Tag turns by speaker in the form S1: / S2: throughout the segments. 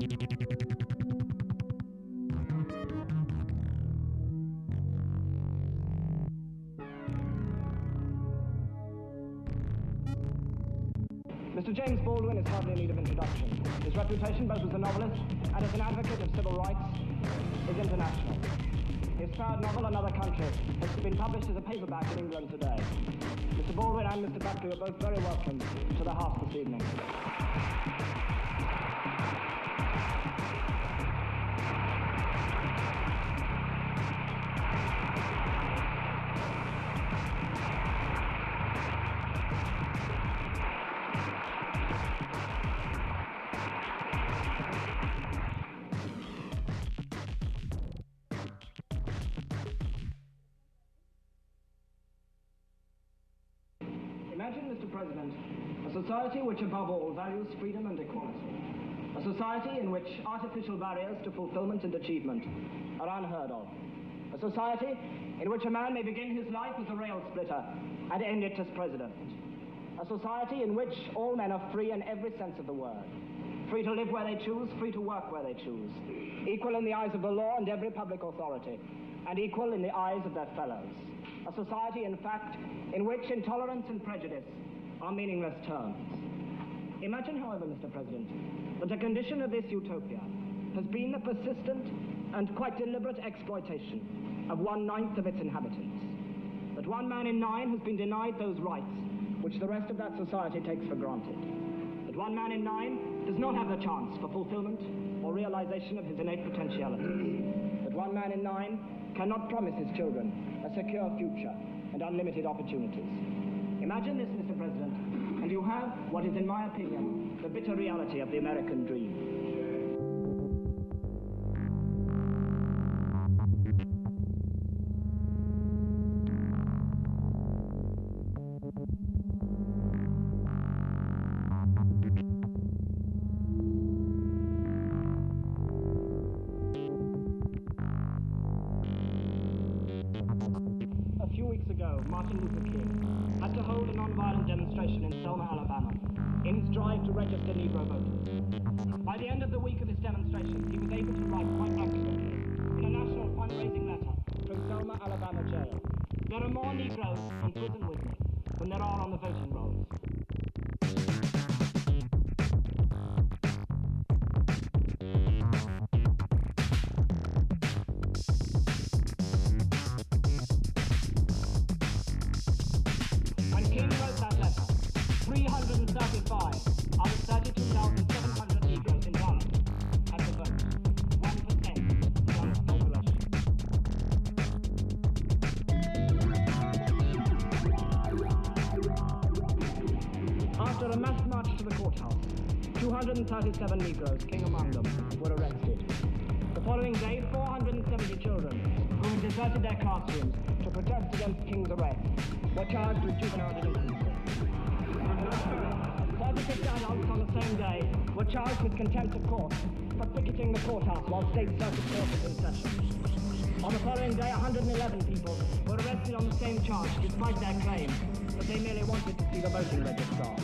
S1: Mr. James Baldwin is hardly in need of introduction. His reputation, both as a novelist and as an advocate of civil rights, is international. His third novel, Another Country, has been published as a paperback in England today. Mr. Baldwin and Mr. Buckley are both very welcome to the House this evening. Imagine, Mr. President, a society which above all values freedom and equality. A society in which artificial barriers to fulfillment and achievement are unheard of. A society in which a man may begin his life as a rail splitter and end it as president. A society in which all men are free in every sense of the word. Free to live where they choose, free to work where they choose. Equal in the eyes of the law and every public authority, and equal in the eyes of their fellows. A society, in fact, in which intolerance and prejudice are meaningless terms. Imagine, however, Mr. President, that a condition of this utopia has been the persistent and quite deliberate exploitation of 1/9 of its inhabitants. That 1 man in 9 has been denied those rights which the rest of that society takes for granted. That 1 man in 9 does not have the chance for fulfillment or realization of his innate potentialities. That 1 man in 9 cannot promise his children a secure future and unlimited opportunities. Imagine this, Mr. President, and you have what is, in my opinion, the bitter reality of the American dream. Martin Luther King had to hold a non-violent demonstration in Selma, Alabama, in his drive to register Negro voters. By the end of the week of his demonstration, he was able to write quite accurately, in a national fundraising letter from Selma, Alabama jail, "There are more Negroes in prison with me than there are on the voting rolls." Out of 32,700 Negroes in Ghana had the vote. 1% of the population. After a mass march to the courthouse, 237 Negroes, King among them, were arrested. The following day, 470 children who had deserted their classrooms to protest against King's arrest were charged with juvenile delinquency. 36 adults on the same day were charged with contempt of court for picketing the courthouse while state circuit court was in session. On the following day, 111 people were arrested on the same charge despite their claim that they merely wanted to see the voting registrar.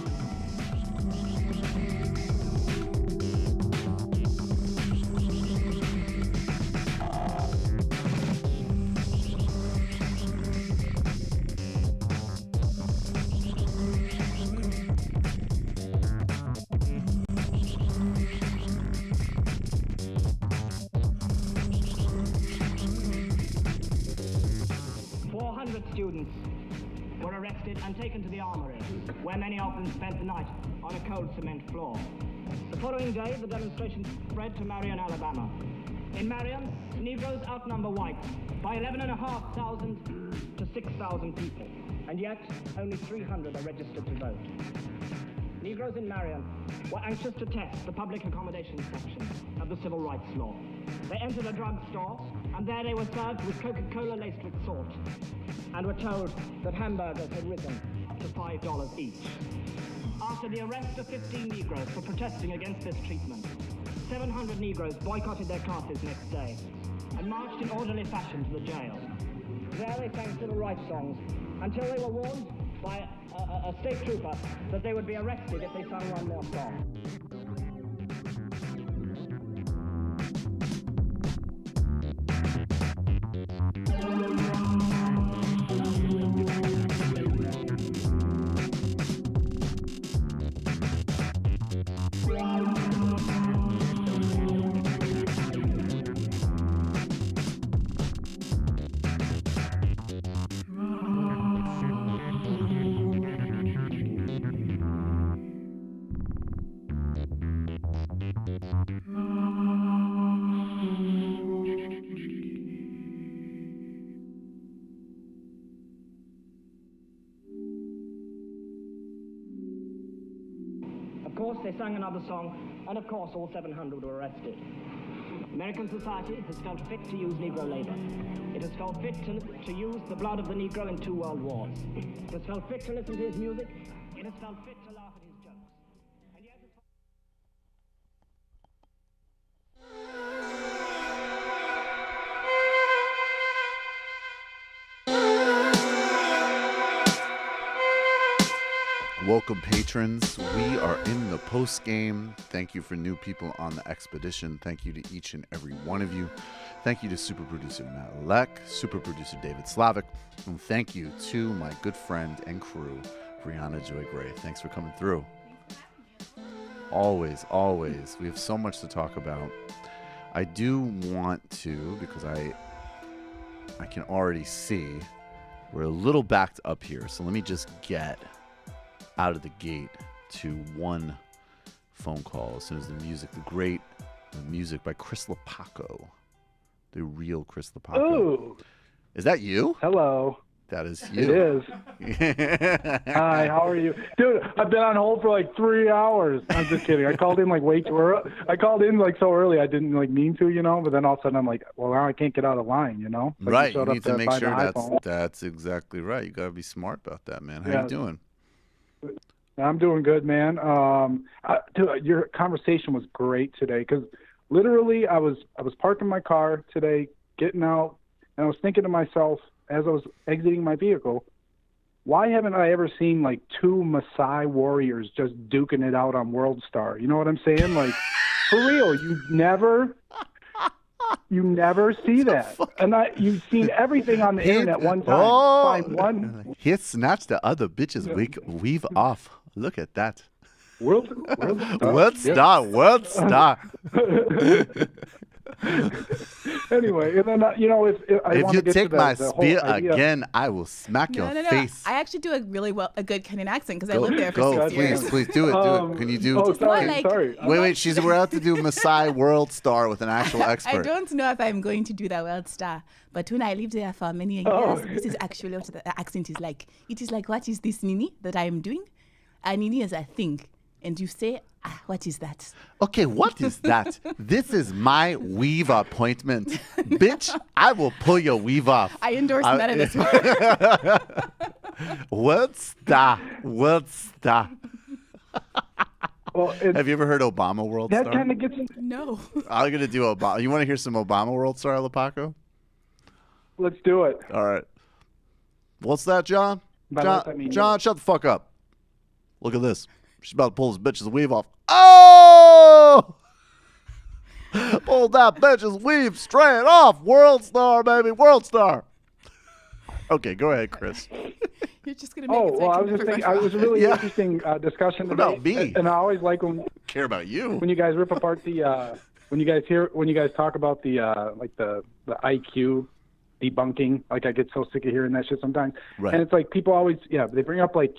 S1: 400 students were arrested and taken to the armory, where many of them spent the night on a cold cement floor. The following day, the demonstration spread to Marion, Alabama. In Marion, Negroes outnumber whites by 11,500 to 6,000 people, and yet only 300 are registered to vote. Negroes in Marion were anxious to test the public accommodation section of the civil rights law. They entered a drugstore, and there they were served with Coca-Cola laced with salt, and were told that hamburgers had risen to $5 each. After the arrest of 15 Negroes for protesting against this treatment, 700 Negroes boycotted their classes next day and marched in orderly fashion to the jail. There they sang civil rights songs until they were warned by a state trooper that they would be arrested if they sang one more song. course, they sang another song, and of course, all 700 were arrested. American society has felt fit to use Negro labor. It has felt fit to use the blood of the Negro in 2 world wars. It has felt fit to listen to his music. It has felt fit to laugh at his jokes. And yet it's...
S2: Welcome, patrons. We are in the post game. Thank you for new people on the expedition. Thank you to each and every one of you. Thank you to super producer Matt Leck, super producer David Slavic, and thank you to my good friend and crew, Briahna Joy Gray. Thanks for coming through. Always, always. We have so much to talk about. I do want to, because I can already see we're a little backed up here. So let me just get out of the gate to one phone call as soon as the music by Chris Lopaco, the real Chris Lopaco.
S3: Ooh.
S2: Is that you?
S3: Hello.
S2: That is you.
S3: It is. Hi, how are you? Dude, I've been on hold for like 3 hours. I'm just kidding. I called in like way too early. I called in like so early I didn't like mean to, but then all of a sudden I'm like, well, now I can't get out of line, Like
S2: right. You need to make sure that's exactly right. You got to be smart about that, man. How you doing?
S3: I'm doing good, man. Dude, your conversation was great today because literally I was parking my car today, getting out, and I was thinking to myself as I was exiting my vehicle, why haven't I ever seen like 2 Maasai warriors just duking it out on World Star? You know what I'm saying? Like, for real, you never see that. And you've seen everything on the internet one time. Find one.
S2: He snatched the other bitches weave off. Look at that.
S3: World
S2: Star.
S3: Anyway, and then if
S2: you take my spear again, I will smack your face.
S4: I actually do a good Kenyan accent because I lived there for 6 years.
S2: Please do it. Can you do?
S3: Oh, sorry.
S2: Wait. We're out to do Maasai World Star with an actual expert.
S4: I don't know if I'm going to do that World Star, but when I lived there for many years, this is actually what the accent is like. It is like, what is this, Nini, that I am doing? And Nini is a thing. And you say, what is that?
S2: Okay, what is that? This is my weave appointment. Bitch, I will pull your weave off.
S4: I endorse none of this one.
S2: What's that?
S3: Well,
S2: have you ever heard Obama World Star?
S3: That kind of gets...
S4: No.
S2: I'm going to do Obama. You want to hear some Obama World Star, Lopaco?
S3: Let's do it.
S2: All right. What's that, John? John, shut the fuck up. Look at this. She's about to pull this bitch's weave off. Oh! Pulled that bitch's weave straight off. World Star, baby. World Star. Okay, go ahead, Chris.
S4: You're just going to make it so
S3: I was just thinking, it was a really interesting discussion today.
S2: About me?
S3: And I always like when...
S2: care about you.
S3: When you guys rip apart the... when you guys talk about the IQ debunking, like I get so sick of hearing that shit sometimes.
S2: Right.
S3: And it's like people always, they bring up like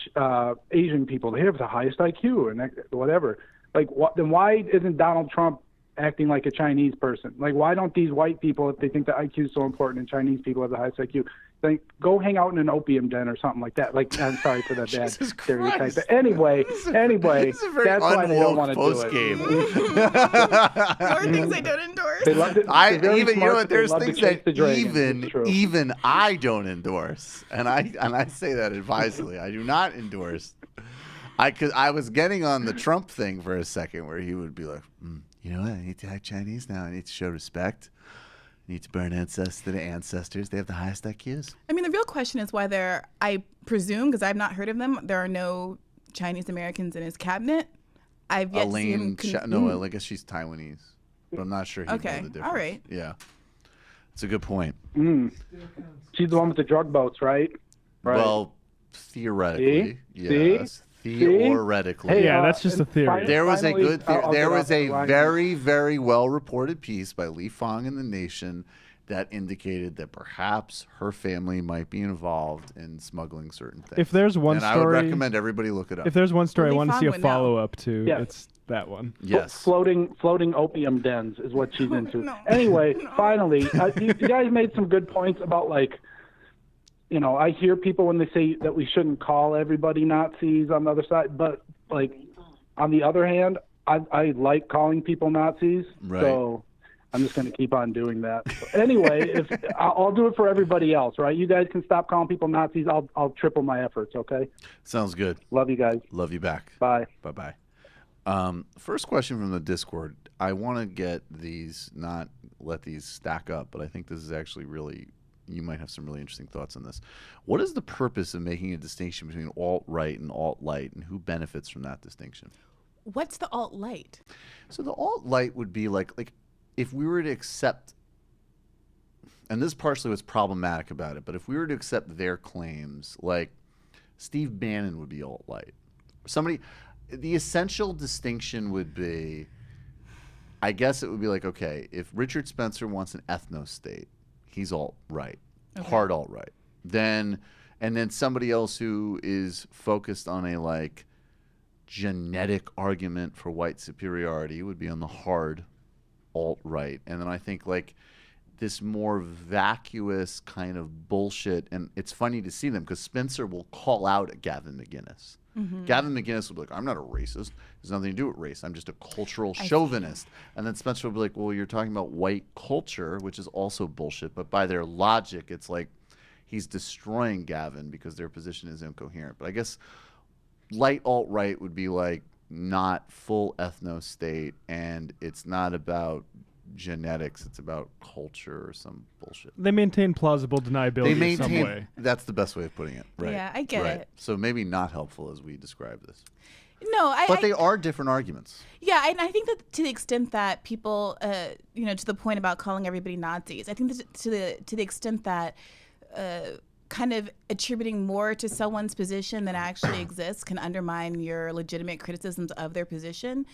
S3: Asian people. They have the highest IQ and whatever. Like, then why isn't Donald Trump acting like a Chinese person? Like, why don't these white people, if they think the IQ is so important and Chinese people have the highest IQ, like go hang out in an opium den or something like that? Like, I'm sorry for that bad stereotype. But anyway, that's why they don't want to do it.
S4: More things I don't endorse.
S3: They love it.
S2: There's things that even I don't endorse, and I say that advisedly. I do not endorse. Cause I was getting on the Trump thing for a second, where he would be like, you know what? I need to act Chinese now. I need to show respect. I need to burn incense to the ancestors. They have the highest IQs.
S4: I mean, the real question is why I presume, because I've not heard of them, there are no Chinese Americans in his cabinet. I've yet to see him.
S2: I guess she's Taiwanese, but I'm not sure he'd know the difference.
S4: All right.
S2: Yeah. It's a good point.
S3: She's the one with the drug boats, right?
S2: Well, theoretically, yes. Theoretically.
S5: Hey, that's just a theory.
S2: There was a very, very well-reported piece by Li Fang in The Nation that indicated that perhaps her family might be involved in smuggling certain things.
S5: If there's one
S2: story, I would recommend everybody look it up.
S5: If there's one story I want to see a follow-up to,
S3: yes.
S5: It's that one.
S2: Yes.
S3: Floating opium dens is what she's into. Anyway, finally, you guys made some good points about, like, I hear people when they say that we shouldn't call everybody Nazis on the other side, but, like, On the other hand, I like calling people Nazis,
S2: Right.
S3: so I'm just going to keep on doing that. Anyway, I'll do it for everybody else, right? You guys can stop calling people Nazis. I'll triple my efforts, okay?
S2: Sounds good.
S3: Love you guys.
S2: Love you back.
S3: Bye.
S2: Bye-bye. First question from the Discord. I want to get these, not let these stack up, but I think this is actually really, you might have some really interesting thoughts on this. What is the purpose of making a distinction between alt-right and alt-light, and who benefits from that distinction?
S4: What's the alt-light?
S2: So the alt-light would be like if we were to accept, and this is partially what's problematic about it, but if we were to accept their claims, like Steve Bannon would be alt-light. Somebody, the essential distinction would be, I guess it would be like, okay, if Richard Spencer wants an ethno-state, he's alt-right, hard alt-right. And then somebody else who is focused on a like genetic argument for white superiority would be on the hard alt-right. And then I think like this more vacuous kind of bullshit, and it's funny to see them because Spencer will call out at Gavin McInnes. Gavin McInnes will be like, I'm not a racist. There's nothing to do with race. I'm just a cultural chauvinist. And then Spencer will be like, well, you're talking about white culture, which is also bullshit. But by their logic, it's like he's destroying Gavin because their position is incoherent. But I guess light alt-right would be like not full ethno-state, and it's not about genetics, it's about culture or some bullshit.
S5: They maintain plausible deniability in some way.
S2: That's the best way of putting it. Right.
S4: Yeah, I get it.
S2: So maybe not helpful as we describe this.
S4: No,
S2: But they are different arguments.
S4: Yeah, and I think that to the extent that people, to the point about calling everybody Nazis, I think that to the extent that kind of attributing more to someone's position than actually exists can undermine your legitimate criticisms of their position.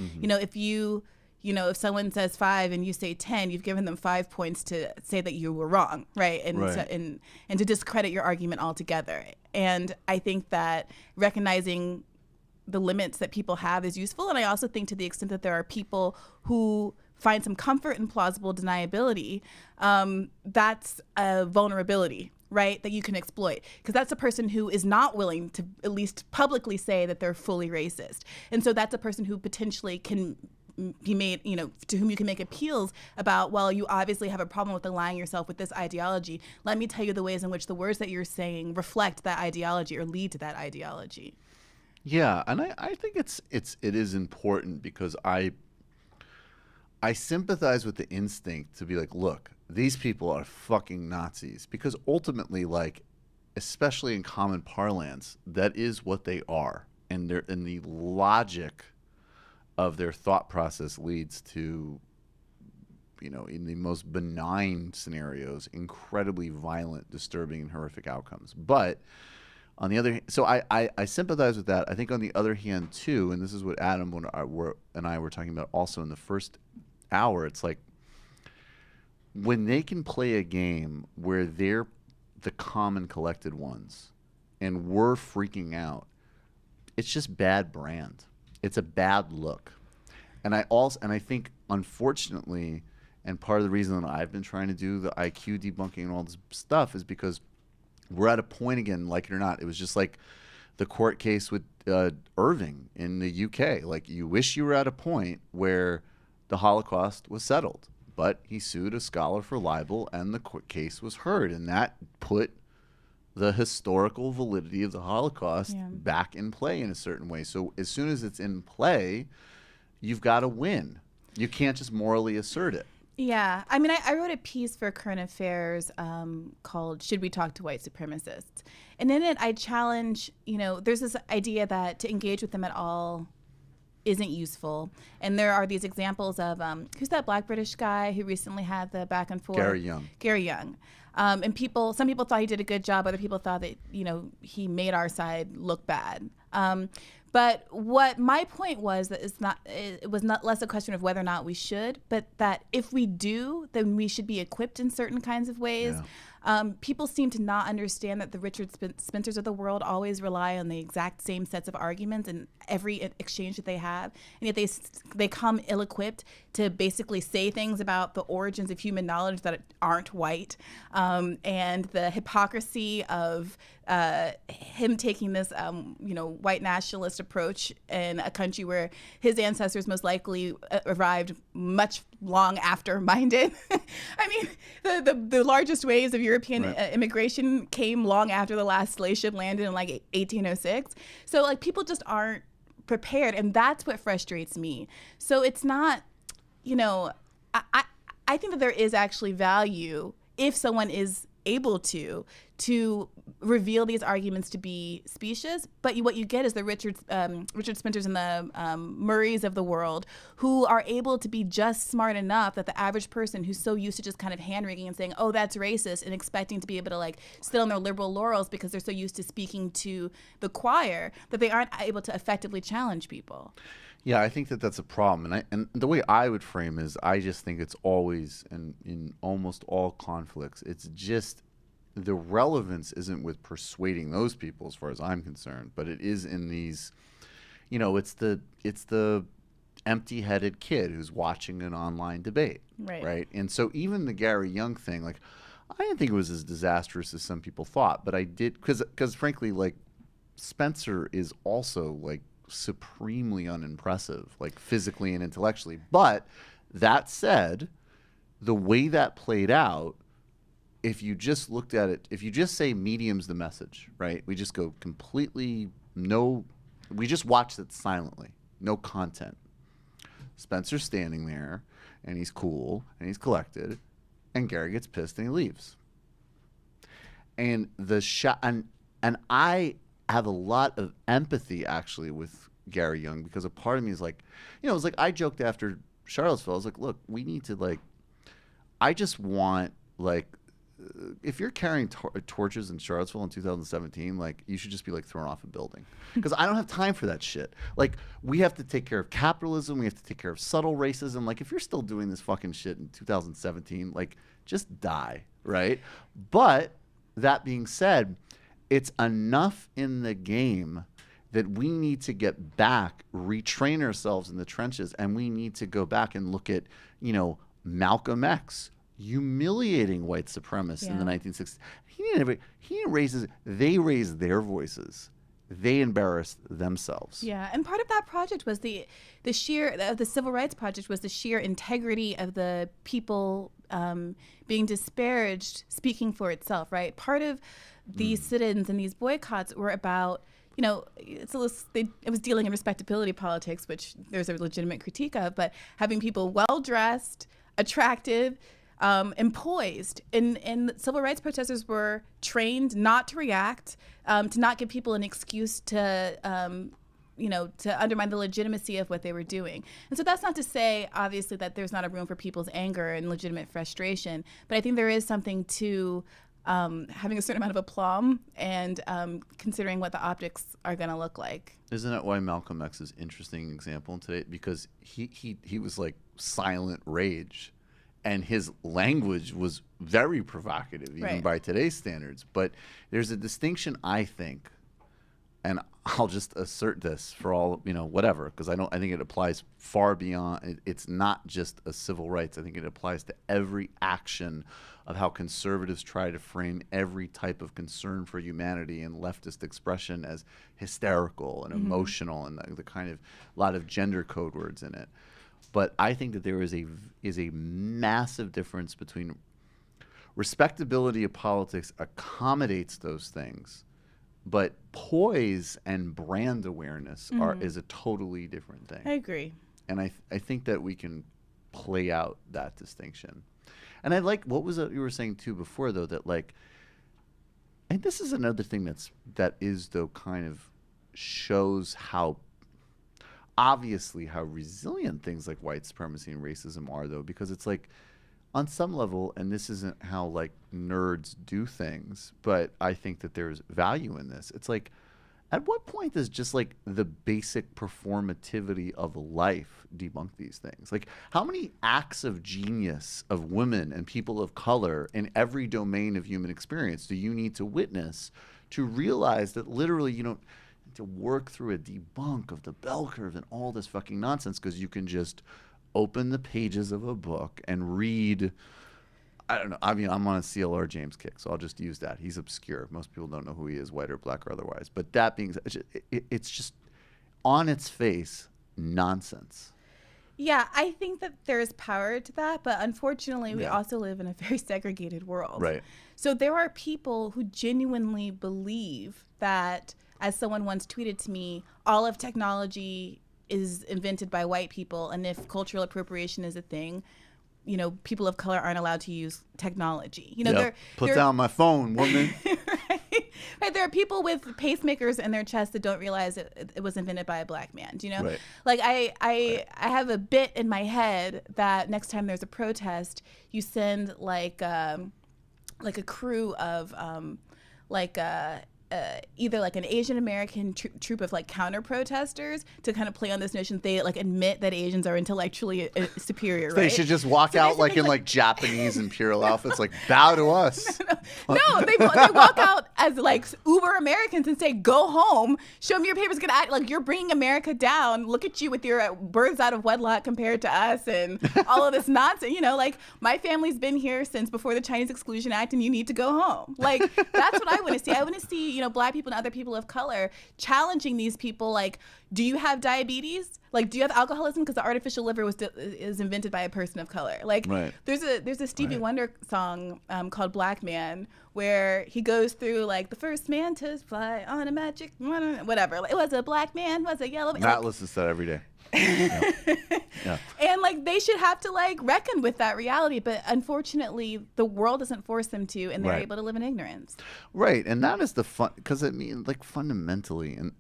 S4: If someone says 5 and you say 10, you've given them 5 points to say that you were wrong, right? And to discredit your argument altogether. And I think that recognizing the limits that people have is useful. And I also think to the extent that there are people who find some comfort in plausible deniability, that's a vulnerability, right, that you can exploit. Because that's a person who is not willing to at least publicly say that they're fully racist. And so that's a person who potentially can be made, to whom you can make appeals about, well, you obviously have a problem with aligning yourself with this ideology. Let me tell you the ways in which the words that you're saying reflect that ideology or lead to that ideology.
S2: Yeah, and I think it is important because I sympathize with the instinct to be like, look, these people are fucking Nazis, because ultimately, like, especially in common parlance, that is what they are, and the logic of their thought process leads to, in the most benign scenarios, incredibly violent, disturbing, and horrific outcomes. But on the other hand, so I sympathize with that. I think on the other hand too, and this is what Adam and I were talking about also in the first hour, it's like when they can play a game where they're the common collected ones and we're freaking out, it's just bad brand. It's a bad look. And I think unfortunately, and part of the reason that I've been trying to do the IQ debunking and all this stuff is because we're at a point again, like it or not. It was just like the court case with Irving in the UK. Like, you wish you were at a point where the Holocaust was settled, but he sued a scholar for libel and the court case was heard, and that put the historical validity of the Holocaust back in play in a certain way. So as soon as it's in play, you've got to win. You can't just morally assert it.
S4: Yeah. I mean, I wrote a piece for Current Affairs called Should We Talk to White Supremacists? And in it, I challenge, there's this idea that to engage with them at all isn't useful. And there are these examples of, who's that Black British guy who recently had the back and forth?
S2: Gary Young.
S4: And some people thought he did a good job. Other people thought that, he made our side look bad. But what my point was that it was not less a question of whether or not we should, but that if we do, then we should be equipped in certain kinds of ways. People seem to not understand that the Richard Spencers of the world always rely on the exact same sets of arguments in every exchange that they have, and yet they come ill-equipped to basically say things about the origins of human knowledge that aren't white, and the hypocrisy of him taking this, white nationalist approach in a country where his ancestors most likely arrived much long after mine did. I mean, the largest waves of European immigration came long after the last slave ship landed in like 1806. So like people just aren't prepared, and that's what frustrates me. So it's not, I think that there is actually value if someone is able to reveal these arguments to be specious, but what you get is the Richard Spencers and the Murrays of the world who are able to be just smart enough that the average person who's so used to just kind of hand-wringing and saying, oh, that's racist, and expecting to be able to like sit on their liberal laurels because they're so used to speaking to the choir that they aren't able to effectively challenge people.
S2: Yeah, I think that that's a problem, and the way I would frame is I just think it's always, and in almost all conflicts, it's just the relevance isn't with persuading those people as far as I'm concerned, but it is in these, it's the empty-headed kid who's watching an online debate, right? And so even the Gary Young thing, like, I didn't think it was as disastrous as some people thought, but I did, because frankly, like, Spencer is also like supremely unimpressive, like physically and intellectually. But that said, the way that played out, if you just looked at it, if you just say medium's the message, right? We just go completely we just watched it silently, no content. Spencer's standing there, and he's cool, and he's collected, and Gary gets pissed and he leaves. And the shot, and I have a lot of empathy actually with Gary Young, because a part of me is like, it was like I joked after Charlottesville, I was like, look, we need to like, I just want like, if you're carrying torches in Charlottesville in 2017, like you should just be like thrown off a building, because I don't have time for that shit. Like we have to take care of capitalism, we have to take care of subtle racism. Like if you're still doing this fucking shit in 2017, like just die, right? But that being said, it's enough in the game that we need to get back, retrain ourselves in the trenches, and we need to go back and look at, Malcolm X humiliating white supremacists in the 1960s. They raised their voices. They embarrassed themselves.
S4: Yeah, and part of that project was the Civil Rights Project was the sheer integrity of the people being disparaged speaking for itself, right? Part of these sit-ins and these boycotts were about, it was dealing in respectability politics, which there's a legitimate critique of, but having people well-dressed, attractive, and poised. And civil rights protesters were trained not to react, to not give people an excuse to undermine the legitimacy of what they were doing. And so that's not to say, obviously, that there's not a room for people's anger and legitimate frustration, but I think there is something to having a certain amount of aplomb and considering what the optics are going to look like.
S2: Isn't that why Malcolm X is an interesting example today? Because he was like silent rage, and his language was very provocative, even by today's standards. But there's a distinction, I think, and I'll just assert this for all, whatever, because I think it applies far beyond. It's not just a civil rights. I think it applies to every action of how conservatives try to frame every type of concern for humanity and leftist expression as hysterical and emotional, and the kind of lot of gender code words in it. But I think that there is a massive difference between respectability of politics accommodates those things, but poise and brand awareness is a totally different thing.
S4: I agree.
S2: And I think that we can play out that distinction. And I like what was it you were saying too before, though, that like, and this is another thing that is though kind of shows how obviously how resilient things like white supremacy and racism are, though, because it's like on some level, and this isn't how like nerds do things, but I think that there's value in this. It's like At what point does just like the basic performativity of life debunk these things? Like, how many acts of genius of women and people of color in every domain of human experience do you need to witness to realize that literally you don't need to work through a debunk of the bell curve and all this fucking nonsense, because you can just open the pages of a book and read. I don't know. I mean, I'm on a CLR James kick, so I'll just use that. He's obscure. Most people don't know who he is, white or black or otherwise. But that being said, it's just on its face nonsense.
S4: Yeah, I think that there's power to that, but unfortunately, we also live in a very segregated world.
S2: Right.
S4: So there are people who genuinely believe that, as someone once tweeted to me, all of technology is invented by white people, and if cultural appropriation is a thing, you know, people of color aren't allowed to use technology. You know,
S2: Put down my phone, woman.
S4: Right. There are people with pacemakers in their chest that don't realize it was invented by a black man. Do you know?
S2: Right.
S4: Like I have a bit in my head that next time there's a protest, you send like a crew of either like an Asian American troop of like counter protesters to kind of play on this notion they like admit that Asians are intellectually superior. Right?
S2: They should just walk out like in like Japanese imperial outfits, like bow to us.
S4: No, they walk out as like uber Americans and say, "Go home, show me your papers, get out. Like you're bringing America down. Look at you with your births out of wedlock compared to us and all of this nonsense. You know, like my family's been here since before the Chinese Exclusion Act, and you need to go home." Like that's what I want to see. I want to see, you know, black people and other people of color challenging these people. Like, do you have diabetes? Like, do you have alcoholism? Because the artificial liver is invented by a person of color. Like, there's a Stevie Wonder song called Black Man, where he goes through like the first man to fly on a magic whatever. Like, it was a black man, was a yellow man.
S2: Matt listens to that every day. Yeah.
S4: And like they should have to like reckon with that reality, but unfortunately the world doesn't force them to, and they're able to live in ignorance.
S2: Right, and that is the fun, because I mean, like fundamentally, and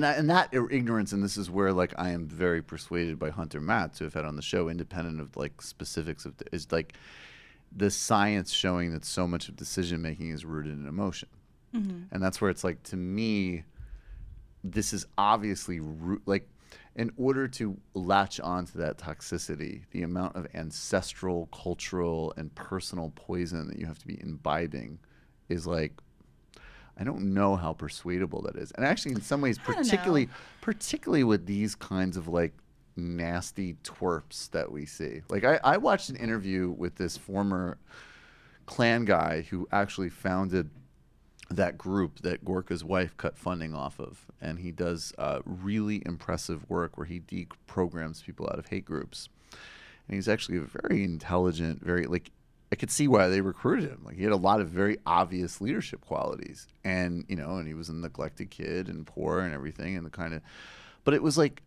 S2: that ignorance, and this is where like I am very persuaded by Hunter Matz, who I've had on the show, independent of like specifics of is like the science showing that so much of decision making is rooted in emotion, and that's where it's like, to me, this is obviously like. In order to latch onto that toxicity, the amount of ancestral, cultural, and personal poison that you have to be imbibing is like, I don't know how persuadable that is. And actually, in some ways, particularly with these kinds of like nasty twerps that we see. Like I watched an interview with this former Klan guy who actually founded that group that Gorka's wife cut funding off of, and he does really impressive work where he deprograms people out of hate groups. And he's actually a very intelligent, very like, I could see why they recruited him. Like, he had a lot of very obvious leadership qualities, and you know, and he was a neglected kid and poor and everything, and the kind of, but it was like,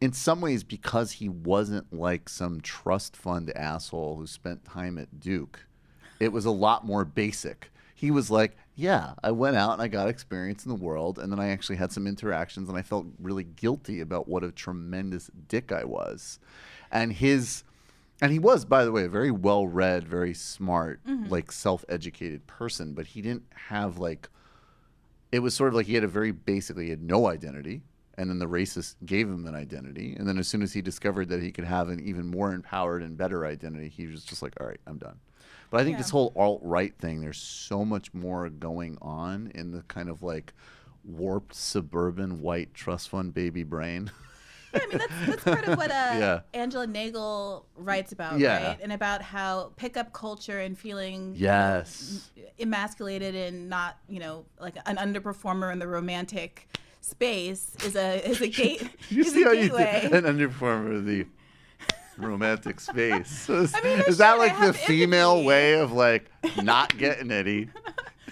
S2: in some ways, because he wasn't like some trust fund asshole who spent time at Duke, it was a lot more basic. He was like, yeah, I went out and I got experience in the world, and then I actually had some interactions, and I felt really guilty about what a tremendous dick I was. And he was, by the way, a very well-read, very smart, like self-educated person, but he didn't have like, it was sort of like he had he had no identity, and then the racist gave him an identity, and then as soon as he discovered that he could have an even more empowered and better identity, he was just like, all right, I'm done. But I think this whole alt-right thing, there's so much more going on in the kind of like warped suburban white trust fund baby brain.
S4: Yeah, I mean, that's part of what Angela Nagel writes about, right? And about how pickup culture and feeling emasculated and not, you know, like an underperformer in the romantic space is a gate.
S2: You
S4: is
S2: see
S4: a
S2: how
S4: gateway.
S2: You did an underperformer of the romantic space. Is,
S4: I mean,
S2: is that like the female way of like not getting any?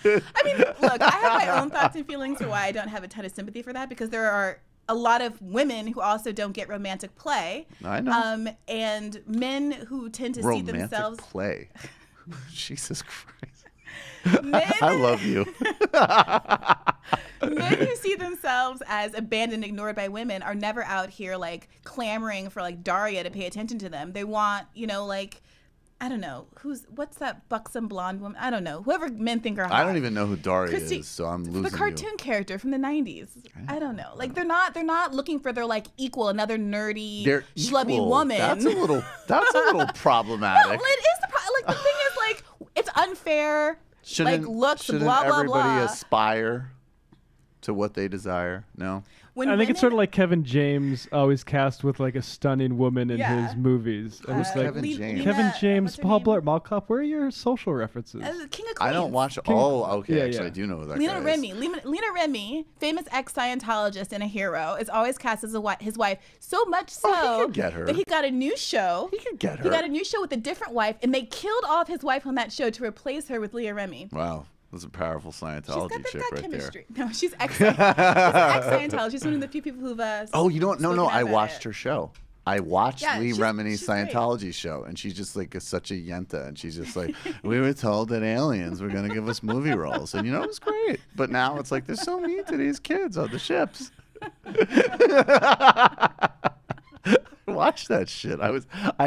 S4: I mean, look, I have my own thoughts and feelings for why I don't have a ton of sympathy for that, because there are a lot of women who also don't get romantic play.
S2: I know.
S4: And men who tend to see themselves.
S2: Romantic play. Jesus Christ. I love you.
S4: Men who see themselves as abandoned, ignored by women are never out here like clamoring for like Daria to pay attention to them. They want, you know, like I don't know. What's that buxom blonde woman? I don't know. Whoever men think are hot.
S2: I don't even know who Daria is, so I'm losing
S4: the cartoon character from the 90s. I don't know. Like they're not looking for their like equal, another nerdy, schlubby woman.
S2: That's a little problematic.
S4: No, well, it is like the thing is like it's unfair. Shouldn't blah blah
S2: everybody
S4: blah.
S2: aspire to what they desire? No.
S5: I think it's sort of like Kevin James always cast with like a stunning woman in his movies.
S2: Who's Kevin James?
S5: Kevin James, Paul Blart, Mall Cop. Where are your social references?
S4: King of Queens.
S2: I don't watch. Okay. Actually, I do know that.
S4: Lena Remy, famous ex-Scientologist and a hero, is always cast as his wife. So much so
S2: he could get her.
S4: that he got a new show.
S2: He could get her.
S4: He got a new show with a different wife, and they killed off his wife on that show to replace her with Leah Remy.
S2: Wow. That's a powerful Scientology chick right
S4: chemistry. There. No, she's ex-Scientologist. She's one of the few people who've.
S2: You know what? No. I watched her show. I watched Lee Remini's Scientology
S4: great.
S2: show, and she's just like such a yenta, and she's just like, we were told that aliens were going to give us movie roles, and it was great. But now it's like they're so mean to these kids on the ships. Watch that shit. I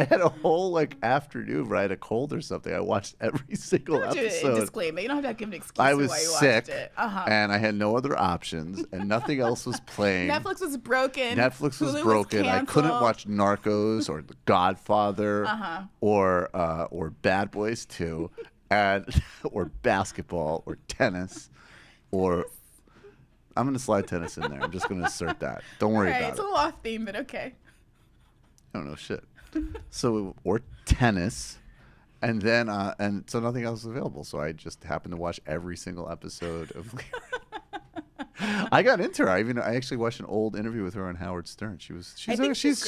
S2: had a whole like afternoon where I had a cold or something. I watched every single episode.
S4: Disclaimer. You don't have to give an excuse.
S2: I was
S4: why you
S2: sick,
S4: watched it.
S2: and I had no other options, and nothing else was playing.
S4: Netflix was broken.
S2: Hulu was I couldn't watch Narcos or The Godfather or Bad Boys 2, or basketball or tennis or. I'm going to slide tennis in there. I'm just going to assert that. Don't worry about it.
S4: It's a little off theme, but okay.
S2: I don't know shit. So or tennis, and then and so nothing else was available. So I just happened to watch every single episode of. I got into her. I actually watched an old interview with her on Howard Stern. She's spunky. She's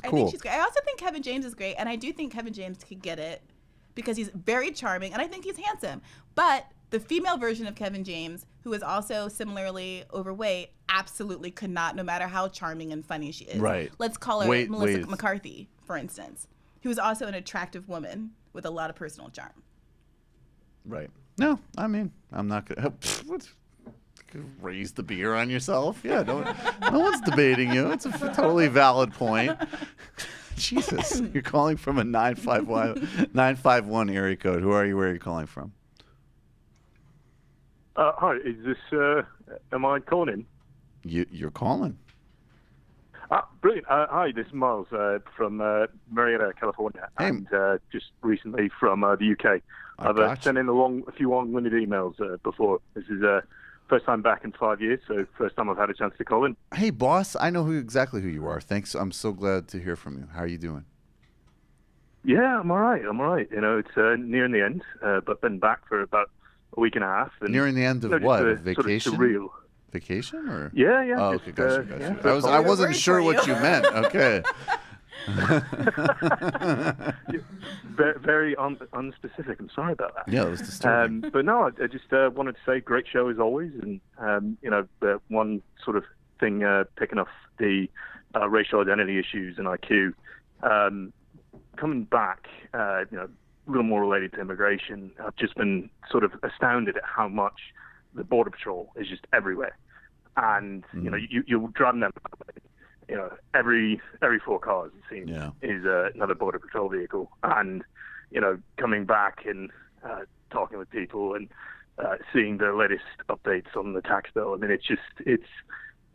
S2: cool.
S4: I think she's great. I also think Kevin James is great, and I do think Kevin James could get it because he's very charming, and I think he's handsome. But the female version of Kevin James, who is also similarly overweight, absolutely could not, no matter how charming and funny she is.
S2: Right.
S4: Let's call her Melissa McCarthy, for instance, who is also an attractive woman with a lot of personal charm.
S2: Right. No, I mean, I'm not going to raise the beer on yourself. Yeah, no one's debating you. It's a totally valid point. Jesus, you're calling from a 951 area code. Who are you? Where are you calling from?
S6: Hi, is this, am I calling in?
S2: You're calling.
S6: Brilliant. Hi, this is Miles from Marietta, California, and just recently from the UK. I've sent in a few long-winded emails before. This is first time back in 5 years, so first time I've had a chance to call in.
S2: Hey, boss, I know exactly who you are. Thanks. I'm so glad to hear from you. How are you doing?
S6: Yeah, I'm all right. It's nearing the end, but been back for about a week and a half. And,
S2: nearing the end of what? A vacation?
S6: Sort of surreal.
S2: Vacation or?
S6: Yeah.
S2: Oh, okay, gotcha. Yeah. I wasn't sure what you meant. Okay.
S6: Very unspecific. I'm sorry about that.
S2: Yeah, it was disturbing.
S6: But no, I just wanted to say great show as always, and one sort of thing picking off the racial identity issues and IQ. Coming back, a little more related to immigration, I've just been sort of astounded at how much the Border Patrol is just everywhere. And, you're driving them, every 4 cars, it seems, is another Border Patrol vehicle. And, coming back and talking with people and seeing the latest updates on the tax bill, I mean, it's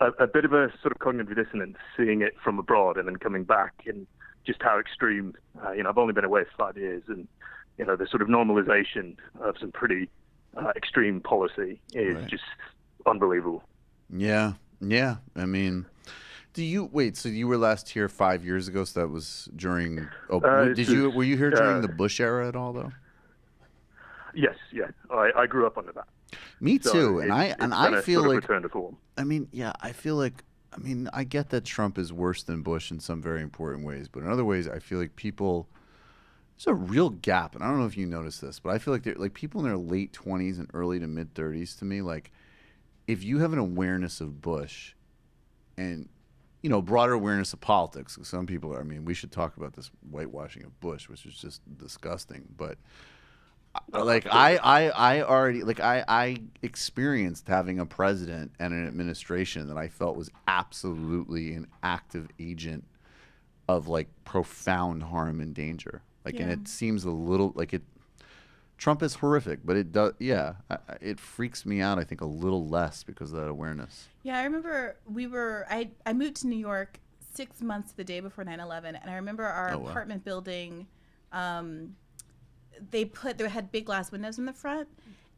S6: a bit of a sort of cognitive dissonance seeing it from abroad and then coming back and just how extreme, I've only been away for 5 years, and, the sort of normalization of some pretty extreme policy is just unbelievable.
S2: Yeah. I mean, so you were last here 5 years ago, so that was during, were you here during the Bush era at all, though?
S6: Yes, yeah. I grew up under that.
S2: Me too, and I feel like,
S6: return to form.
S2: I mean, yeah, I get that Trump is worse than Bush in some very important ways, but in other ways, I feel like there's a real gap, and I don't know if you noticed this, but I feel like they're like people in their late 20s and early to mid 30s. To me, like if you have an awareness of Bush, and broader awareness of politics, some people are. I mean, we should talk about this whitewashing of Bush, which is just disgusting, but. I experienced having a president and an administration that I felt was absolutely an active agent of like profound harm and danger. Like, and it seems a little like it. Trump is horrific, but it does. Yeah, it freaks me out. I think a little less because of that awareness.
S4: Yeah, I remember I moved to New York 6 months the day before 9/11, and I remember our apartment building. They had big glass windows in the front,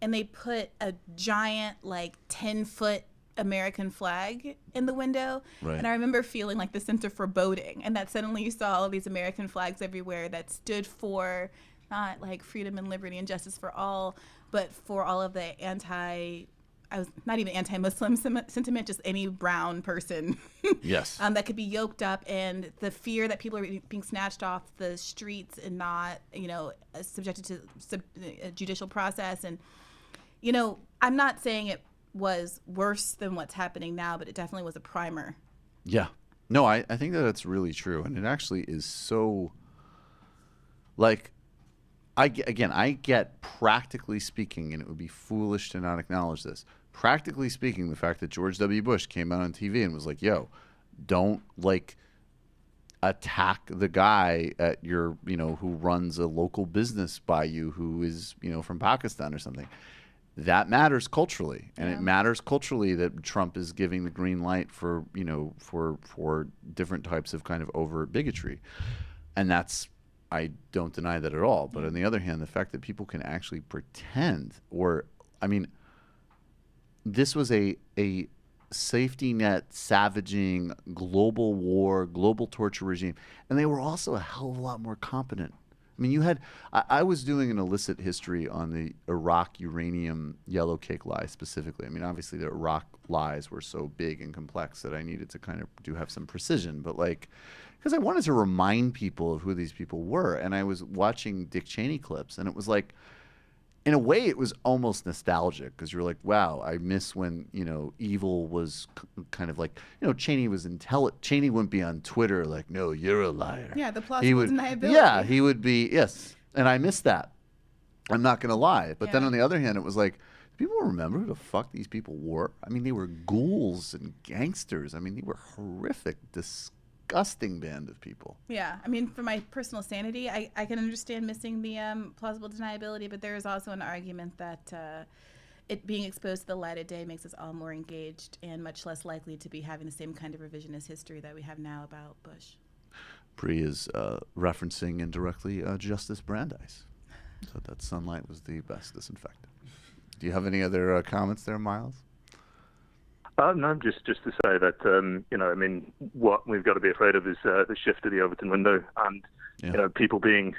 S4: and they put a giant, like 10-foot American flag in the window.
S2: Right.
S4: And I remember feeling like the sense of foreboding, and that suddenly you saw all of these American flags everywhere that stood for not like freedom and liberty and justice for all, but for all of the not even anti-Muslim sentiment, just any brown person
S2: Yes.
S4: that could be yoked up, and the fear that people are being snatched off the streets and not, subjected to a judicial process. And, I'm not saying it was worse than what's happening now, but it definitely was a primer.
S2: Yeah. No, I think that that's really true. And it actually is so, like, I get practically speaking, and it would be foolish to not acknowledge this. Practically speaking, the fact that George W. Bush came out on TV and was like, yo, don't like attack the guy at your, who runs a local business by you who is, from Pakistan or something. That matters culturally. And it matters culturally that Trump is giving the green light for, for different types of kind of overt bigotry. And I don't deny that at all. But on the other hand, the fact that people can actually pretend this was a safety net, savaging, global war, global torture regime. And they were also a hell of a lot more competent. I mean, I was doing an illicit history on the Iraq uranium yellow cake lie specifically. I mean, obviously the Iraq lies were so big and complex that I needed to kind of have some precision. But because I wanted to remind people of who these people were. And I was watching Dick Cheney clips, and it was like, in a way, it was almost nostalgic because you're like, wow, I miss when, evil was kind of like, Cheney was Cheney wouldn't be on Twitter like, no, you're a liar.
S4: Yeah, the plausible deniability.
S2: Yeah, he would be, yes. And I miss that. I'm not going to lie. But then on the other hand, it was like, do people remember who the fuck these people were? I mean, they were ghouls and gangsters. I mean, they were horrific, disgusting band of people.
S4: Yeah, I mean, for my personal sanity, I can understand missing the plausible deniability, but there is also an argument that it being exposed to the light of day makes us all more engaged and much less likely to be having the same kind of revisionist history that we have now about Bush.
S2: Bree is referencing indirectly Justice Brandeis. So that sunlight was the best disinfectant. Do you have any other comments there, Miles?
S6: No, just to say that, what we've got to be afraid of is the shift to the Overton window and, people being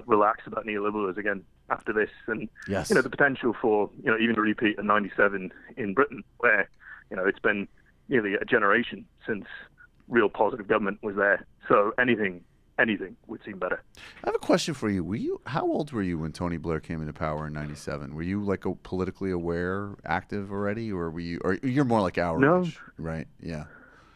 S6: relaxed about neoliberalism again after this. And, the potential for, even a repeat of 97 in Britain where, it's been nearly a generation since real positive government was there. So anything would seem better.
S2: I have a question for you. How old were you when Tony Blair came into power in 97? Were you like a politically aware, active already, or you're more like our age, right? Yeah.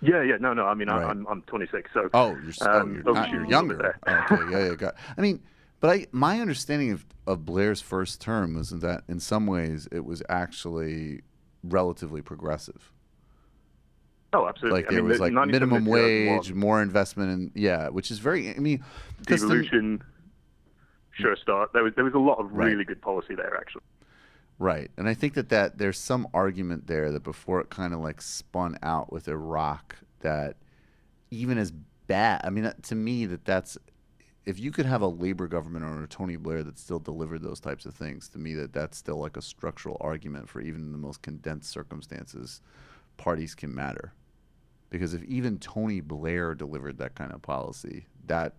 S6: Yeah. No. I mean,
S2: right.
S6: I'm 26, so.
S2: You're younger. Okay. But my understanding of Blair's first term was that in some ways it was actually relatively progressive.
S6: Oh, absolutely.
S2: Like there was like minimum wage, more investment in, which is very,
S6: devolution, sure start. There was a lot of really good policy there, actually.
S2: Right. And I think that there's some argument there that before it kind of like spun out with Iraq, that even as bad, to me that's, if you could have a Labor government or a Tony Blair that still delivered those types of things, to me that's still like a structural argument for even in the most condensed circumstances, parties can matter. Because if even Tony Blair delivered that kind of policy, that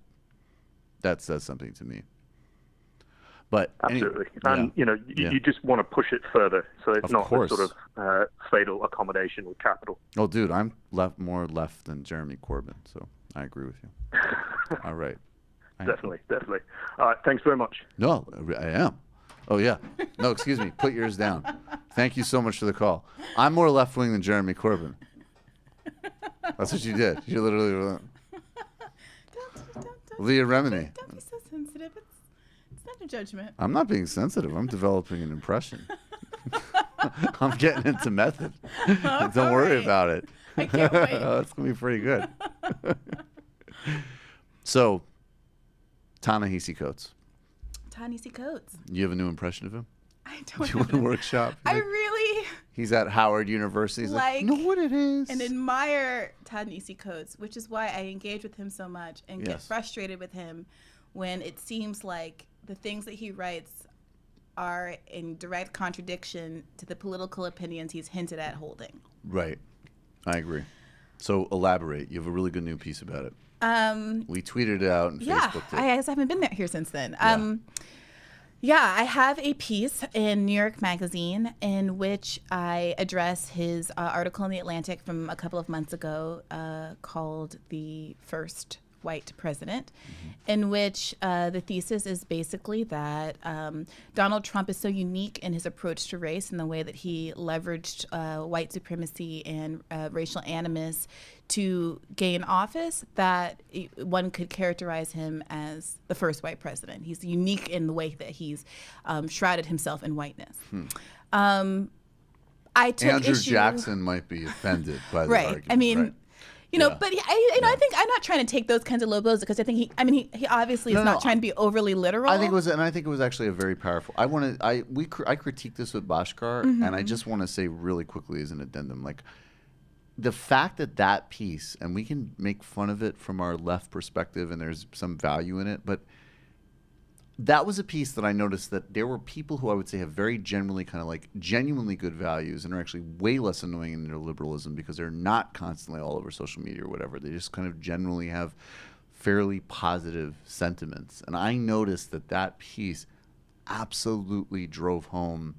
S2: says something to me. But
S6: absolutely, you just want to push it further, so it's not a sort of fatal accommodation with capital.
S2: Oh, dude, I'm more left than Jeremy Corbyn, so I agree with you. All right.
S6: Definitely. All right, thanks very much.
S2: No, I am. Oh, yeah. No, excuse me. Put yours down. Thank you so much for the call. I'm more left-wing than Jeremy Corbyn. That's what you did. You literally were Leah Remini.
S4: Don't be so sensitive. It's not a judgment.
S2: I'm not being sensitive. I'm developing an impression. I'm getting into method. Don't worry about it.
S4: I can't wait.
S2: It's going to be pretty good. So, Ta-Nehisi Coates.
S4: Ta-Nehisi Coates.
S2: You have a new impression of him?
S4: I don't
S2: You want to workshop?
S4: I really
S2: He's at Howard University. He's like, know what it is.
S4: and admire Ta-Nehisi Coates, which is why I engage with him so much and get frustrated with him when it seems like the things that he writes are in direct contradiction to the political opinions he's hinted at holding.
S2: Right. I agree. So elaborate. You have a really good new piece about it. We tweeted it out and Facebooked it.
S4: I haven't been here since then. I have a piece in New York Magazine in which I address his article in The Atlantic from a couple of months ago called The First White President, in which the thesis is basically that Donald Trump is so unique in his approach to race and the way that he leveraged white supremacy and racial animus to gain office that one could characterize him as the first white president. He's unique in the way that he's shrouded himself in whiteness. I took
S2: Andrew Jackson might be offended by the argument.
S4: I mean, you know, but I think I'm not trying to take those kinds of low blows because I think he obviously is not trying to be overly literal.
S2: I think it was actually a very powerful. I critiqued this with Bhaskar, and I just want to say really quickly as an addendum, like the fact that piece, and we can make fun of it from our left perspective, and there's some value in it, but that was a piece that I noticed that there were people who I would say have very genuinely good values and are actually way less annoying in their liberalism because they're not constantly all over social media or whatever. They just kind of generally have fairly positive sentiments. And I noticed that piece absolutely drove home.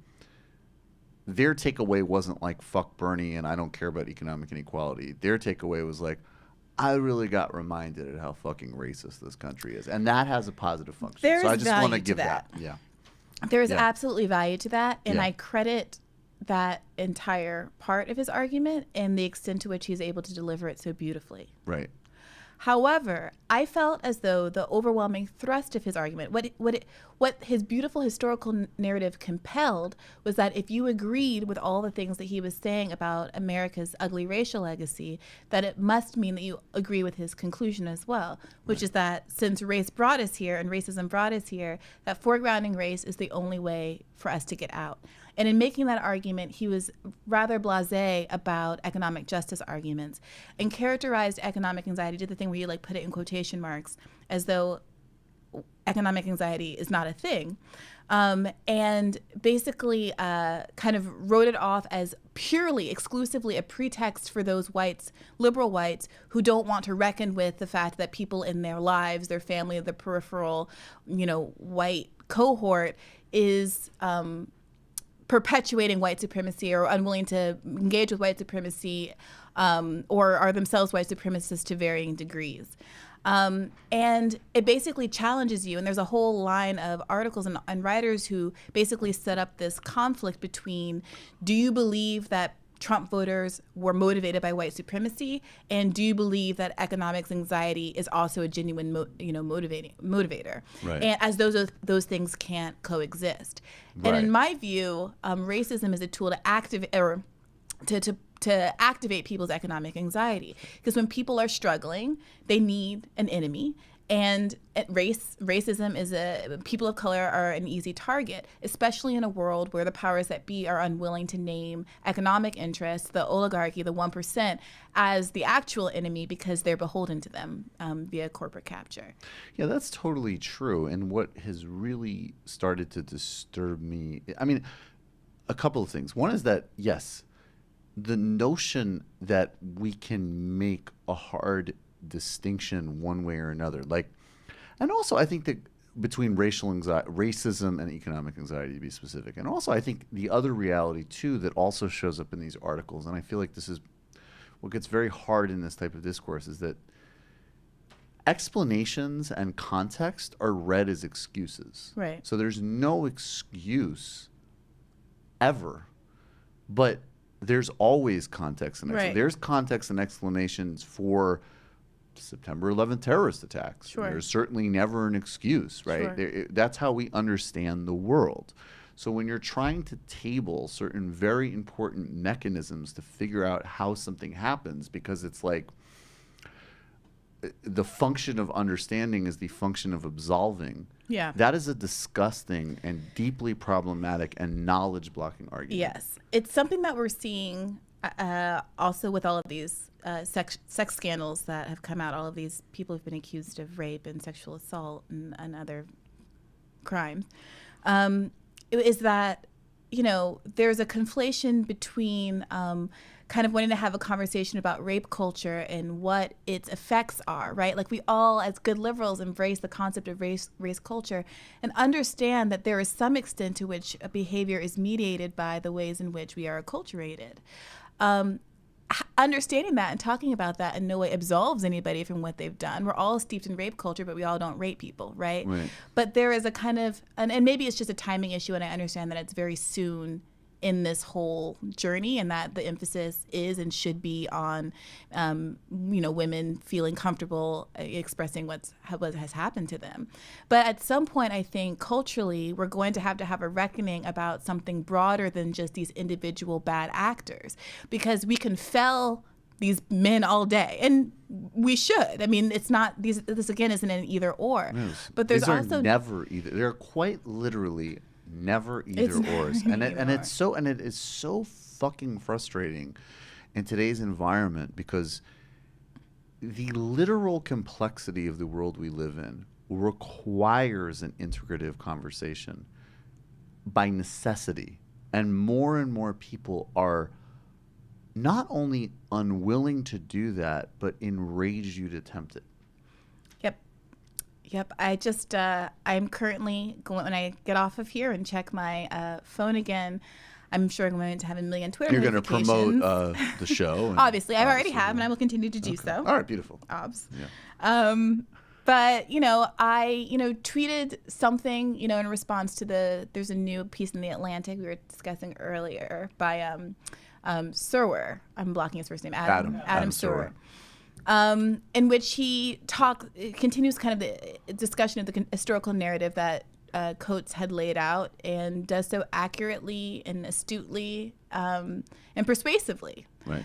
S2: Their takeaway wasn't like, fuck Bernie and I don't care about economic inequality. Their takeaway was like, I really got reminded of how fucking racist this country is. And that has a positive function. So I just want to give that. Yeah.
S4: There is absolutely value to that. And I credit that entire part of his argument and the extent to which he's able to deliver it so beautifully.
S2: Right.
S4: However, I felt as though the overwhelming thrust of his argument, what his beautiful historical narrative compelled, was that if you agreed with all the things that he was saying about America's ugly racial legacy, that it must mean that you agree with his conclusion as well, which is that since race brought us here and racism brought us here, that foregrounding race is the only way for us to get out. And in making that argument, he was rather blasé about economic justice arguments and characterized economic anxiety, did the thing where you put it in quotation marks as though economic anxiety is not a thing. And basically kind of wrote it off as purely, exclusively a pretext for those whites, liberal whites, who don't want to reckon with the fact that people in their lives, their family, the peripheral, white cohort is perpetuating white supremacy or unwilling to engage with white supremacy or are themselves white supremacists to varying degrees. And it basically challenges you. And there's a whole line of articles and writers who basically set up this conflict between, do you believe that Trump voters were motivated by white supremacy, and do you believe that economics anxiety is also a genuine motivator?
S2: Right.
S4: And as those things can't coexist.
S2: Right.
S4: And in my view, racism is a tool to activate or to activate people's economic anxiety, because when people are struggling, they need an enemy. And racism is people of color are an easy target, especially in a world where the powers that be are unwilling to name economic interests, the oligarchy, the 1%, as the actual enemy because they're beholden to them via corporate capture.
S2: Yeah, that's totally true. And what has really started to disturb me, I mean, a couple of things. One is that, yes, the notion that we can make a hard distinction one way or another, and also I think that between racism and economic anxiety, to be specific, and also I think the other reality too that also shows up in these articles, and I feel like this is what gets very hard in this type of discourse, is that explanations and context are read as excuses.
S4: Right.
S2: So there's no excuse ever, but there's always context and
S4: Right.
S2: There's context and explanations for September 11th terrorist attacks.
S4: Sure.
S2: There's certainly never an excuse, right?
S4: Sure.
S2: That's how we understand the world. So when you're trying to table certain very important mechanisms to figure out how something happens, because it's like the function of understanding is the function of absolving.
S4: Yeah.
S2: That is a disgusting and deeply problematic and knowledge blocking argument.
S4: Yes. It's something that we're seeing also with all of these sex scandals that have come out. All of these people have been accused of rape and sexual assault and other crimes. Is that, there's a conflation between kind of wanting to have a conversation about rape culture and what its effects are, right? Like we all, as good liberals, embrace the concept of race culture and understand that there is some extent to which a behavior is mediated by the ways in which we are acculturated. Understanding that and talking about that in no way absolves anybody from what they've done. We're all steeped in rape culture, but we all don't rape people, right? But there is a kind of, and maybe it's just a timing issue, and I understand that it's very soon in this whole journey, and that the emphasis is and should be on, women feeling comfortable expressing what has happened to them. But at some point, I think culturally, we're going to have a reckoning about something broader than just these individual bad actors, because we can fell these men all day, and we should. I mean, it's not this again isn't an either or, but there's also
S2: never either. They're quite literally never either ors, and it is so fucking frustrating in today's environment, because the literal complexity of the world we live in requires an integrative conversation by necessity, and more people are not only unwilling to do that, but enraged you to attempt it.
S4: Yep. I just, I'm currently going, when I get off of here and check my phone again, I'm sure I'm going to have a million Twitter notifications.
S2: You're going to promote the show.
S4: Obviously, I already have, and I will continue to do so.
S2: All right, beautiful.
S4: Obs.
S2: Yeah.
S4: But, I, tweeted something, in response to there's a new piece in The Atlantic we were discussing earlier by Serwer. I'm blocking his first name. Adam Serwer. In which he continues kind of the discussion of the historical narrative that Coates had laid out, and does so accurately and astutely and persuasively.
S2: Right.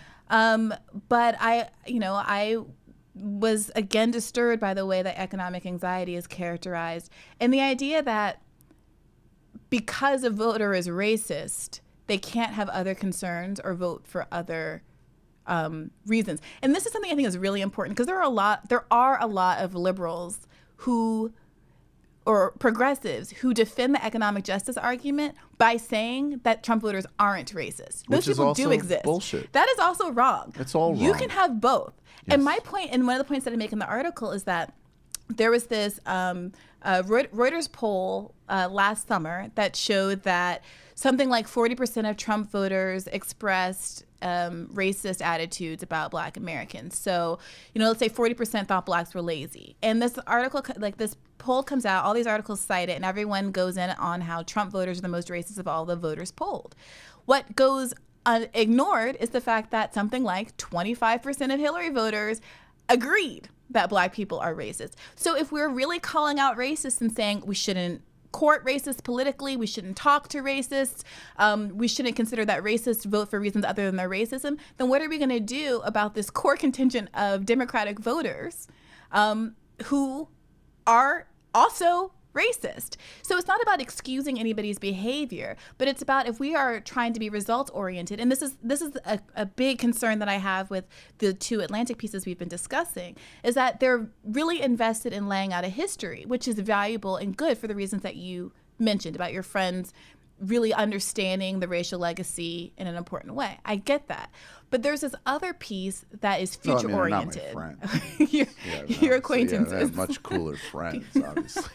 S4: But I was again disturbed by the way that economic anxiety is characterized, and the idea that because a voter is racist, they can't have other concerns or vote for other reasons. And this is something I think is really important, because there are a lot of liberals or progressives who defend the economic justice argument by saying that Trump voters aren't racist. Those people do exist.
S2: Bullshit.
S4: That is also wrong.
S2: It's all wrong.
S4: You can have both.
S2: Yes.
S4: And my point, and one of the points that I make in the article, is that there was this Reuters poll last summer that showed that something like 40% of Trump voters expressed racist attitudes about Black Americans. So, let's say 40% thought Blacks were lazy. And this article, this poll comes out, all these articles cite it, and everyone goes in on how Trump voters are the most racist of all the voters polled. What goes ignored is the fact that something like 25% of Hillary voters agreed that Black people are racist. So if we're really calling out racists and saying we shouldn't court racists politically, we shouldn't talk to racists, we shouldn't consider that racists vote for reasons other than their racism, then what are we going to do about this core contingent of Democratic voters who are also racist? So it's not about excusing anybody's behavior, but it's about, if we are trying to be results oriented, and this is a big concern that I have with the two Atlantic pieces we've been discussing, is that they're really invested in laying out a history, which is valuable and good for the reasons that you mentioned about your friends really understanding the racial legacy in an important way. I get that. But there's this other piece that is future oriented.
S2: Not my friend.
S4: Your acquaintances.
S2: I have much cooler friends, obviously.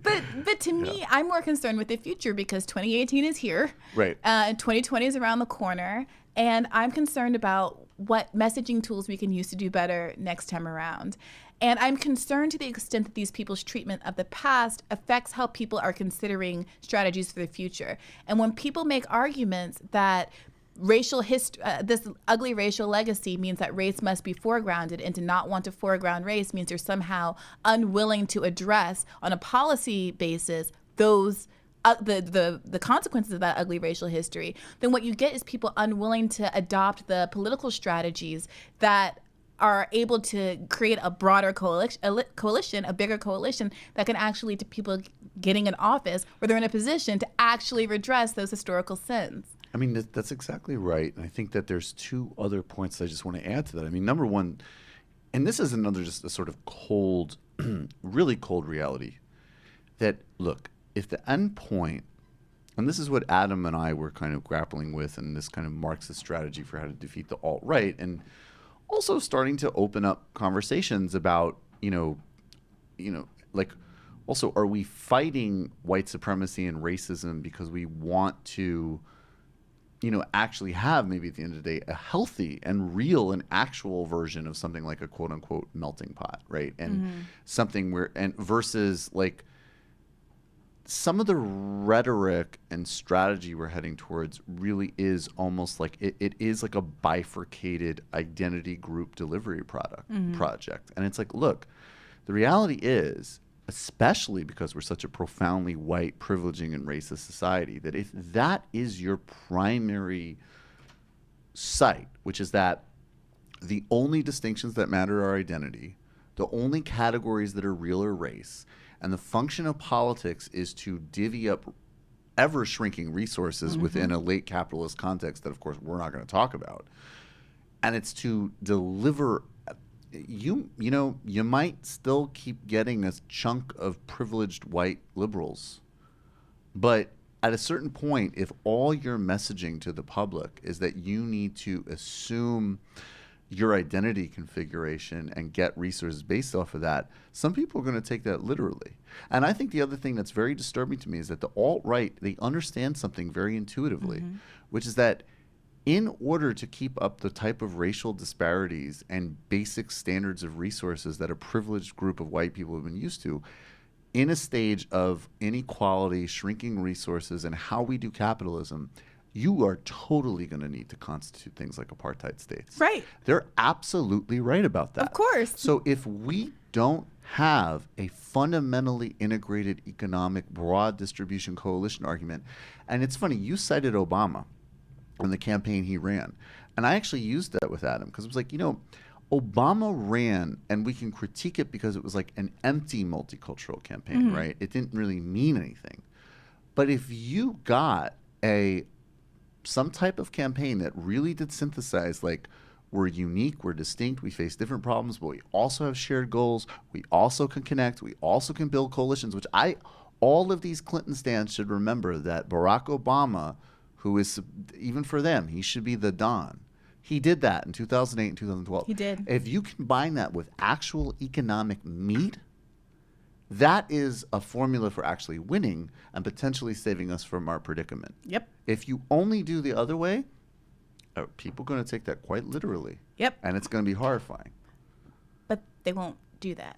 S4: But to me, I'm more concerned with the future, because 2018 is here.
S2: Right.
S4: And 2020 is around the corner. And I'm concerned about what messaging tools we can use to do better next time around. And I'm concerned to the extent that these people's treatment of the past affects how people are considering strategies for the future. And when people make arguments that this ugly racial legacy means that race must be foregrounded, and to not want to foreground race means you're somehow unwilling to address on a policy basis those the consequences of that ugly racial history, then what you get is people unwilling to adopt the political strategies that are able to create a broader coalition, a bigger coalition that can actually lead to people getting in office where they're in a position to actually redress those historical sins.
S2: I mean, that's exactly right. And I think that there's two other points I just want to add to that. I mean, number one, and this is another just a sort of cold, really cold reality, that, look, if the end point, and this is what Adam and I were kind of grappling with, and this kind of Marxist strategy for how to defeat the alt-right, and also starting to open up conversations about, like, also, are we fighting white supremacy and racism because we want to, actually have, maybe at the end of the day, a healthy and real and actual version of something like a quote unquote melting pot, right? And something versus like some of the rhetoric and strategy we're heading towards really is almost like it is like a bifurcated identity group delivery project. And it's like, look, the reality is, especially because we're such a profoundly white, privileging, and racist society, that if that is your primary site, which is that the only distinctions that matter are identity, the only categories that are real are race, and the function of politics is to divvy up ever-shrinking resources within a late capitalist context that, of course, we're not going to talk about, and it's to deliver... You might still keep getting a chunk of privileged white liberals, but at a certain point, if all your messaging to the public is that you need to assume your identity configuration and get resources based off of that, some people are going to take that literally. And I think the other thing that's very disturbing to me is that the alt-right, they understand something very intuitively, which is that in order to keep up the type of racial disparities and basic standards of resources that a privileged group of white people have been used to, in a stage of inequality, shrinking resources, and how we do capitalism, you are totally going to need to constitute things like apartheid states.
S4: Right.
S2: They're absolutely right about that.
S4: Of course.
S2: So if we don't have a fundamentally integrated economic broad distribution coalition argument, and it's funny, you cited Obama in the campaign he ran. And I actually used that with Adam because it was like, Obama ran, and we can critique it because it was like an empty multicultural campaign, right? It didn't really mean anything. But if you got some type of campaign that really did synthesize, like, we're unique, we're distinct, we face different problems, but we also have shared goals, we also can connect, we also can build coalitions, which all of these Clinton stands should remember that Barack Obama, who is, even for them, he should be the Don. He did that in 2008 and 2012.
S4: He did.
S2: If you combine that with actual economic meat, that is a formula for actually winning and potentially saving us from our predicament.
S4: Yep.
S2: If you only do the other way, people are going to take that quite literally.
S4: Yep.
S2: And it's going to be horrifying.
S4: But they won't do that.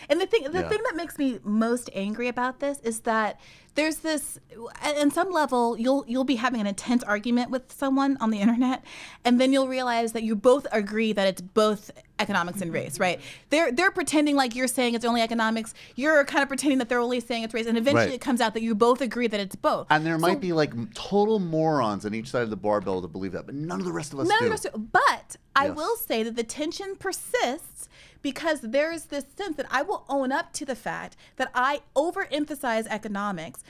S4: And the thing that makes me most angry about this is that there's this, at some level, you'll be having an intense argument with someone on the internet, and then you'll realize that you both agree that it's both economics and race, right? They're pretending like you're saying it's only economics. You're kind of pretending that they're only saying it's race, and eventually it comes out that you both agree that it's both.
S2: And there might be like total morons on each side of the barbell to believe that, but none of the rest of us do.
S4: But I will say that the tension persists because there is this sense that I will own up to the fact that I overemphasize economics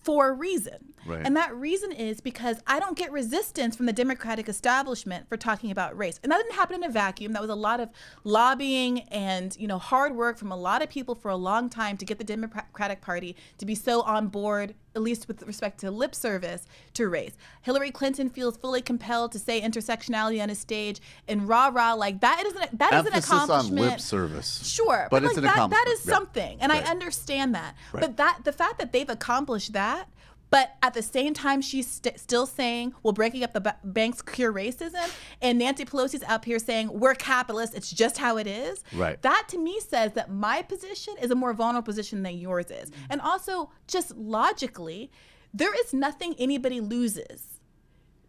S4: for a reason.
S2: Right.
S4: And that reason is because I don't get resistance from the Democratic establishment for talking about race. And that didn't happen in a vacuum. That was a lot of lobbying and hard work from a lot of people for a long time to get the Democratic Party to be so on board, at least with respect to lip service, to race. Hillary Clinton feels fully compelled to say intersectionality on a stage and rah-rah, like that is an accomplishment.
S2: Emphasis on lip service.
S4: Sure,
S2: but
S4: like
S2: it's an
S4: that
S2: accomplishment.
S4: is something, and I understand that.
S2: Right.
S4: But the fact that they've accomplished that, but at the same time she's still saying, well, breaking up the banks cure racism, and Nancy Pelosi's up here saying, we're capitalists, it's just how it is.
S2: Right.
S4: That to me says that my position is a more vulnerable position than yours is. And also, just logically, there is nothing anybody loses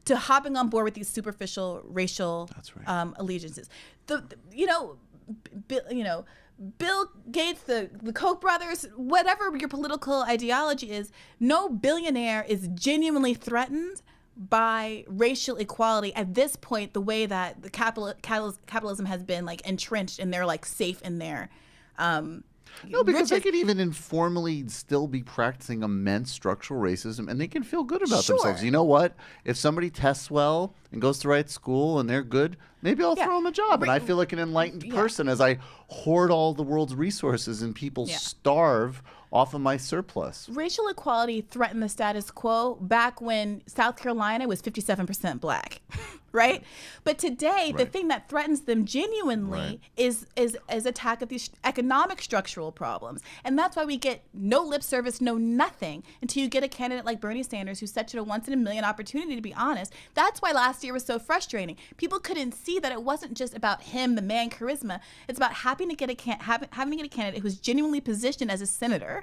S4: to hopping on board with these superficial racial allegiances. Bill Gates, the Koch brothers, whatever your political ideology is, no billionaire is genuinely threatened by racial equality at this point, the way that the capitalism has been like entrenched and they're like safe in there.
S2: No, because they could even informally still be practicing immense structural racism, and they can feel good about themselves. You know what? If somebody tests well and goes to right school and they're good, maybe I'll throw them a job. And I feel like an enlightened person as I hoard all the world's resources and people starve off of my surplus.
S4: Racial equality threatened the status quo back when South Carolina was 57% black, right? But today, the thing that threatens them genuinely is attack of these economic structural problems. And that's why we get no lip service, no nothing, until you get a candidate like Bernie Sanders who's such a once-in-a-million opportunity, to be honest. That's why last year was so frustrating. People couldn't see that it wasn't just about him, the man, charisma. It's about having to get a candidate who's genuinely positioned as a senator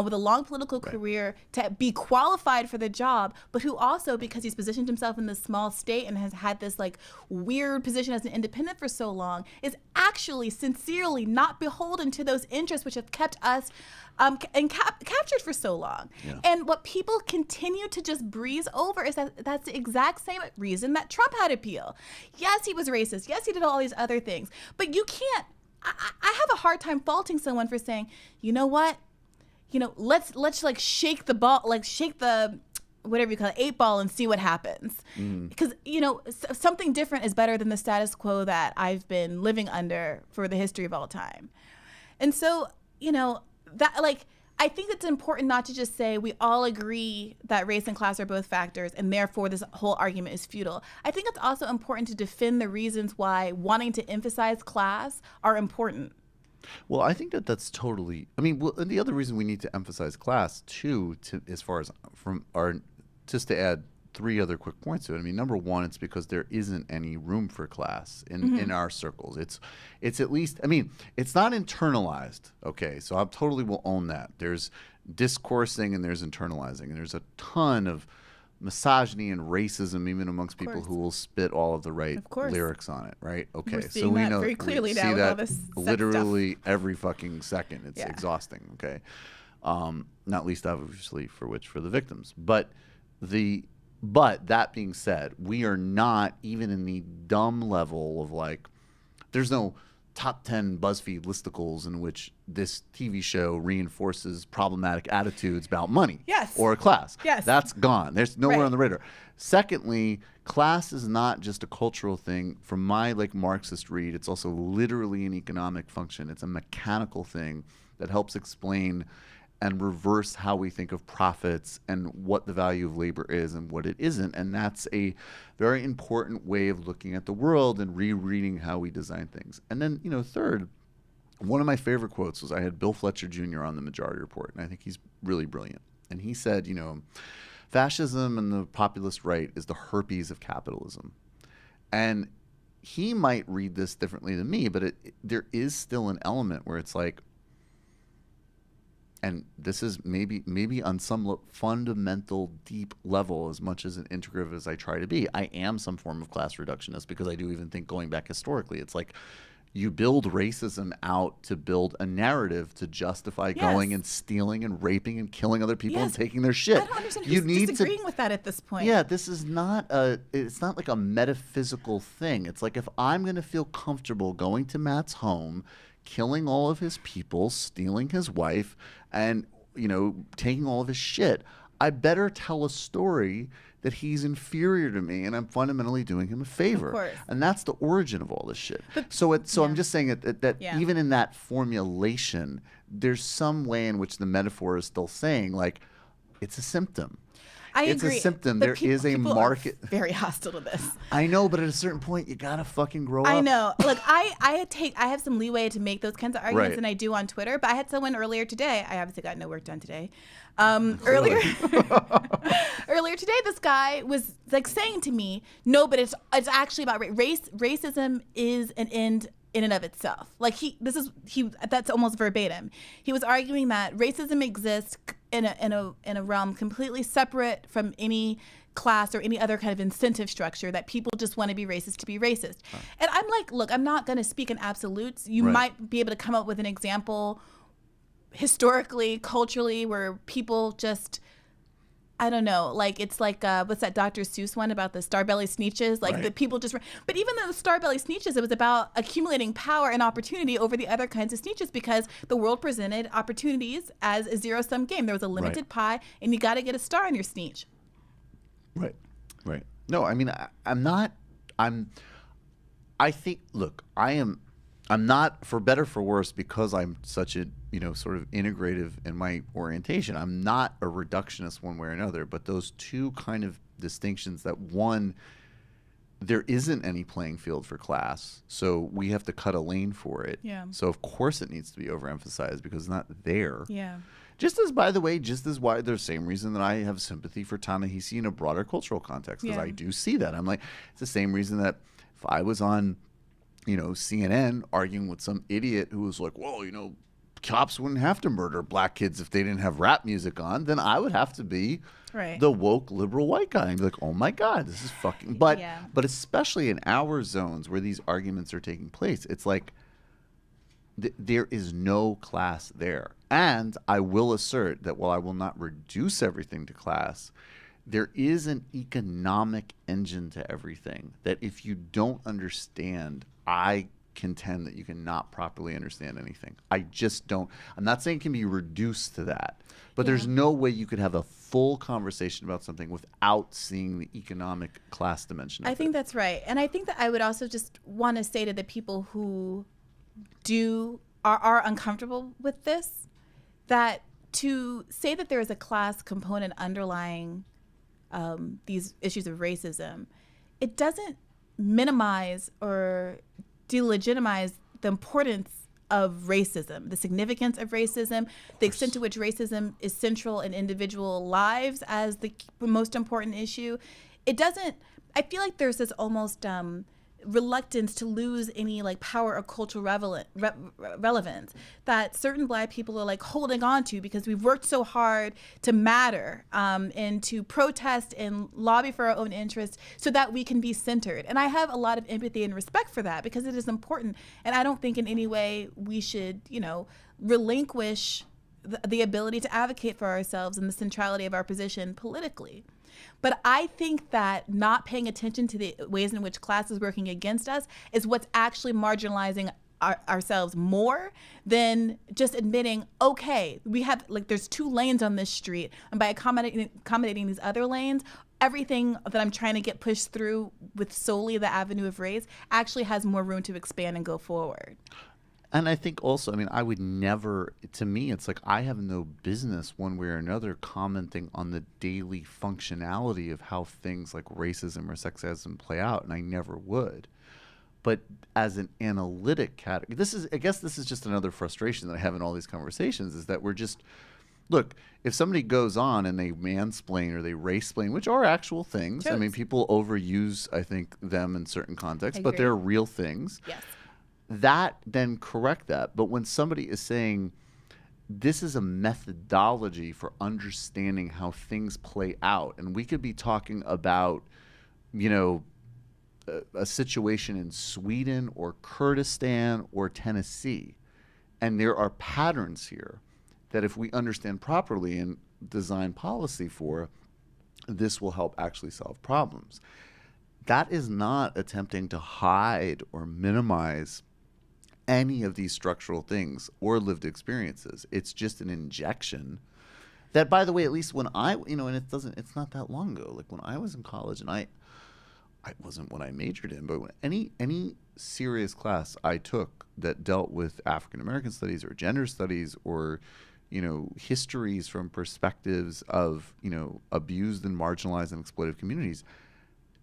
S4: with a long political career to be qualified for the job, but who also, because he's positioned himself in this small state and has had this like weird position as an independent for so long, is actually sincerely not beholden to those interests which have kept us captured for so long. And what people continue to just breeze over is that that's the exact same reason that Trump had appeal. Yes, he was racist. Yes, he did all these other things. But you can't, I have a hard time faulting someone for saying, you know what? Let's like shake the ball, like shake the whatever you call it, 8 ball, and see what happens. Because something different is better than the status quo that I've been living under for the history of all time. And so that like I think it's important not to just say we all agree that race and class are both factors and therefore this whole argument is futile. I think it's also important to defend the reasons why wanting to emphasize class are important.
S2: Well, I think that's totally. I mean, and the other reason we need to emphasize class too, as far as just to add 3 other quick points to it. I mean, number one, it's because there isn't any room for class in our circles. It's at least. I mean, it's not internalized. Okay, so I totally will own that. There's discoursing and there's internalizing, and there's a ton of misogyny and racism even amongst people who will spit all of the right lyrics on it, right? Okay,
S4: we're seeing that very clearly now with all this
S2: literally every fucking second. It's exhausting. Okay, not least obviously for the victims, but that being said, we are not even in the dumb level of like, there's no top 10 BuzzFeed listicles in which this TV show reinforces problematic attitudes about money or class. That's gone. There's nowhere on the radar. Secondly, class is not just a cultural thing. From my like Marxist read, it's also literally an economic function. It's a mechanical thing that helps explain and reverse how we think of profits and what the value of labor is and what it isn't. And that's a very important way of looking at the world and rereading how we design things. And then, third, one of my favorite quotes was I had Bill Fletcher Jr. on the Majority Report, and I think he's really brilliant. And he said, fascism and the populist right is the herpes of capitalism. And he might read this differently than me, but there is still an element where it's like, and this is maybe on some fundamental deep level, as much as an integrative as I try to be, I am some form of class reductionist, because I do even think going back historically, it's like you build racism out to build a narrative to justify going and stealing and raping and killing other people and taking their shit.
S4: I don't understand who's disagreeing with that at this point.
S2: Yeah, this is it's not like a metaphysical thing. It's like, if I'm going to feel comfortable going to Matt's home, killing all of his people, stealing his wife, and taking all of his shit, I better tell a story that he's inferior to me and I'm fundamentally doing him a favor. And that's the origin of all this shit. But, so I'm just saying that even in that formulation, there's some way in which the metaphor is still saying, like, it's a symptom. It's
S4: agree.
S2: A symptom.
S4: But
S2: there is a market.
S4: Very hostile to this.
S2: I know, but at a certain point, you gotta fucking grow up.
S4: I know. Look, I have some leeway to make those kinds of arguments than I do on Twitter. But I had someone earlier today. I obviously got no work done today. Earlier today, this guy was like saying to me, "No, but it's actually about race. Racism is an end in and of itself." Like that's almost verbatim. He was arguing that racism exists in a realm completely separate from any class or any other kind of incentive structure, that people just want to be racist to be racist. And I'm like, look, I'm not going to speak in absolutes. You might be able to come up with an example historically, culturally, where people just I don't know, like it's like what's that Dr. Seuss one about the Starbelly Sneetches? Like the people just, but even though the Starbelly Sneetches, it was about accumulating power and opportunity over the other kinds of Sneetches because the world presented opportunities as a zero-sum game. There was a limited pie, and you got to get a star on your Sneetch. Right.
S2: No, I mean, I'm not, for better for worse, because I'm such a, sort of integrative in my orientation. I'm not a reductionist one way or another, but those two kind of distinctions that one, there isn't any playing field for class, so we have to cut a lane for it.
S4: Yeah.
S2: So of course it needs to be overemphasized because it's not there.
S4: Yeah.
S2: Just as, by the way, why the same reason that I have sympathy for Ta-Nehisi in a broader cultural context, because I do see that. I'm like, it's the same reason that if I was on, CNN arguing with some idiot who was like, well, cops wouldn't have to murder black kids if they didn't have rap music on, then I would have to be the woke liberal white guy and be like, oh my God, this is fucking. But especially in our zones where these arguments are taking place, it's like there is no class there. And I will assert that while I will not reduce everything to class, there is an economic engine to everything that if you don't understand, I contend that you cannot properly understand anything. I just don't. I'm not saying it can be reduced to that, but there's no way you could have a full conversation about something without seeing the economic class dimension of
S4: I think that's right. And I think that I would also just want to say to the people who are uncomfortable with this, that to say that there is a class component underlying these issues of racism, it doesn't minimize or delegitimize the importance of racism, the significance of racism, the extent to which racism is central in individual lives as the most important issue. It doesn't, I feel like there's this almost reluctance to lose any like power or cultural relevance that certain black people are like holding on to because we've worked so hard to matter and to protest and lobby for our own interests so that we can be centered. And I have a lot of empathy and respect for that because it is important. And I don't think in any way we should, relinquish the ability to advocate for ourselves and the centrality of our position politically. But I think that not paying attention to the ways in which class is working against us is what's actually marginalizing ourselves more than just admitting, okay, we have there's 2 lanes on this street, and by accommodating these other lanes, everything that I'm trying to get pushed through with solely the avenue of race actually has more room to expand and go forward.
S2: And I think also, I would never, to me, it's like I have no business one way or another commenting on the daily functionality of how things like racism or sexism play out, and I never would. But as an analytic category, I guess this is just another frustration that I have in all these conversations, is that we're just, look, if somebody goes on and they mansplain or they race-splain, which are actual things, people overuse, I think, them in certain contexts, but they're real things.
S4: Yes.
S2: That then correct that. But when somebody is saying this is a methodology for understanding how things play out, and we could be talking about, a situation in Sweden or Kurdistan or Tennessee, and there are patterns here that if we understand properly and design policy for, this will help actually solve problems. That is not attempting to hide or minimize any of these structural things or lived experiences. It's just an injection that, by the way, at least when and it's not that long ago, like when I was in college, and I wasn't what I majored in, but any serious class I took that dealt with African American studies or gender studies or histories from perspectives of abused and marginalized and exploited communities,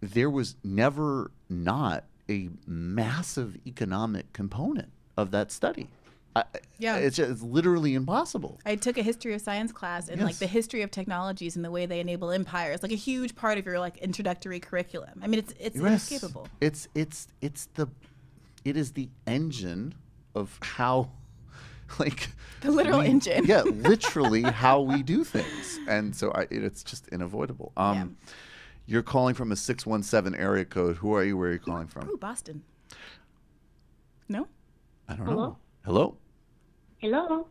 S2: there was never not a massive economic component of that study. It's literally impossible.
S4: I took a history of science class and the history of technologies and the way they enable empires, like a huge part of your introductory curriculum. It's inescapable.
S2: It is the engine of how
S4: the literal engine.
S2: Yeah, literally how we do things. And so it's just unavoidable. You're calling from a 617 area code. Who are you? Where are you calling from?
S4: Ooh, Boston. No?
S2: I don't know. Hello?
S7: Hello?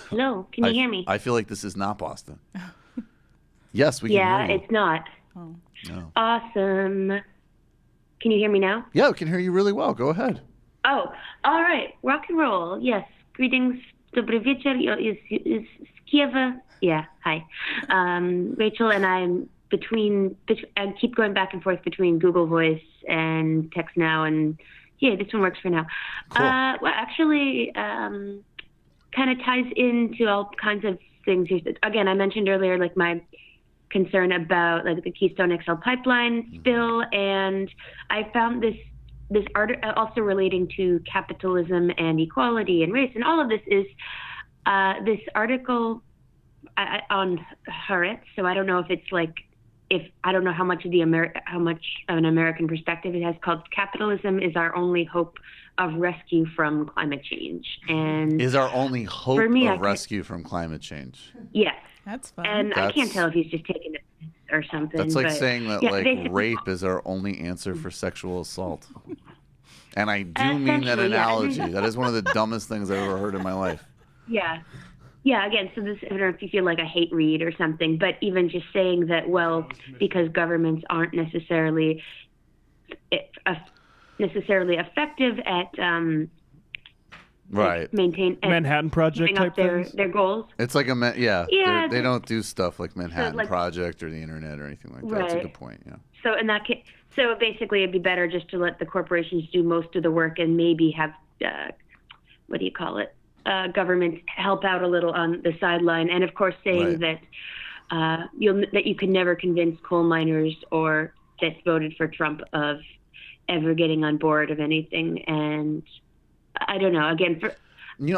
S7: Hello? Can you hear me?
S2: I feel like this is not Boston. Yes, we can hear you.
S7: Yeah, it's not.
S4: Oh.
S2: No.
S7: Awesome. Can you hear me now?
S2: Yeah, we can hear you really well. Go ahead.
S7: Oh, all right. Rock and roll. Yes. Greetings. Dobry wieczór. Is Kieva. Yeah. Hi. Rachel and I'm I keep going back and forth between Google Voice and Text Now, and yeah, this one works for now.
S2: Cool.
S7: Well, actually, kind of ties into all kinds of things. Again, I mentioned earlier, like my concern about like the Keystone XL pipeline spill, and I found this article also relating to capitalism and equality and race, and all of this is this article on Haaretz. So I don't know if it's like I don't know how much of an American perspective it has, called "Capitalism is Our Only Hope of Rescue from Climate Change." And
S2: is our only hope of rescue from climate change?
S7: Yes.
S4: That's fun.
S7: And I can't tell if he's just taking it or something.
S2: That's like
S7: but,
S2: saying that like rape is our only answer for sexual assault. And I do mean that analogy. Yeah. That is one of the dumbest things I've ever heard in my life.
S7: Yeah. Yeah, again, so this, I don't know if you feel like a hate read or something, but even just saying that, well, because governments aren't necessarily effective at
S2: right
S7: maintain
S5: Manhattan Project type
S7: their goals.
S2: It's like they don't do stuff like Manhattan Project or the internet or anything like that. That's a good point. Yeah.
S7: So in that case, so basically, it'd be better just to let the corporations do most of the work and maybe have what do you call it? Government help out a little on the sideline, and of course saying that that you can never convince coal miners or that voted for Trump of ever getting on board of anything. And I don't know. Again,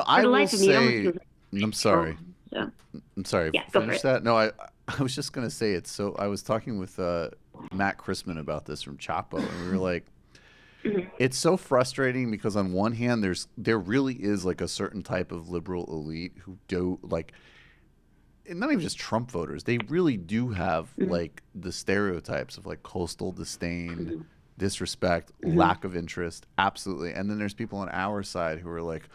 S2: I will say, I'm sorry.
S7: So.
S2: I'm sorry.
S7: Yeah,
S2: finish that. No, I was just gonna say it. So I was talking with Matt Chrisman about this from Chapo, and we were like. It's so frustrating because on one hand, there really is like a certain type of liberal elite who do like, not even just Trump voters. They really do have like the stereotypes of like coastal disdain, disrespect, lack of interest, absolutely. And then there's people on our side who are like,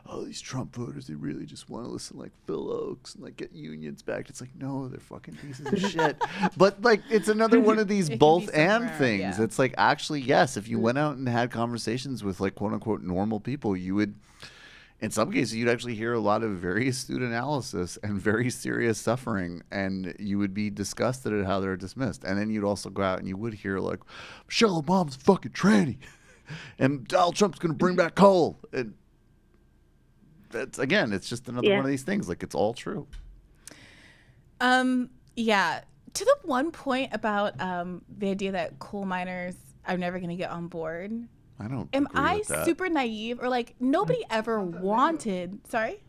S2: oh, these Trump voters, they really just want to listen to like Phil Oakes and like get unions back. It's like, no, they're fucking pieces of shit. But like, it's another one of these both and things. Yeah. It's like, actually, yes, if you went out and had conversations with like quote unquote normal people, you would, in some cases, you'd actually hear a lot of very astute analysis and very serious suffering, and you would be disgusted at how they're dismissed. And then you'd also go out and you would hear like, Michelle Obama's a fucking tranny, and Donald Trump's going to bring back coal. And it's just another one of these things. Like, it's all true.
S4: Yeah. To the one point about the idea that coal miners are never going to get on board.
S2: I don't.
S4: Am I
S2: with that.
S4: super naive, or like nobody ever wanted? Sorry.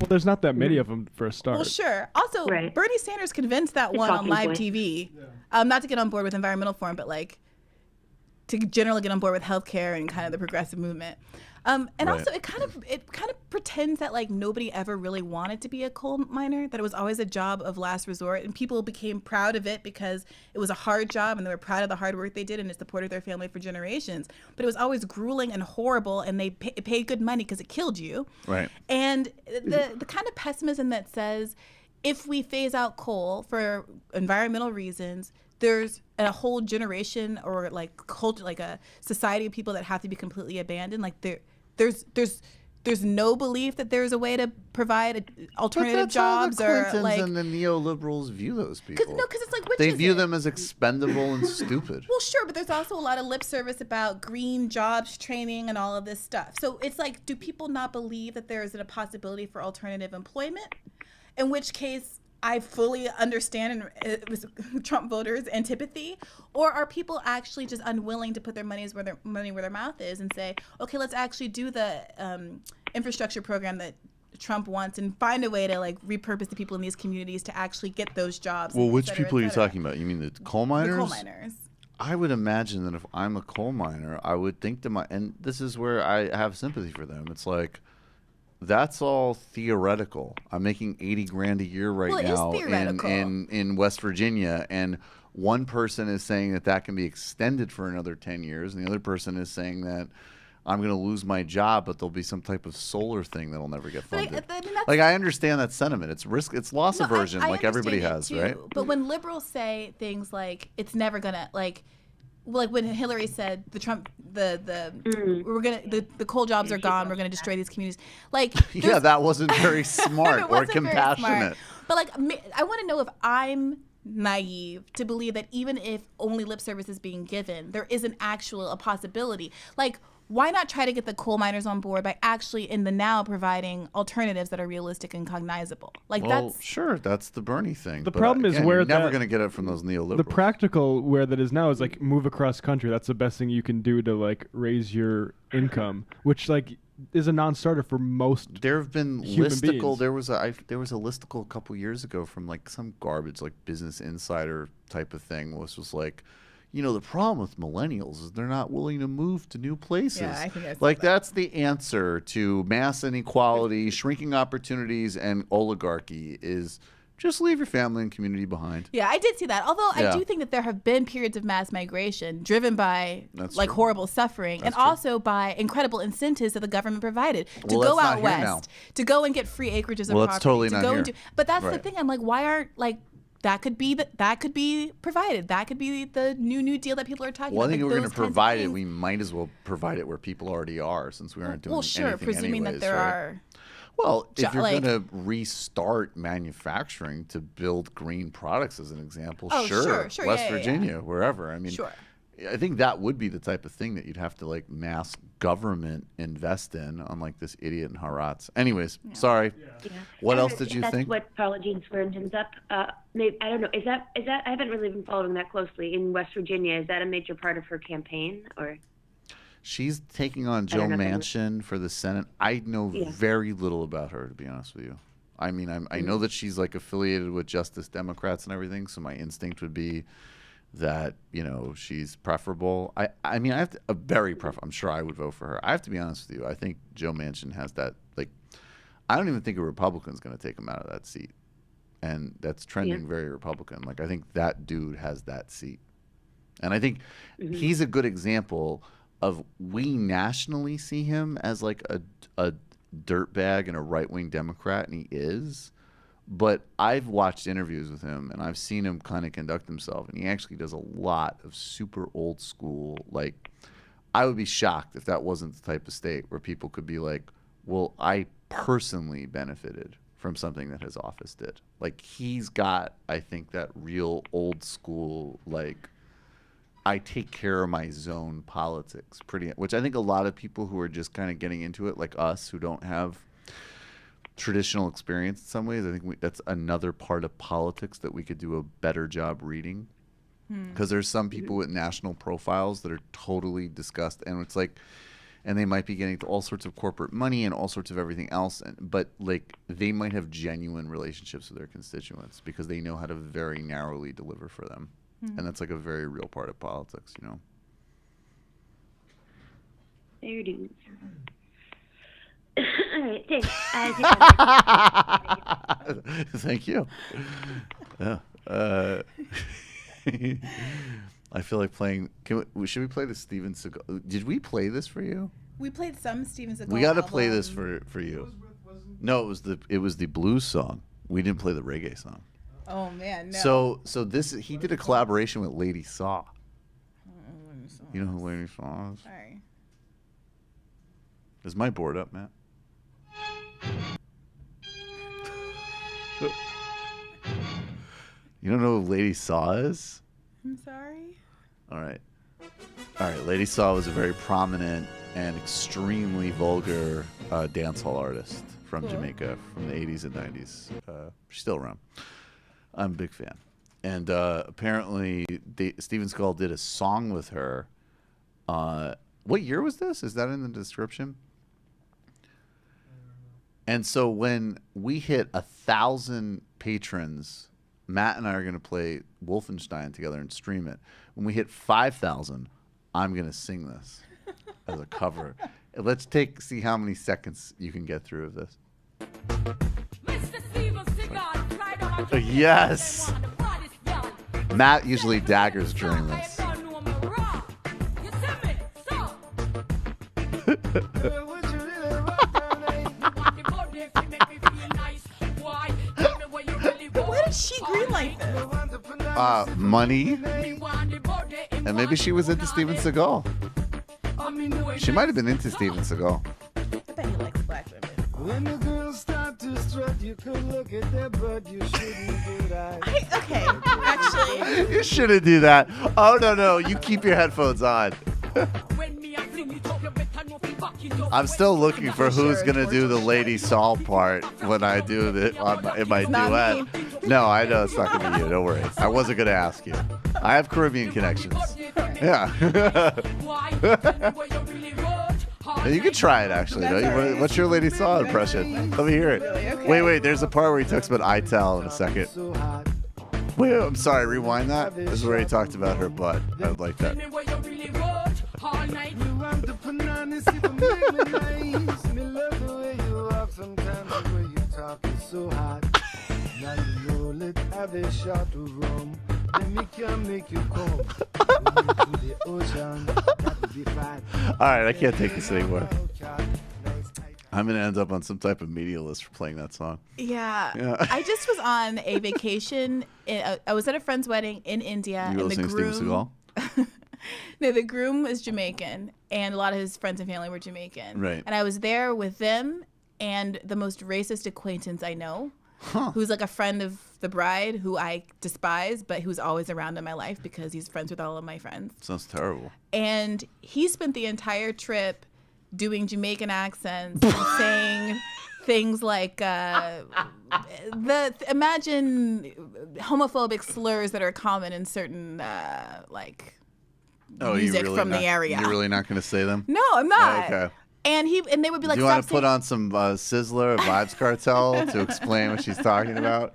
S5: Well, there's not that many of them for a start.
S4: Well, sure. Also, Bernie Sanders convinced that one on live TV, not to get on board with environmental forum, but like to generally get on board with healthcare and kind of the progressive movement. And also, it kind of pretends that like nobody ever really wanted to be a coal miner, that it was always a job of last resort, and people became proud of it because it was a hard job and they were proud of the hard work they did and it supported their family for generations. But it was always grueling and horrible, and they paid good money because it killed you.
S2: Right.
S4: And the kind of pessimism that says if we phase out coal for environmental reasons, there's a whole generation or like culture, like a society of people that have to be completely abandoned. Like there's no belief that there's a way to provide alternative jobs,
S2: or
S4: or like.
S2: And the neoliberals view those people.
S4: Because it's like
S2: they view them as expendable and stupid.
S4: Well, sure, but there's also a lot of lip service about green jobs training and all of this stuff. So it's like, do people not believe that there is a possibility for alternative employment? In which case, I fully understand Trump voters' antipathy, or are people actually just unwilling to put their money where their mouth is and say, okay, let's actually do the infrastructure program that Trump wants and find a way to like repurpose the people in these communities to actually get those jobs.
S2: Well, which people are you talking about? You mean the coal miners?
S4: The coal miners.
S2: I would imagine that if I'm a coal miner, I would think and this is where I have sympathy for them. It's like, that's all theoretical. I'm making $80,000 a year now in West Virginia, and one person is saying that can be extended for another 10 years, and the other person is saying that I'm going to lose my job, but there'll be some type of solar thing that'll never get funded.
S4: I
S2: I understand that sentiment. It's it's loss aversion, like everybody has,
S4: too,
S2: right?
S4: But when liberals say things like it's never gonna like when Hillary said the coal jobs are gone, we're gonna destroy these communities.
S2: Yeah, that wasn't very smart or compassionate.
S4: But I want to know if I'm naive to believe that even if only lip service is being given, there is a possibility. Why not try to get the coal miners on board by actually in the now providing alternatives that are realistic and cognizable?
S2: Sure, that's the Bernie thing.
S5: The problem is where
S2: you're never going to get it from those neoliberals.
S5: The practical where that is now is move across country. That's the best thing you can do to raise your income, which is a non-starter for most.
S2: There have been
S5: listicle.
S2: There was a listicle a couple years ago from some garbage Business Insider type of thing, which was the problem with millennials is they're not willing to move to new places.
S4: Yeah, I think
S2: that's the answer to mass inequality, shrinking opportunities, and oligarchy is just leave your family and community behind.
S4: Yeah, I did see that. Although I do think that there have been periods of mass migration driven by horrible suffering and also by incredible incentives that the government provided to go out west, to go and get free acreages of property.
S2: That's totally not here.
S4: But that's the thing. I'm why aren't that could be provided. That could be the new deal that people are talking about.
S2: Well, I think we're going to provide it. We might as well provide it where people already are, since we aren't doing anything anyways.
S4: Presuming that there are.
S2: Well, if you're going to restart manufacturing to build green products, as an example, sure. West Virginia, wherever. I mean, I think that would be the type of thing that you'd have to mass government invest in, unlike this idiot in Haratz. Anyways, sorry. Yeah. What else did you think?
S7: That's what Paula Jean Swearengin up. Maybe, I don't know. Is that? I haven't really been following that closely in West Virginia. Is that a major part of her campaign, or?
S2: She's taking on Joe Manchin for the Senate. I know very little about her, to be honest with you. I mean, I know that she's affiliated with Justice Democrats and everything, so my instinct would be that she's preferable. I mean I have a very preferable. I'm sure I would vote for her. I have to be honest with you. I think Joe Manchin has that. I don't even think a Republican's going to take him out of that seat, and that's trending very Republican. I think that dude has that seat, and I think he's a good example of we nationally see him as a dirtbag and a right-wing Democrat, and he is. But I've watched interviews with him, and I've seen him kind of conduct himself, and he actually does a lot of super old school. I would be shocked if that wasn't the type of state where people could be well, I personally benefited from something that his office did. He's got, I think, that real old school, I take care of my zone politics, which I think a lot of people who are just kind of getting into it, like us, who don't have traditional experience in some ways. I think that's another part of politics that we could do a better job reading, because there's some people with national profiles that are totally discussed, and it's and they might be getting all sorts of corporate money and all sorts of everything else, but they might have genuine relationships with their constituents because they know how to very narrowly deliver for them, and that's a very real part of politics,
S7: Fair dues. All right, thanks.
S2: Thank you. Yeah. I feel like playing. Should we play the Steven Seagal? Did we play this for you?
S4: We played some Steven Seagal.
S2: We got to play this for you. No, it was the blues song. We didn't play the reggae song.
S4: Oh man, no.
S2: So this he did a collaboration with Lady Saw. You know who Lady Saw is?
S4: Sorry.
S2: Is my board up, Matt? You don't know who Lady Saw is?
S4: I'm sorry.
S2: All right. Lady Saw was a very prominent and extremely vulgar dance hall artist from Jamaica from the 80s and 90s. She's still around. I'm a big fan. And apparently Steven Seagal did a song with her. What year was this? Is that in the description? And so when we hit 1,000 patrons, Matt and I are going to play Wolfenstein together and stream it. When we hit 5,000, I'm going to sing this as a cover. Let's see how many seconds you can get through of this. Yes! Matt usually daggers during this.
S4: Why did she greenlight this?
S2: Money. And maybe she was into Steven Seagal. She might have been into Steven Seagal.
S4: I bet he likes black women.
S8: When the girls start to strut, you could look at their butt, you shouldn't do that.
S4: Okay, actually.
S2: You shouldn't do that. Oh, no. You keep your headphones on. I'm still looking for who's going to do the Lady Saul part when I do it in my duet. No, I know it's not going to be you. Don't worry. I wasn't going to ask you. I have Caribbean connections. Yeah. You can try it, actually. What's your Lady Saul impression? Let me hear it.
S4: Okay.
S2: Wait. There's a part where he talks about ITAL in a second. Wait, I'm sorry. Rewind that. This is where he talked about her butt. I would like that. All right, I can't take this anymore. I'm going to end up on some type of media list for playing that song.
S4: Yeah. I just was on a vacation. I was at a friend's wedding in India.
S2: You were
S4: and
S2: listening to Steven Seagal?
S4: No, the groom was Jamaican, and a lot of his friends and family were Jamaican.
S2: Right.
S4: And I was there with them and the most racist acquaintance I know, who's like a friend of the bride, who I despise, but who's always around in my life because he's friends with all of my friends.
S2: Sounds terrible.
S4: And he spent the entire trip doing Jamaican accents and saying things like imagine homophobic slurs that are common in certain music from the area.
S2: You're really not going to say them?
S4: No, I'm not.
S2: Okay.
S4: And they would be like,
S2: do you want to put on some Sizzler or Vibes Cartel to explain what she's talking about?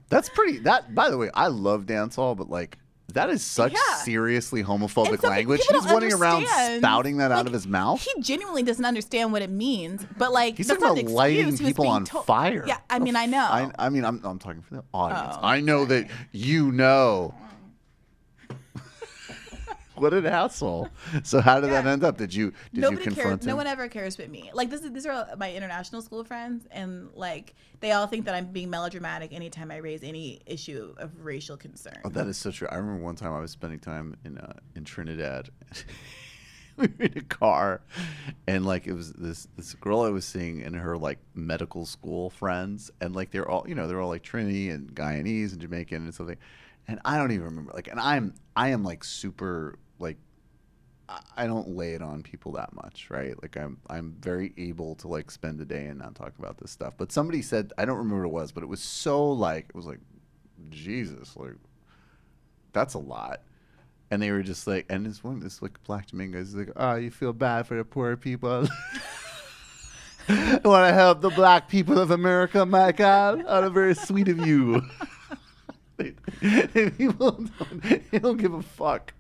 S2: That's pretty. That, by the way, I love dancehall, but like that is such seriously homophobic language. He's running around spouting that out of his mouth.
S4: He genuinely doesn't understand what it means, but like
S2: he's
S4: that's
S2: talking
S4: not
S2: about
S4: an
S2: lighting
S4: excuse.
S2: people on fire.
S4: Yeah, I mean, I know.
S2: I mean, I'm talking for the audience.
S4: Oh.
S2: I know that you know. What an asshole. So how did that end up? Did you confront
S4: cares.
S2: him?
S4: No one ever cares but me. Like these are my international school friends, and like they all think that I'm being melodramatic anytime I raise any issue of racial concern.
S2: Oh, that is so true. I remember one time I was spending time in Trinidad. We were in a car, and like it was this girl I was seeing and her like medical school friends, and like they're all like Trini and Guyanese and Jamaican and something, and I don't even remember like, and I am like super like. I don't lay it on people that much, right? Like I'm very able to like spend a day and not talk about this stuff. But somebody said, I don't remember what it was, but it was so like, it was like, Jesus, like that's a lot. And they were just like, and this like black Jamaican guy's like, oh, you feel bad for the poor people. I want to help the black people of America, Michael. Oh, very sweet of you. People don't give a fuck.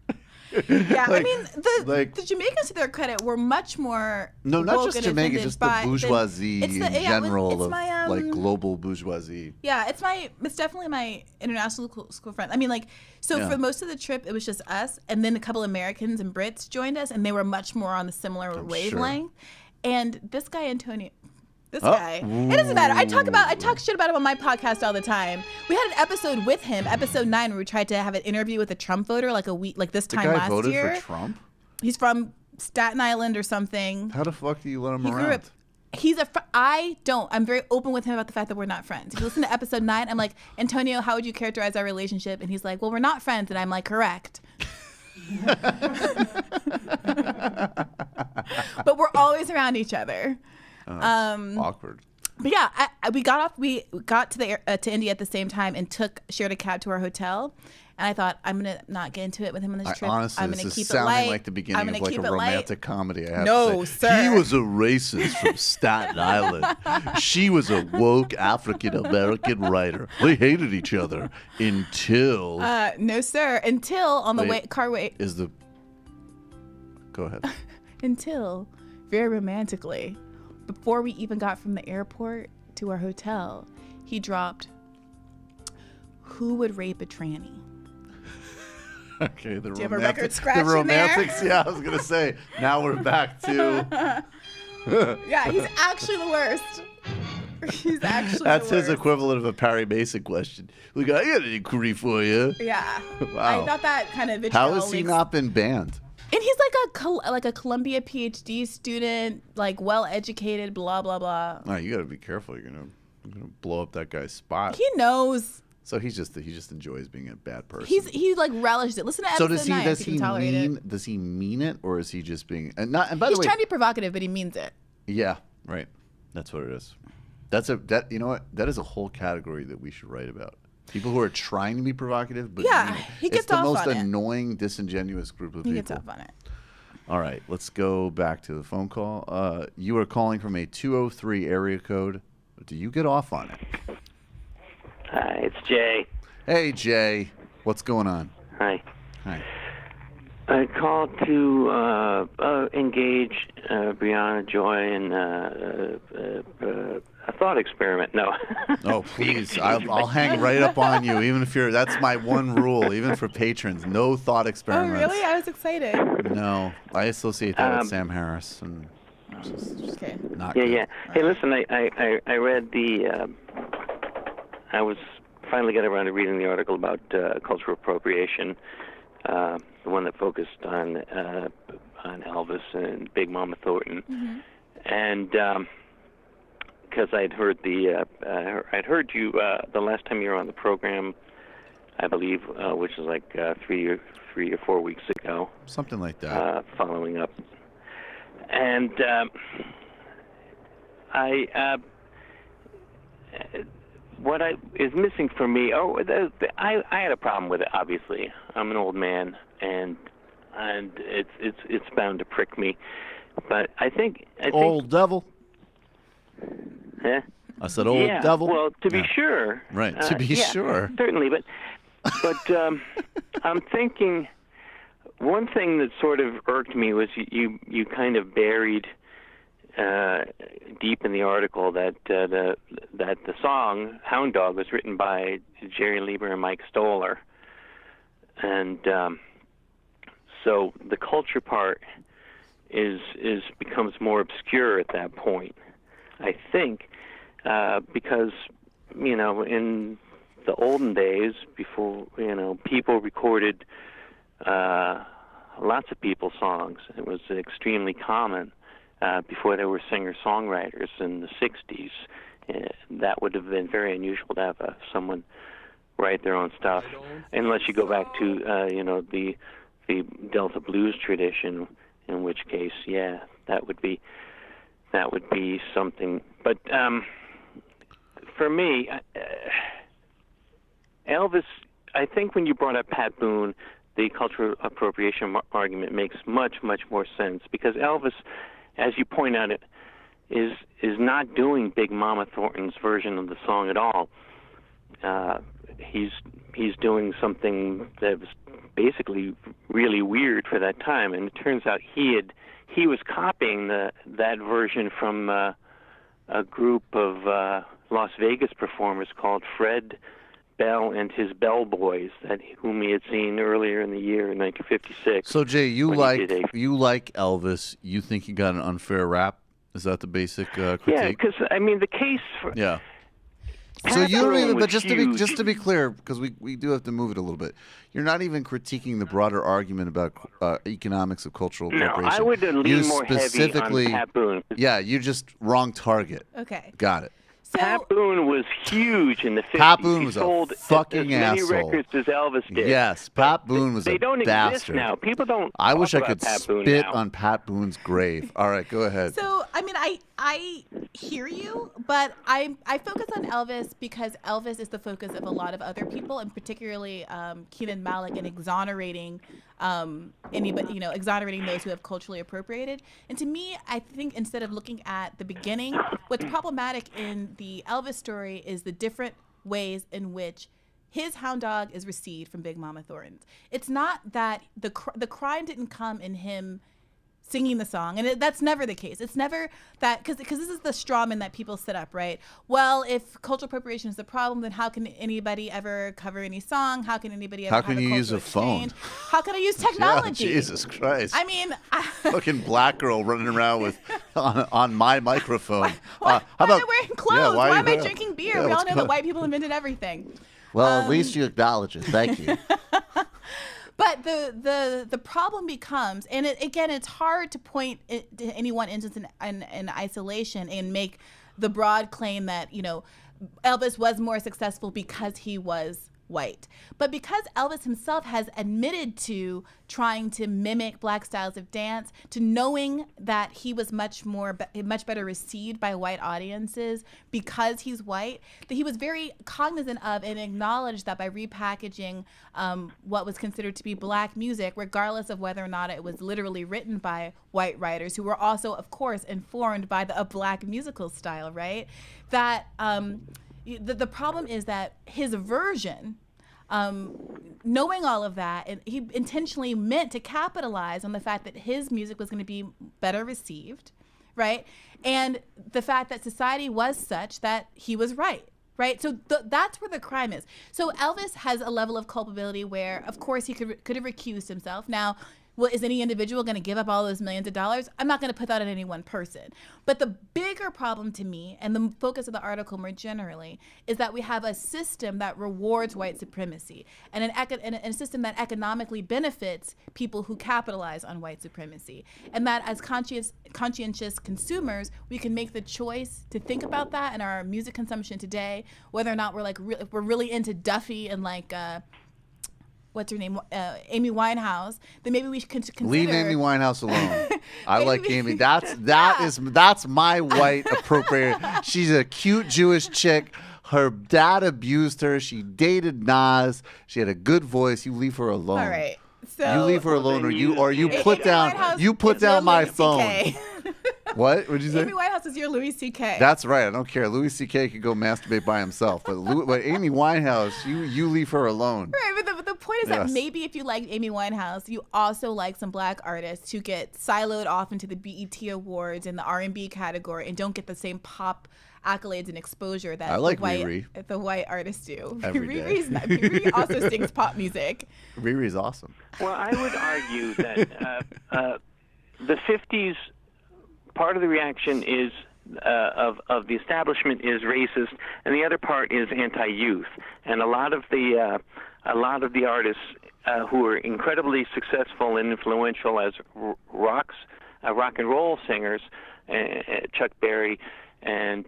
S4: Yeah,
S2: like,
S4: I mean, the Jamaicans, to their credit, were much more.
S2: No, not just Jamaica, just the bourgeoisie in general of
S4: my,
S2: like global bourgeoisie.
S4: Yeah, it's definitely my international school friend. I mean, like, so for most of the trip, it was just us, and then a couple Americans and Brits joined us, and they were much more on the similar wavelength. Sure. And this guy, Antonio. It doesn't matter. I talk shit about him on my podcast all the time. We had an episode with him, episode 9, where we tried to have an interview with a Trump voter like this time last year.
S2: The guy voted for Trump?
S4: He's from Staten Island or something.
S2: How the fuck do you let him around?
S4: I'm very open with him about the fact that we're not friends. If you listen to episode 9, I'm like, Antonio, how would you characterize our relationship? And he's like, well, we're not friends. And I'm like, correct. But we're always around each other.
S2: Awkward.
S4: But yeah, we got to India at the same time and shared a cab to our hotel. And I thought, I'm gonna not get into it with him on this trip.
S2: Honestly,
S4: I'm gonna
S2: this
S4: keep
S2: is sounding
S4: it light.
S2: like the beginning of like a romantic comedy. I have
S4: no,
S2: to say.
S4: sir.
S2: He was a racist from Staten Island. She was a woke African American writer. They hated each other until.
S4: No, sir. Until on the car wait.
S2: Go ahead.
S4: Until, very romantically, before we even got from the airport to our hotel, he dropped, "Who would rape a tranny?"
S2: Okay, the
S4: Do you have a record scratch
S2: the
S4: in there?
S2: romantics. Yeah, I was gonna say. Now we're back to.
S4: Yeah, he's actually the worst. He's actually
S2: That's
S4: the
S2: his
S4: worst.
S2: equivalent of a Perry Mason question. Look, I got an inquiry for you.
S4: Yeah.
S2: Wow.
S4: I thought that kind of vitriol.
S2: How has he not been banned?
S4: And he's like a Columbia PhD student, like well educated, blah blah blah.
S2: Oh, you got to be careful. You're gonna blow up that guy's spot.
S4: He knows.
S2: So he just enjoys being a bad person.
S4: He like relishes it. Listen to
S2: so
S4: episode 9. Does he
S2: mean? Does he mean it, or is he just being? And by the
S4: He's
S2: way,
S4: trying to be provocative, but he means it.
S2: yeah, right. That's what it is. You know what? That is a whole category that we should write about. People who are trying to be provocative, but
S4: Yeah,
S2: mean it.
S4: he gets
S2: it's the
S4: off
S2: most
S4: on it.
S2: annoying, disingenuous group of
S4: He
S2: people.
S4: gets off on it.
S2: All right, let's go back to the phone call. You are calling from a 203 area code. Do you get off on it?
S9: Hi, it's Jay.
S2: Hey, Jay. What's going on?
S9: Hi.
S2: Hi.
S9: I called to engage Briahna Joy in a thought experiment. No.
S2: Oh, please. I'll hang right up on you, even if you're. That's my one rule, even for patrons. No thought
S4: Oh
S2: experiments.
S4: really? I was excited.
S2: No. I associate that with Sam Harris. And just
S4: Okay.
S2: not
S9: Yeah,
S2: good.
S9: yeah. Hey, listen, I read the. I was finally got around to reading the article about cultural appropriation, the one that focused on Elvis and Big Mama Thornton, and because I'd heard I'd heard you the last time you were on the program, I believe, which was like 3 or 4 weeks ago.
S2: Something like that.
S9: Following up, and what is missing for me? I had a problem with it. Obviously, I'm an old man, and it's bound to prick me. But I think
S2: old devil.
S9: Huh?
S2: I said old
S9: yeah,
S2: devil.
S9: Well, to be
S2: Yeah.
S9: sure.
S2: Right, to be sure.
S9: Certainly, but I'm thinking one thing that sort of irked me was you kind of buried deep in the article that the song Hound Dog was written by Jerry Lieber and Mike Stoller, and so the culture part becomes more obscure at that point, I think, because in the olden days, before people recorded lots of people's songs. It was extremely common. Before there were singer-songwriters in the 60s. That would have been very unusual to have someone write their own stuff, unless you go back to the Delta blues tradition, in which case, yeah, that would be something. But for me, Elvis, I think when you brought up Pat Boone, the cultural appropriation argument makes much, much more sense, because Elvis, as you point out, it is not doing Big Mama Thornton's version of the song at all. He's doing something that was basically really weird for that time, and it turns out he was copying that version from a group of Las Vegas performers called Fred Bell and his Bell Boys, whom he had seen earlier in the year in 1956.
S2: So Jay, you like Elvis? You think he got an unfair rap? Is that the basic critique?
S9: Yeah, because I mean the case for
S2: So you don't even.
S9: was
S2: But just to be clear, because we do have to move it a little bit. You're not even critiquing the broader argument about economics of cultural appropriation.
S9: No, I would lean more heavy on Pat Boone.
S2: Yeah, you just wrong target.
S4: Okay.
S2: Got it.
S9: Pat Boone was huge in the 50s.
S2: Pat Boone was
S9: he sold
S2: a fucking
S9: as many
S2: asshole.
S9: records as Elvis did.
S2: Yes, Pat Boone was
S9: they
S2: a
S9: don't
S2: bastard.
S9: exist now. People don't.
S2: I wish I
S9: talk
S2: could
S9: about Pat Boone
S2: spit
S9: now.
S2: on Pat Boone's grave. All right, go ahead.
S4: So I mean, I hear you, but I focus on Elvis because Elvis is the focus of a lot of other people, and particularly Keenan Malik, and exonerating exonerating those who have culturally appropriated. And to me, I think instead of looking at the beginning, what's problematic in the Elvis story is the different ways in which his hound dog is received from Big Mama Thornton. It's not that the crime didn't come in him singing the song. And that's never the case. It's never that, because this is the straw man that people set up, right? Well, if cultural appropriation is the problem, then how can anybody ever cover any song? How can anybody ever
S2: How can you use a phone?
S4: How can I use technology?
S2: Yeah, Jesus Christ.
S4: I mean,
S2: fucking black girl running around with on my microphone.
S4: Why am I wearing clothes? Why am I drinking beer?
S2: Yeah,
S4: we all know that white people invented everything.
S2: Well, at least you acknowledge it. Thank you.
S4: But the problem becomes, and it's hard to point to any one instance in isolation and make the broad claim that, you know, Elvis was more successful because he was white. But because Elvis himself has admitted to trying to mimic black styles of dance, to knowing that he was much better received by white audiences because he's white, that he was very cognizant of and acknowledged that by repackaging what was considered to be black music, regardless of whether or not it was literally written by white writers who were also, of course, informed by a black musical style, right? That the problem is that his version, knowing all of that, and he intentionally meant to capitalize on the fact that his music was going to be better received, right? And the fact that society was such that he was right. Right, so that's where the crime is. So Elvis has a level of culpability where, of course, he could have recused himself. Now, well, is any individual going to give up all those millions of dollars? I'm not going to put that on any one person. But the bigger problem to me, and the focus of the article more generally, is that we have a system that rewards white supremacy and a system that economically benefits people who capitalize on white supremacy. And that as conscientious consumers, we can make the choice to think about that in our music consumption today, whether or not we're really into Duffy and what's her name, Amy Winehouse, then maybe we should consider.
S2: Leave Amy Winehouse alone. I like Amy. That's my white appropriate. She's a cute Jewish chick. Her dad abused her. She dated Nas. She had a good voice. You leave her alone.
S4: All right. So
S2: you leave her alone, or you put down my phone. What? What'd you say?
S4: Amy Winehouse is your Louis C.K.
S2: That's right. I don't care. Louis C.K. could go masturbate by himself, but Amy Winehouse, you leave her alone.
S4: Right, but the point is that maybe if you like Amy Winehouse, you also like some black artists who get siloed off into the BET Awards and the R&B category and don't get the same pop accolades and exposure that the white artists do. Riri also sings pop music.
S2: Riri's awesome.
S9: Well, I would argue that the 50s, part of the reaction is of the establishment is racist, and the other part is anti-youth. And a lot of the artists who are incredibly successful and influential as rock and roll singers, Chuck Berry and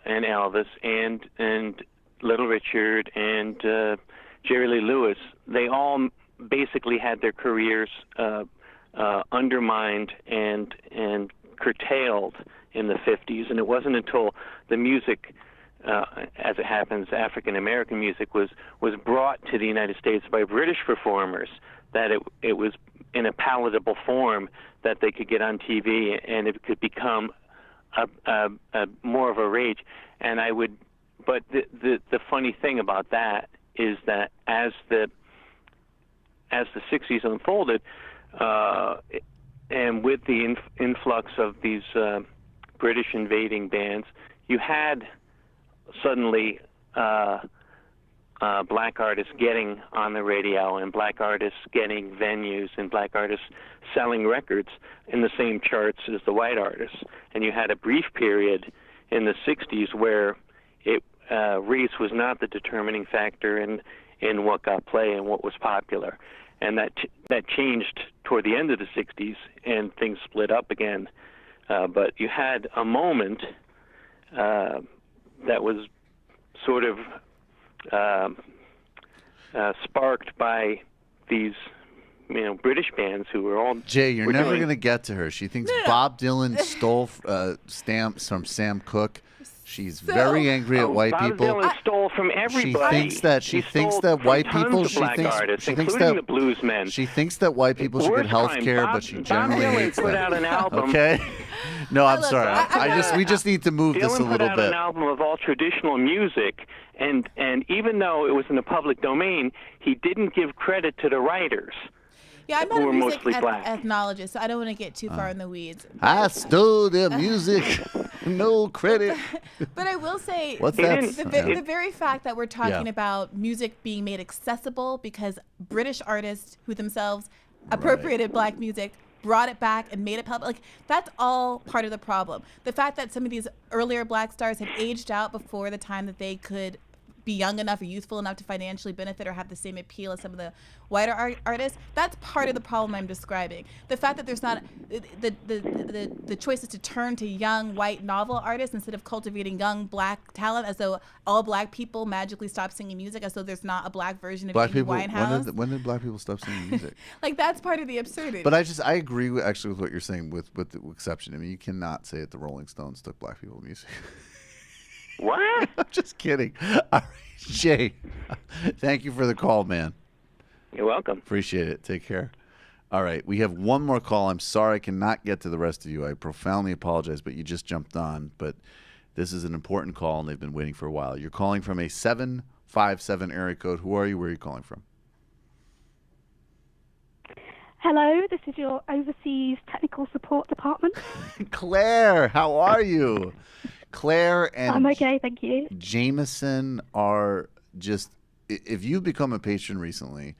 S9: Elvis and Little Richard and Jerry Lee Lewis, they all basically had their careers undermined and curtailed in the 50s, and it wasn't until the music, as it happens, African American music was brought to the United States by British performers that it was in a palatable form that they could get on TV and it could become a more of a rage. And but the funny thing about that is that as the 60s unfolded, and with the influx of these British invading bands, you had suddenly black artists getting on the radio and black artists getting venues and black artists selling records in the same charts as the white artists. And you had a brief period in the 60s where race was not the determining factor in what got play and what was popular. And that changed toward the end of the 60s, and things split up again. But you had a moment that was sort of sparked by these, British bands who were all.
S2: Jay, you're never going to get to her. She thinks Bob Dylan stole stamps from Sam Cooke. She's very angry at white people.
S9: Bob Dylan stole from everybody.
S2: She thinks that white people. She thinks that
S9: the blues men.
S2: She thinks that white people should get health care, but she generally hates them.
S9: Bob Dylan put out an album.
S2: Okay. No, I'm sorry. We just need to move this a little bit.
S9: Dylan put out an album of all traditional music, and even though it was in the public domain, he didn't give credit to the writers.
S4: Yeah, I'm not
S9: who
S4: a
S9: were
S4: music
S9: mostly black.
S4: ethnologist, so I don't want to get too far in the weeds.
S2: I stole their music. No credit.
S4: But I will say,
S2: What's
S9: He
S2: that?
S9: didn't-
S4: the very fact that we're talking
S2: Yeah.
S4: about music being made accessible because British artists who themselves appropriated black music, brought it back and made it public, like that's all part of the problem. The fact that some of these earlier black stars have aged out before the time that they could be young enough or youthful enough to financially benefit or have the same appeal as some of the whiter artists, that's part of the problem I'm describing. The fact that there's not the choice is to turn to young white novel artists instead of cultivating young black talent, as though all black people magically stop singing music, as though there's not a black version of
S2: Black
S4: Amy
S2: people.
S4: Winehouse.
S2: When did black people stop singing music?
S4: Like that's part of the absurdity.
S2: But I agree with what you're saying with the exception. I mean, you cannot say that the Rolling Stones took black people music.
S9: What?
S2: I'm just kidding. All right, Jay, thank you for the call, man.
S9: You're welcome.
S2: Appreciate it. Take care. All right, we have one more call. I'm sorry I cannot get to the rest of you. I profoundly apologize, but you just jumped on. But this is an important call, and they've been waiting for a while. You're calling from a 757 area code. Who are you? Where are you calling from?
S10: Hello, this is your overseas technical support department.
S2: Claire, how are you? Claire and
S10: I'm okay, thank you.
S2: Jameson are just, if you've become a patron recently,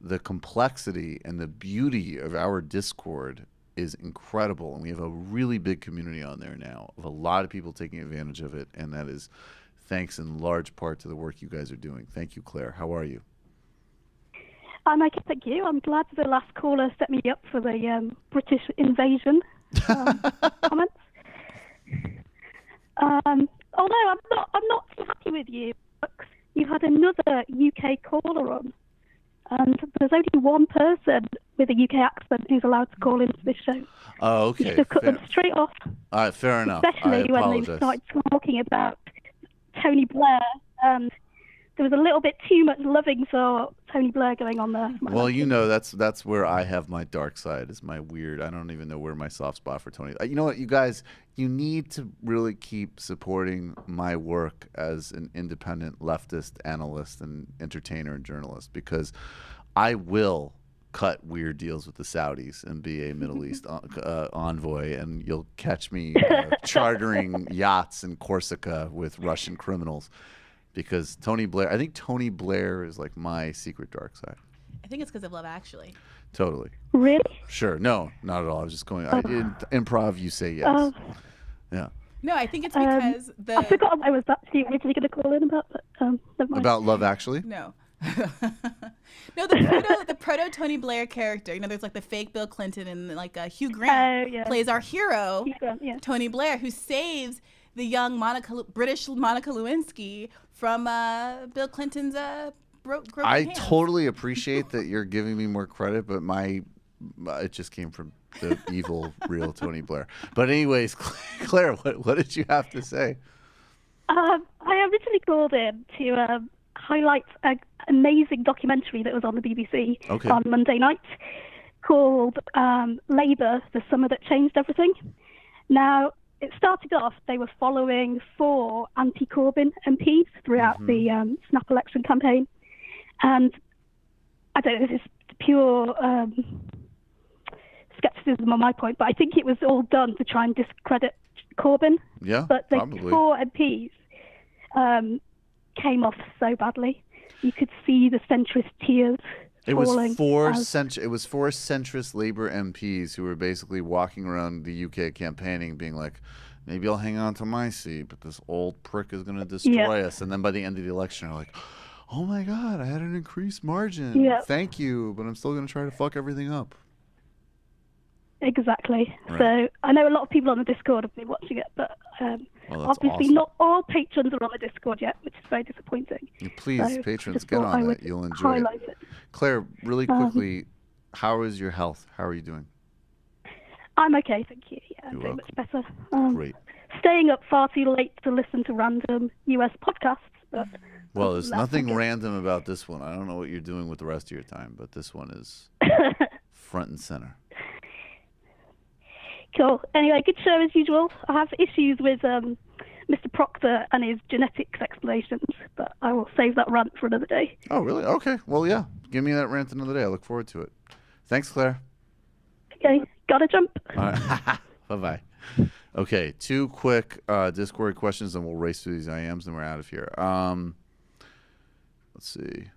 S2: the complexity and the beauty of our Discord is incredible. And we have a really big community on there now of a lot of people taking advantage of it. And that is thanks in large part to the work you guys are doing. Thank you, Claire. How are you?
S10: I'm okay, thank you. I'm glad the last caller set me up for the British invasion comments. Although I'm not so happy with you. You had another UK caller on, and there's only one person with a UK accent who's allowed to call into this show.
S2: Oh, okay.
S10: You should have cut them straight off.
S2: All right, fair enough.
S10: Especially when they started talking about Tony Blair. There was a little bit too much loving for Tony Blair going on there.
S2: Well, you know, that's where I have my dark side, is my weird. I don't even know where my soft spot for Tony. You know what, you guys, you need to really keep supporting my work as an independent leftist analyst and entertainer and journalist, because I will cut weird deals with the Saudis and be a Middle East envoy, and you'll catch me chartering yachts in Corsica with Russian criminals. Because Tony Blair, I think Tony Blair is like my secret dark side.
S4: I think it's because of Love Actually.
S2: Totally.
S10: Really?
S2: Sure. No, not at all. I was just going, improv, you say yes. Yeah.
S4: No, I think it's because
S10: I forgot I was actually originally going to call in about, but never mind.
S2: About Love Actually?
S4: No. No, the proto Tony Blair character. You know, there's like the fake Bill Clinton, and like Hugh Grant plays our hero, Tony Blair, who saves the young British Monica Lewinsky from Bill Clinton's broken hands.
S2: Totally appreciate that you're giving me more credit, but it just came from the evil, real Tony Blair. But anyways, Claire, what did you have to say?
S10: I originally called in to highlight an amazing documentary that was on the BBC on Monday night called Labour, the Summer That Changed Everything. Now, it started off, they were following 4 anti-Corbyn MPs throughout the snap election campaign. And I don't know if it's pure skepticism on my point, but I think it was all done to try and discredit Corbyn.
S2: Yeah,
S10: but the
S2: probably.
S10: 4 MPs came off so badly. You could see the centrist tears.
S2: It was four centrist Labour MPs who were basically walking around the UK campaigning, being like, maybe I'll hang on to my seat, but this old prick is going to destroy us. And then by the end of the election, they're like, oh my God, I had an increased margin.
S10: Yeah.
S2: Thank you, but I'm still going to try to fuck everything up.
S10: Exactly.
S2: Right.
S10: So I know a lot of people on the Discord have been watching it, but obviously not all patrons are on the Discord yet, which is very disappointing.
S2: Please, patrons, get on that. You'll enjoy it. Claire, really quickly, how is your health? How are you doing?
S10: I'm okay, thank you. Yeah, I'm doing much better.
S2: Great.
S10: Staying up far too late to listen to random US podcasts. But
S2: well, there's nothing random about this one. I don't know what you're doing with the rest of your time, but this one is front and center.
S10: Cool. Anyway, good show as usual. I have issues with Mr. Proctor and his genetics explanations, but I will save that rant for another day.
S2: Oh, really? Okay. Well, yeah. Give me that rant another day. I look forward to it. Thanks, Claire.
S10: Okay, gotta jump.
S2: All right. Bye-bye. Okay, 2 quick Discord questions, and we'll race through these IMs, and we're out of here. Let's see.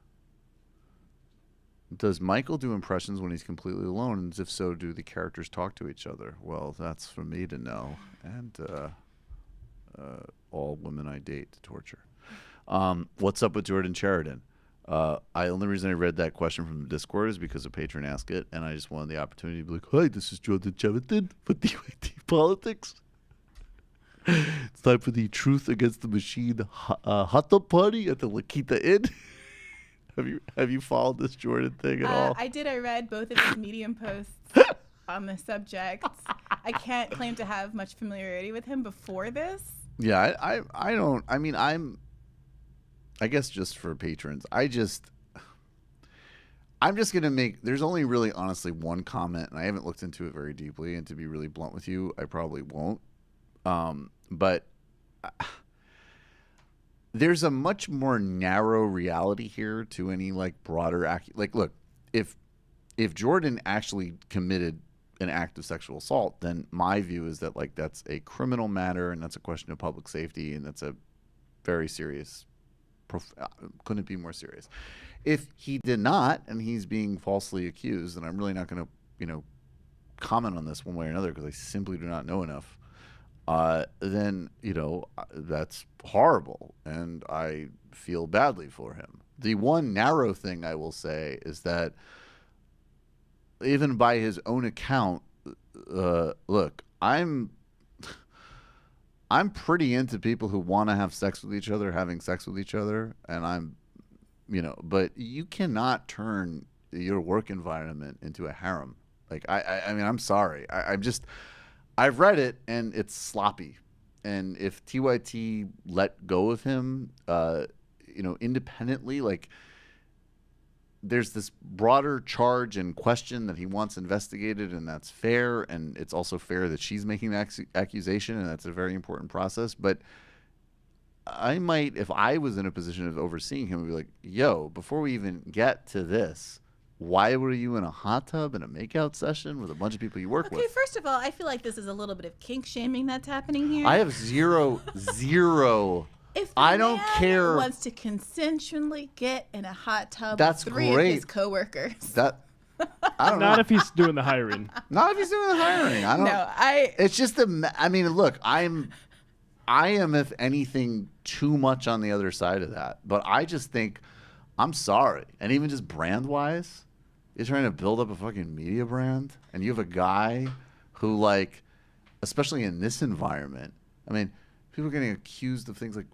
S2: Does Michael do impressions when he's completely alone? And if so, do the characters talk to each other? Well, that's for me to know. And all women I date to torture. What's up with Jordan Sheridan? The only reason I read that question from the Discord is because a patron asked it, and I just wanted the opportunity to be like, "Hi, this is Jordan Sheridan for DYT Politics. It's time for the Truth Against the Machine hot dog party at the La Quinta Inn." Have you followed this Jordan thing at all?
S4: I did. I read both of his Medium posts on the subject. I can't claim to have much familiarity with him before this.
S2: Yeah, I don't. I mean, I guess just for patrons, I'm just gonna make. There's only really honestly one comment, and I haven't looked into it very deeply. And to be really blunt with you, I probably won't. But there's a much more narrow reality here to any like broader look, if Jordan actually committed an act of sexual assault, then my view is that like that's a criminal matter and that's a question of public safety, and that's a very serious. Couldn't be more serious. If he did not, and he's being falsely accused, and I'm really not going to, comment on this one way or another because I simply do not know enough. Then that's horrible, and I feel badly for him. The one narrow thing I will say is that even by his own account, look, I'm pretty into people who want to have sex with each other, having sex with each other, and but you cannot turn your work environment into a harem. Like, I mean, I'm sorry. I've read it, and it's sloppy. And if TYT let go of him, independently, like, there's this broader charge and question that he wants investigated, and that's fair. And it's also fair that she's making the accusation, and that's a very important process. But I might, if I was in a position of overseeing him, be like, yo, before we even get to this, why were you in a hot tub in a makeout session with a bunch of people you work with?
S4: Okay, first of all, I feel like this is a little bit of kink shaming that's happening here.
S2: I have zero.
S4: If
S2: I don't care.
S4: Wants to consensually get in a hot tub
S2: that's
S4: with 3
S2: great.
S4: of his coworkers.
S2: I don't know.
S5: Not if he's doing the hiring.
S2: Not if he's doing the hiring. I don't. No, It's just I mean, look, I am, if anything, too much on the other side of that. But I just think, I'm sorry, and even just brand wise, you're trying to build up a fucking media brand, and you have a guy who, like, especially in this environment, I mean, people are getting accused of things like,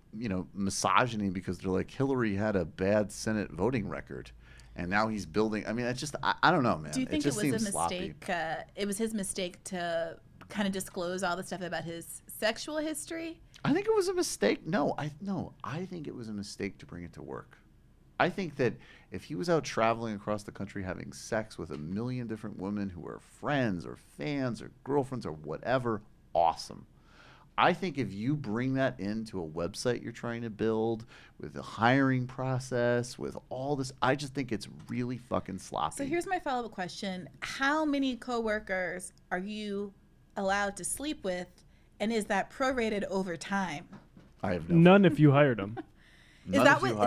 S2: misogyny because they're like, Hillary had a bad Senate voting record, and now he's building. I mean, it's just, I don't know, man.
S4: Do you think it was a mistake?
S2: Sloppy.
S4: It was his mistake to kind of disclose all the stuff about his sexual history?
S2: I think it was a mistake. No, I think it was a mistake to bring it to work. I think that if he was out traveling across the country having sex with a million different women who are friends or fans or girlfriends or whatever, awesome. I think if you bring that into a website you're trying to build with the hiring process, with all this, I just think it's really fucking sloppy.
S4: So here's my follow-up question. How many coworkers are you allowed to sleep with, and is that prorated over time?
S2: I have
S5: none if you hired them.
S4: Is that what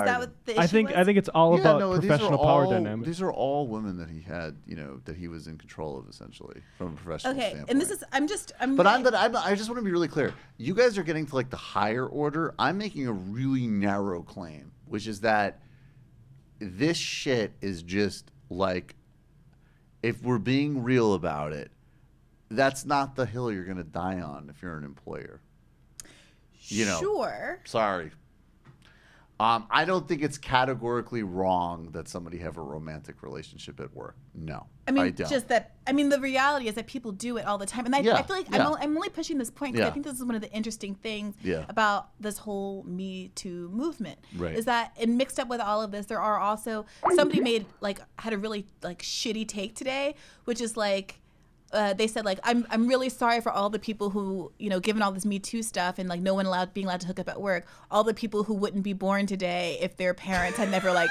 S4: the issue
S5: I think it's all about professional power dynamics.
S2: These are all women that he had, that he was in control of, essentially, from a professional standpoint.
S4: And this is I
S2: just want to be really clear. You guys are getting to like the higher order. I'm making a really narrow claim, which is that this shit is just like, if we're being real about it, that's not the hill you're going to die on if you're an employer.
S4: Sure.
S2: Sorry. I don't think it's categorically wrong that somebody have a romantic relationship at work. No,
S4: I mean,
S2: don't.
S4: The reality is that people do it all the time. And I feel like I'm only pushing this point because I think this is one of the interesting things about this whole Me Too movement.
S2: Right.
S4: Is that, and mixed up with all of this, there are also, somebody had a really like shitty take today, which is like, they said like I'm really sorry for all the people who, you know, given all this Me Too stuff and like no one being allowed to hook up at work, all the people who wouldn't be born today if their parents had never like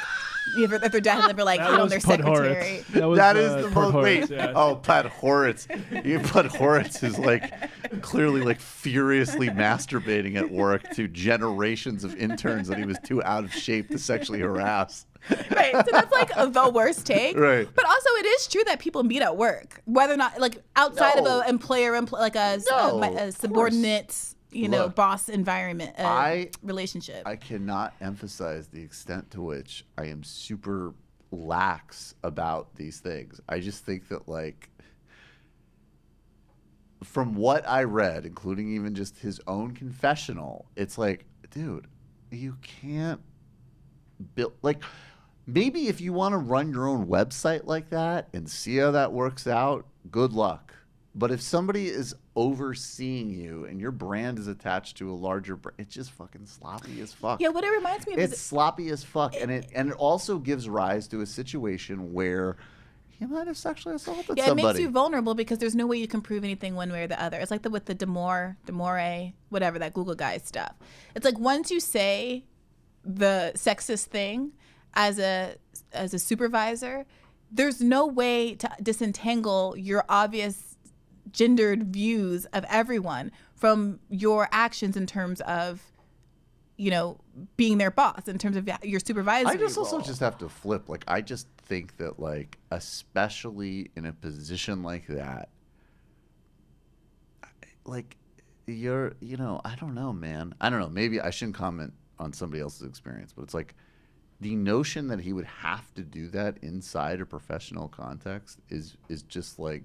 S4: if their dad had never like hit on their secretary.
S2: That is the most wait. Yeah. Oh, Pat Horitz. Pat Horitz is like clearly like furiously masturbating at work to generations of interns that he was too out of shape to sexually harass.
S4: Right, so that's like the worst take.
S2: Right,
S4: but also it is true that people meet at work, whether or not like outside of an employer, like a subordinate, you know, boss environment relationship.
S2: I cannot emphasize the extent to which I am super lax about these things. I just think that like from what I read, including even just his own confessional, it's like, dude, you can't build like. Maybe if you want to run your own website like that and see how that works out, good luck. But if somebody is overseeing you and your brand is attached to a larger brand, it's just fucking sloppy as fuck.
S4: Yeah, what it reminds me of
S2: it's sloppy as fuck. And it also gives rise to a situation where he might have sexually assaulted somebody.
S4: Yeah, it makes you vulnerable because there's no way you can prove anything one way or the other. It's like with the Demore, whatever, that Google guy stuff. It's like once you say the sexist thing, as a supervisor, there's no way to disentangle your obvious gendered views of everyone from your actions in terms of, you know, being their boss, in terms of your supervisory
S2: I just
S4: role.
S2: also just have to flip. Like, I just think that, like, especially in a position like that, like, you know, I don't know, man. I don't know. Maybe I shouldn't comment on somebody else's experience, but it's like, the notion that he would have to do that inside a professional context is just like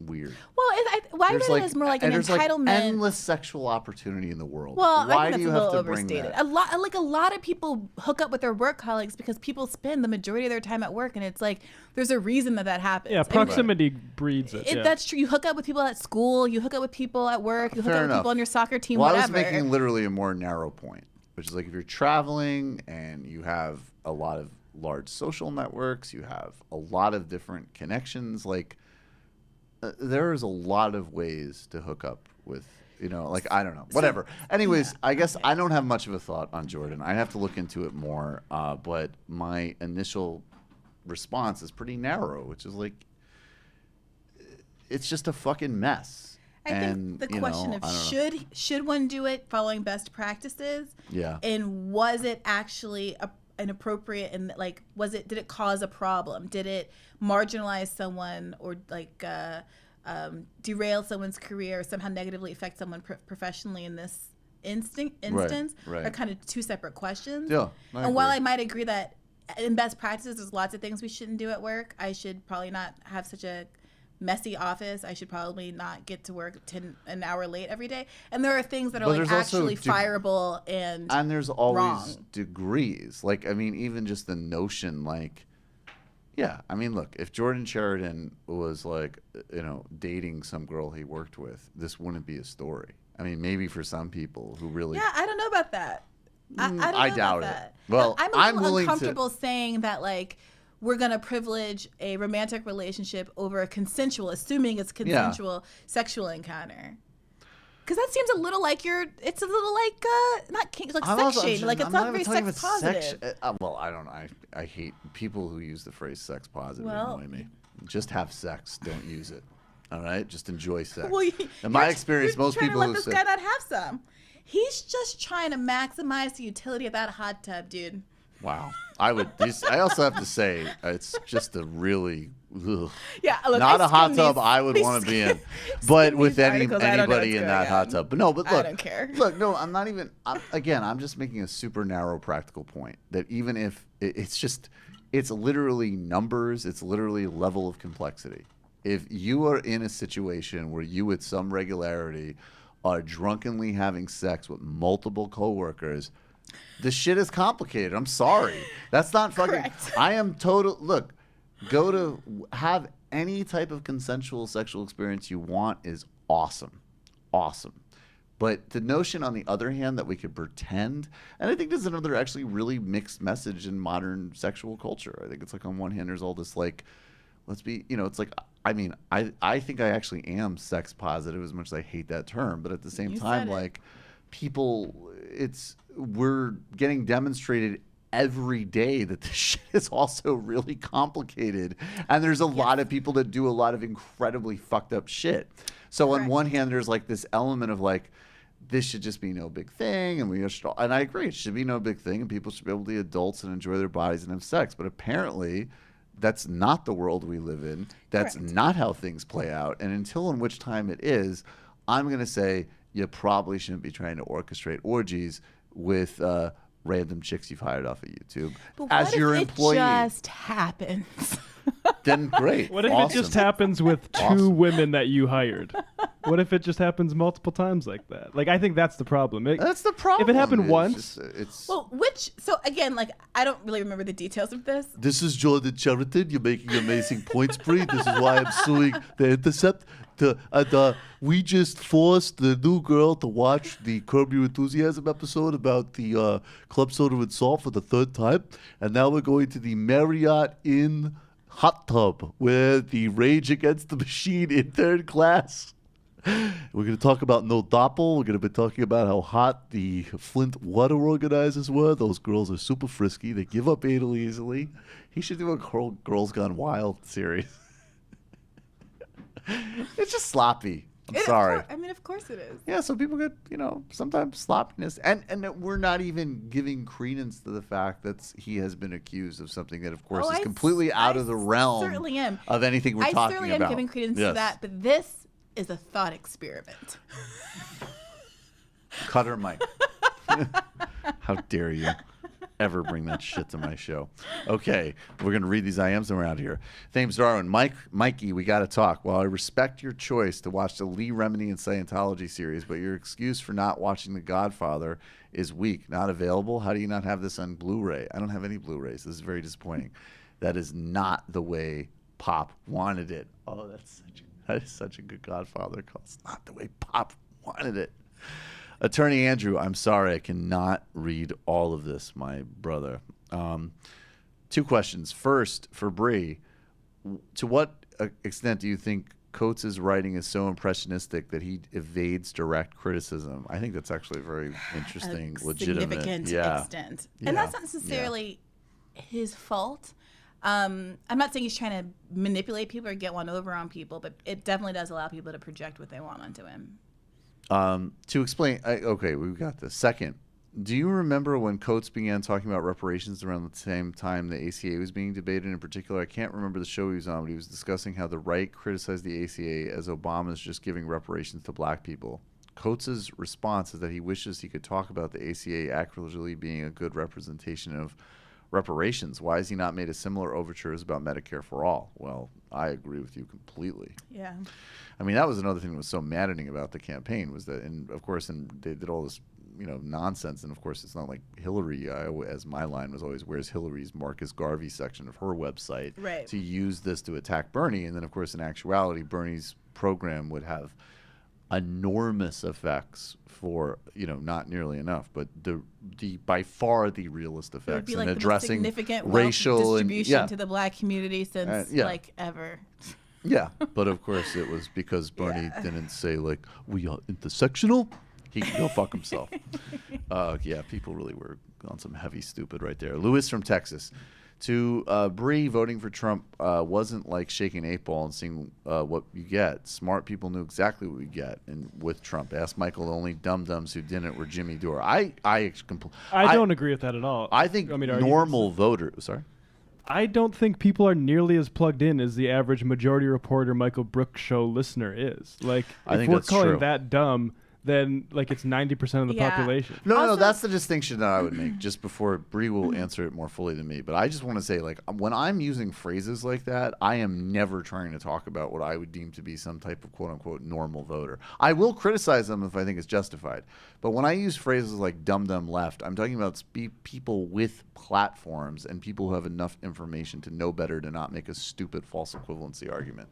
S2: weird.
S4: Well, why would it is more like an entitlement?
S2: Like endless sexual opportunity in the world.
S4: Well,
S2: why
S4: I think
S2: do you
S4: that's a
S2: have
S4: little
S2: to bring
S4: overstated.
S2: that?
S4: A lot of people hook up with their work colleagues because people spend the majority of their time at work, and it's like there's a reason that happens.
S5: Yeah, proximity breeds it. Yeah.
S4: That's true. You hook up with people at school. You hook up with people at work. You hook up with people on your soccer team.
S2: Well,
S4: whatever.
S2: I was making literally a more narrow point, which is like if you're traveling and you have a lot of large social networks, you have a lot of different connections, like there's a lot of ways to hook up with, you know, like, I don't know, whatever. Anyways, I guess I don't have much of a thought on Jordan. I have to look into it more, but my initial response is pretty narrow, which is like, it's just a fucking mess.
S4: I think the question of should one do it following best practices?
S2: Yeah.
S4: And was it actually inappropriate, and like did it cause a problem? Did it marginalize someone or like derail someone's career or somehow negatively affect someone professionally in this instance?
S2: Right.
S4: Are kind of two separate questions.
S2: Yeah.
S4: And while I might agree that in best practices there's lots of things we shouldn't do at work, I should probably not have such a messy office. I should probably not get to work an hour late every day. And there are things that are like actually fireable and
S2: there's always
S4: wrong.
S2: Degrees. Like, I mean, even just the notion, like, yeah, I mean, look, if Jordan Sheridan was like, you know, dating some girl he worked with, this wouldn't be a story. I mean, maybe for some people who really.
S4: Yeah, I don't know about that. I don't know
S2: doubt
S4: about that.
S2: it. Well,
S4: I'm a little uncomfortable saying that, like, we're going to privilege a romantic relationship over a consensual, assuming it's consensual sexual encounter. Because that seems a little like it's a little like, not kink, like sex shade. Like, it's not very sex positive.
S2: Well, I don't know. I hate people who use the phrase sex positive. Annoy me. Just have sex. Don't use it. All right? Just enjoy sex. Well, in my experience, most people who say...
S4: Let this guy not have some. He's just trying to maximize the utility of that hot tub, dude.
S2: Wow. I also have to say, it's just a really,
S4: yeah, look,
S2: not a hot tub I would want to be in, but with anybody in that hot tub. But no, but look,
S4: I don't care.
S2: Look, no, I'm not even. I'm just making a super narrow practical point that even if it's literally numbers, it's literally level of complexity. If you are in a situation where you, with some regularity, are drunkenly having sex with multiple coworkers, the shit is complicated. I'm sorry. That's not fucking.
S4: Correct.
S2: I am total. Look, go to have any type of consensual sexual experience you want is awesome. Awesome. But the notion, on the other hand, that we could pretend, and I think there's another actually really mixed message in modern sexual culture. I think it's like, on one hand, there's all this like let's be, it's like, I mean, I think I actually am sex positive as much as I hate that term, but at the same time, like people, we're getting demonstrated every day that this shit is also really complicated, and there's a lot of people that do a lot of incredibly fucked up shit. So on one hand, there's like this element of like, this should just be no big thing, and and I agree, it should be no big thing, and people should be able to be adults and enjoy their bodies and have sex. But apparently, that's not the world we live in. That's not how things play out. And until in which time it is, I'm going to say you probably shouldn't be trying to orchestrate orgies with random chicks you've hired off of YouTube as your employee.
S4: It just happens.
S2: Then great.
S5: What if it just happens with two women that you hired? What if it just happens multiple times like that? Like, I think that's the problem.
S2: That's the problem.
S5: If it happened once,
S4: so again, like, I don't really remember the details of this.
S2: This is Jordan Cheriton. You're making amazing points, Bree. This is why I'm suing The Intercept. We just forced the new girl to watch the Curb Your Enthusiasm episode about the club soda with salt for the 3rd time, and now we're going to the Marriott Inn hot tub where the Rage Against the Machine in 3rd class. We're going to talk about No Doppel. We're going to be talking about how hot the Flint water organizers were. Those girls are super frisky. They give up anal easily. He should do a Girls Gone Wild series. It's just sloppy. I'm sorry.
S4: Of course it is.
S2: Yeah, so people get, sometimes sloppiness. And we're not even giving credence to the fact that he has been accused of something that, of course, is completely out of the realm of anything we're talking about. I certainly am
S4: giving credence to that, but this is a thought experiment.
S2: Cut her mic. How dare you ever bring that shit to my show. Okay, we're going to read these IMs and we're out of here. Thames Darwin. Mikey, we got to talk. While I respect your choice to watch the Lee Remini and Scientology series, but your excuse for not watching The Godfather is weak. Not available? How do you not have this on Blu-ray? I don't have any Blu-rays. This is very disappointing. That is not the way Pop wanted it. Oh, that is such a good Godfather call. It's not the way Pop wanted it. Attorney Andrew, I'm sorry, I cannot read all of this, my brother. 2 questions. First, for Bree, to what extent do you think Coates' writing is so impressionistic that he evades direct criticism? I think that's actually a very interesting, legitimate.
S4: Significant extent. And that's not necessarily his fault. I'm not saying he's trying to manipulate people or get one over on people, but it definitely does allow people to project what they want onto him.
S2: To explain, okay, we've got this. Second, do you remember when Coates began talking about reparations around the same time the ACA was being debated? In particular, I can't remember the show he was on, but he was discussing how the right criticized the ACA as Obama's just giving reparations to black people. Coates' response is that he wishes he could talk about the ACA accurately being a good representation of reparations. Why has he not made a similar overtures about Medicare for all? Well, I agree with you completely.
S4: Yeah.
S2: I mean, that was another thing that was so maddening about the campaign was that, and of course, and they did all this, nonsense. And of course, it's not like Hillary, as my line was always, where's Hillary's Marcus Garvey section of her website to use this to attack Bernie. And then, of course, in actuality, Bernie's program would have enormous effects for, not nearly enough, but the by far the realest effects in addressing
S4: significant
S2: racial
S4: distribution to the black community since ever.
S2: Yeah, but of course it was because Bernie didn't say like we are intersectional. He can go fuck himself. People really were on some heavy stupid right there. Lewis from Texas. To Bree, voting for Trump wasn't like shaking an 8-ball and seeing what you get. Smart people knew exactly what we get with Trump. Ask Michael, the only dum-dums who didn't were Jimmy Dore. I
S5: don't agree with that at all.
S2: I think normal voters... Sorry?
S5: I don't think people are nearly as plugged in as the average Majority Reporter Michael Brooks show listener is. Like, if we're calling that dumb... then like it's 90% of the population.
S2: No, that's the distinction that I would make just before Bree will answer it more fully than me. But I just want to say, like, when I'm using phrases like that, I am never trying to talk about what I would deem to be some type of quote unquote normal voter. I will criticize them if I think it's justified. But when I use phrases like dumb left, I'm talking about people with platforms and people who have enough information to know better to not make a stupid false equivalency argument.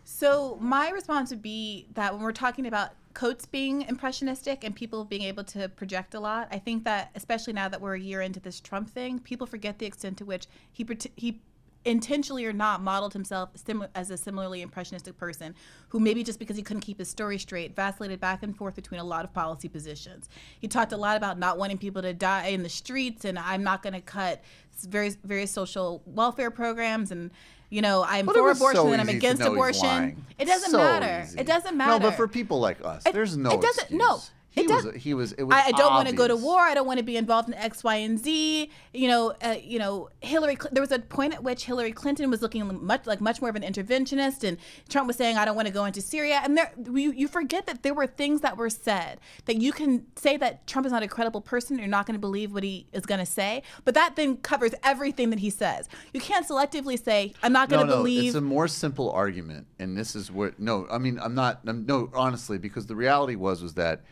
S4: So my response would be that when we're talking about Coates being impressionistic and people being able to project a lot, I think that especially now that we're a year into this Trump thing, people forget the extent to which he intentionally or not, modeled himself as a similarly impressionistic person who maybe just because he couldn't keep his story straight, vacillated back and forth between a lot of policy positions. He talked a lot about not wanting people to die in the streets, and I'm not going to cut various social welfare programs, and I'm for abortion and I'm against abortion. It doesn't matter. Easy. It doesn't matter.
S2: No, but for people like us, there's no excuse.
S4: It doesn't. No.
S2: It was
S4: I don't want to go to war. I don't want to be involved in X, Y, and Z. Hillary. There was a point at which Hillary Clinton was looking much more of an interventionist, and Trump was saying, "I don't want to go into Syria." And you forget that there were things that were said that you can say that Trump is not a credible person. You're not going to believe what he is going to say, but that then covers everything that he says. You can't selectively say, "I'm not going to believe."
S2: It's a more simple argument, and this is what. No, I mean, honestly, because the reality was that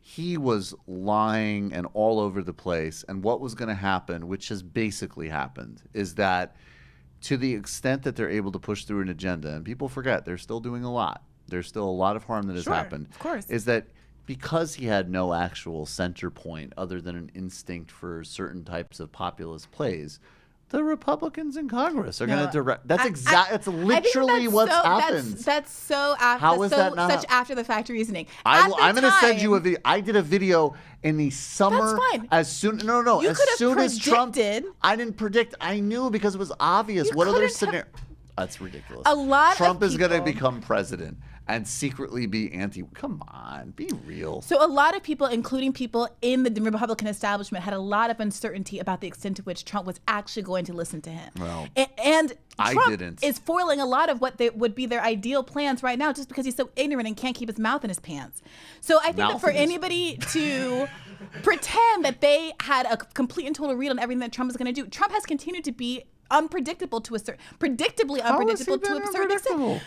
S2: he was lying and all over the place. And what was going to happen, which has basically happened, is that to the extent that they're able to push through an agenda, and people forget they're still doing a lot. There's still a lot of harm that has happened.
S4: Of course.
S2: Is that because he had no actual center point other than an instinct for certain types of populist plays, the Republicans in Congress are going to direct. That's literally what's happened.
S4: That's so after.
S2: How is that not
S4: such after the fact reasoning?
S2: I'm going to send you a video. I did a video in the summer.
S4: That's fine.
S2: As soon as Trump. I didn't predict. I knew because it was obvious. What other scenario? That's ridiculous. Trump is going to become president and secretly be come on, be real.
S4: So a lot of people, including people in the Republican establishment, had a lot of uncertainty about the extent to which Trump was actually going to listen to him.
S2: Well,
S4: and Trump
S2: didn't.
S4: is foiling a lot of what would be their ideal plans right now just because he's so ignorant and can't keep his mouth in his pants. So I think that for anybody to pretend that they had a complete and total read on everything that Trump is going to do, Trump has continued to be predictably unpredictable to a certain extent.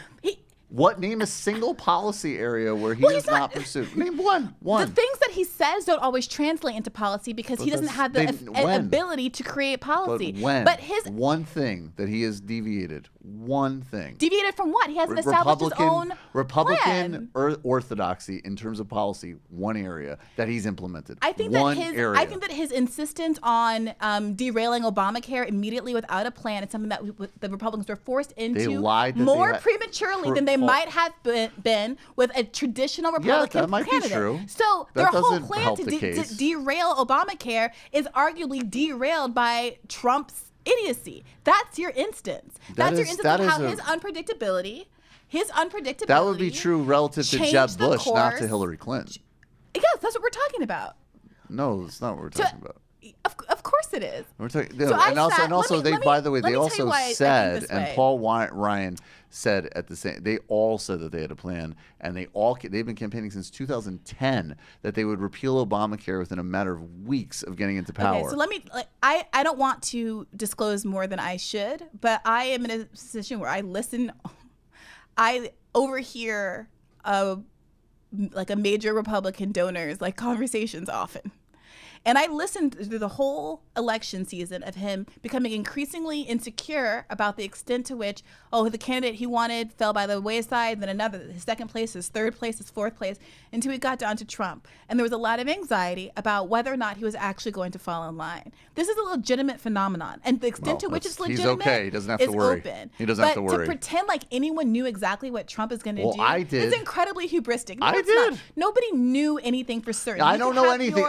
S2: Name a single policy area where he has not pursued. Name one.
S4: The things that he says don't always translate into policy because he doesn't have the ability to create policy.
S2: But his one thing that he has deviated. One thing.
S4: Deviated from what? He hasn't established his own
S2: Republican orthodoxy in terms of policy. One area that he's implemented.
S4: I think that his insistence on derailing Obamacare immediately without a plan is something that the Republicans were forced into more prematurely than they might have been with a traditional Republican
S2: that might
S4: candidate.
S2: Be true.
S4: So their whole plan to derail Obamacare is arguably derailed by Trump's idiocy. That's your instance. That's your instance of how his unpredictability.
S2: That would be true relative to Jeb Bush, not to Hillary Clinton.
S4: Yes, that's what we're talking about.
S2: No, that's not what we're talking about.
S4: Of course it is.
S2: We're talking, by the way, they also said, and Paul Ryan said at the same, they all said that they had a plan, and they've been campaigning since 2010 that they would repeal Obamacare within a matter of weeks of getting into power.
S4: Okay, so I don't want to disclose more than I should, but I am in a position where I overhear a major Republican donor's conversations often. And I listened through the whole election season of him becoming increasingly insecure about the extent to which, the candidate he wanted fell by the wayside, then his second place, his third place, his fourth place, until he got down to Trump. And there was a lot of anxiety about whether or not he was actually going to fall in line. This is a legitimate phenomenon. And the extent to which it's legitimate
S2: he's okay. He doesn't have to worry.
S4: Open.
S2: He doesn't have to worry.
S4: But to pretend like anyone knew exactly what Trump is going to do
S2: I did.
S4: is incredibly hubristic. No,
S2: I did.
S4: Not. Nobody knew anything for certain.
S2: I don't know anything.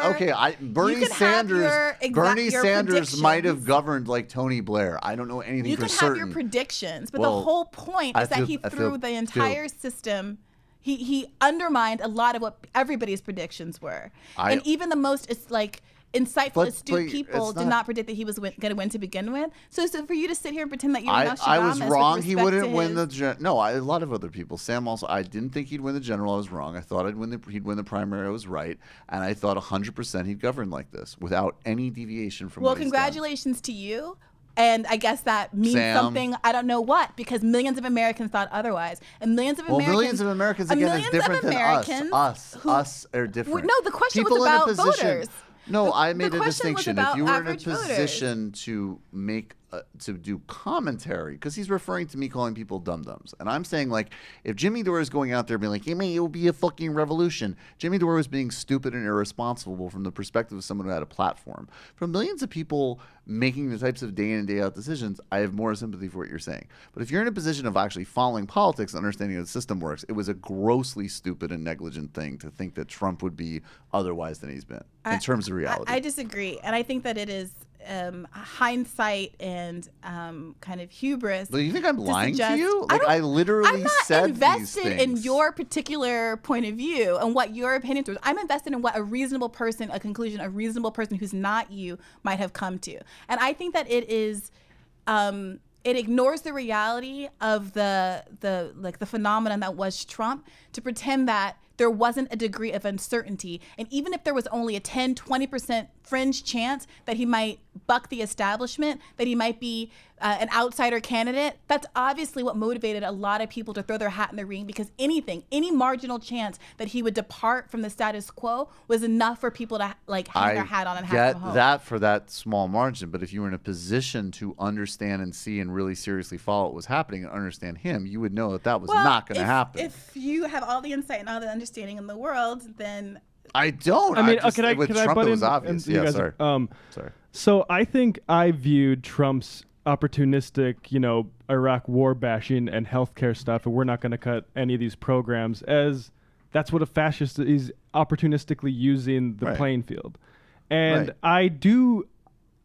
S2: Bernie Sanders might have governed like Tony Blair. I don't know anything for certain.
S4: You can have your predictions, but the whole point is that he threw the entire system. He undermined a lot of what everybody's predictions were, and even the most insightful, astute people did not predict that he was going to win to begin with. So for you to sit here and pretend that you're Nostradamus,
S2: I was wrong. He wouldn't win the no. A lot of other people. Sam also. I didn't think he'd win the general. I was wrong. I thought he'd win the primary. I was right, and I thought 100% he'd govern like this without any deviation from.
S4: Well, congratulations to you. And I guess that means something, I don't know what, because millions of Americans thought otherwise. And millions of
S2: Americans, again, is different than us. Us are different.
S4: No, the question was about voters.
S2: No, I made a distinction. If you were in a position to make to do commentary, because he's referring to me calling people dum-dums. And I'm saying, like, if Jimmy Dore is going out there being like, it will be a fucking revolution, Jimmy Dore was being stupid and irresponsible from the perspective of someone who had a platform. From millions of people making the types of day in and day out decisions, I have more sympathy for what you're saying. But if you're in a position of actually following politics and understanding how the system works, it was a grossly stupid and negligent thing to think that Trump would be otherwise than he's been in terms of reality.
S4: I disagree. And I think that it is hindsight and kind of hubris.
S2: But you think I'm lying to you? Like, I literally said these things.
S4: I'm not invested in your particular point of view and what your opinion was. I'm invested in what a reasonable person who's not you might have come to. And I think that it is it ignores the reality of the phenomenon that was Trump to pretend that there wasn't a degree of uncertainty. And even if there was only a 10, 20% fringe chance that he might buck the establishment, that he might be an outsider candidate, that's obviously what motivated a lot of people to throw their hat in the ring, because any marginal chance that he would depart from the status quo was enough for people to hang their hat on and have to go home.
S2: I get that for that small margin, but if you were in a position to understand and see and really seriously follow what was happening and understand him, you would know that was not going to happen.
S4: If you have all the insight and all the understanding in the world, then
S2: I don't.
S5: I mean,
S2: can I Trump, it was obvious. Yeah, sorry. Sorry.
S5: So I think I viewed Trump's opportunistic, Iraq war bashing and healthcare stuff, and we're not going to cut any of these programs, as that's what a fascist is, opportunistically using the playing field. And I knew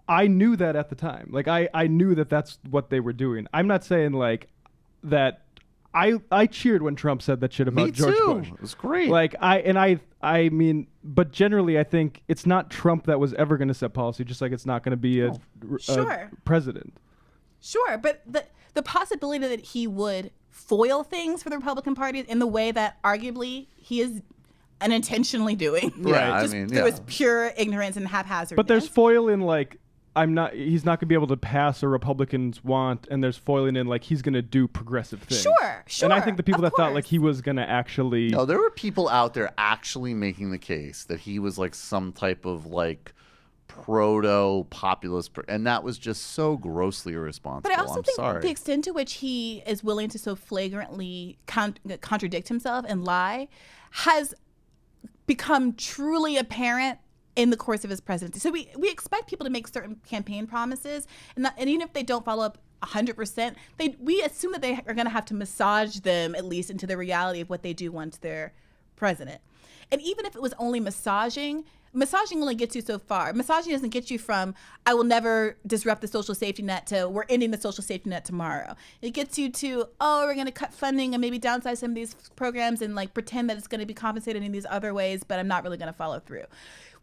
S5: that at the time. Like, I knew that that's what they were doing. I'm not saying that. I cheered when Trump said that shit about George Bush.
S2: It was great.
S5: I mean, but generally, I think it's not Trump that was ever going to set policy, just like it's not going to be a president.
S4: Sure, but the possibility that he would foil things for the Republican Party in the way that arguably he is unintentionally doing.
S2: Yeah,
S4: There was pure ignorance and haphazardness.
S5: But there's foiling he's not going to be able to pass a Republicans want, and there's foiling in he's going to do progressive things.
S4: Sure.
S5: And I think the people that thought he was going to actually...
S2: No, there were people out there actually making the case that he was some type of proto-populist, and that was just so grossly irresponsible.
S4: But I also think the extent to which he is willing to so flagrantly contradict himself and lie has become truly apparent in the course of his presidency. So we expect people to make certain campaign promises, and even if they don't follow up 100%, we assume that they are going to have to massage them at least into the reality of what they do once they're president. And even if it was only massaging only gets you so far. Massaging doesn't get you from, I will never disrupt the social safety net, to we're ending the social safety net tomorrow. It gets you to, we're going to cut funding and maybe downsize some of these programs and pretend that it's going to be compensated in these other ways, but I'm not really going to follow through.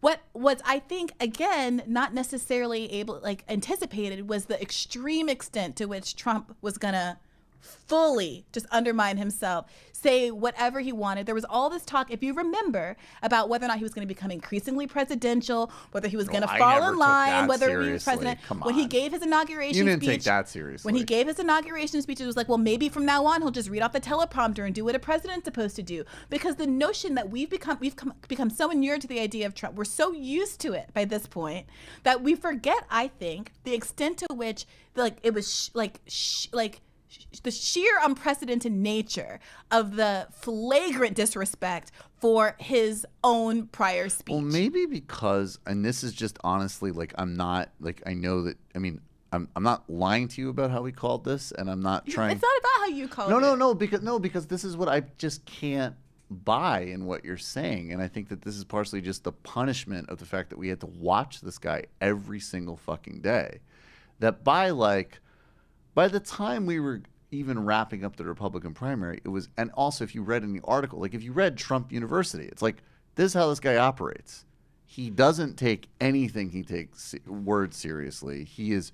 S4: What was, I think, again, not necessarily anticipated was the extreme extent to which Trump was going to fully just undermine himself, say whatever he wanted. There was all this talk, if you remember, about whether or not he was going to become increasingly presidential, whether he was going to fall in line, whether he was president. When he gave his inauguration speech,
S2: you didn't take that seriously.
S4: When he gave his inauguration speech, it was well, maybe from now on he'll just read off the teleprompter and do what a president's supposed to do. Because the notion that we've become so inured to the idea of Trump, we're so used to it by this point that we forget, I think, the extent to which it was the sheer unprecedented nature of the flagrant disrespect for his own prior speech.
S2: Well, maybe because, and this is just honestly, I'm not, I know that, I'm not lying to you about how we called this, and I'm not trying.
S4: It's not about how you called it.
S2: No, because this is what I just can't buy in what you're saying, and I think that this is partially just the punishment of the fact that we had to watch this guy every single fucking day. That by the time we were even wrapping up the Republican primary, it was, and also if you read in the article, if you read Trump University, it's this is how this guy operates. He doesn't take anything he takes words seriously. He is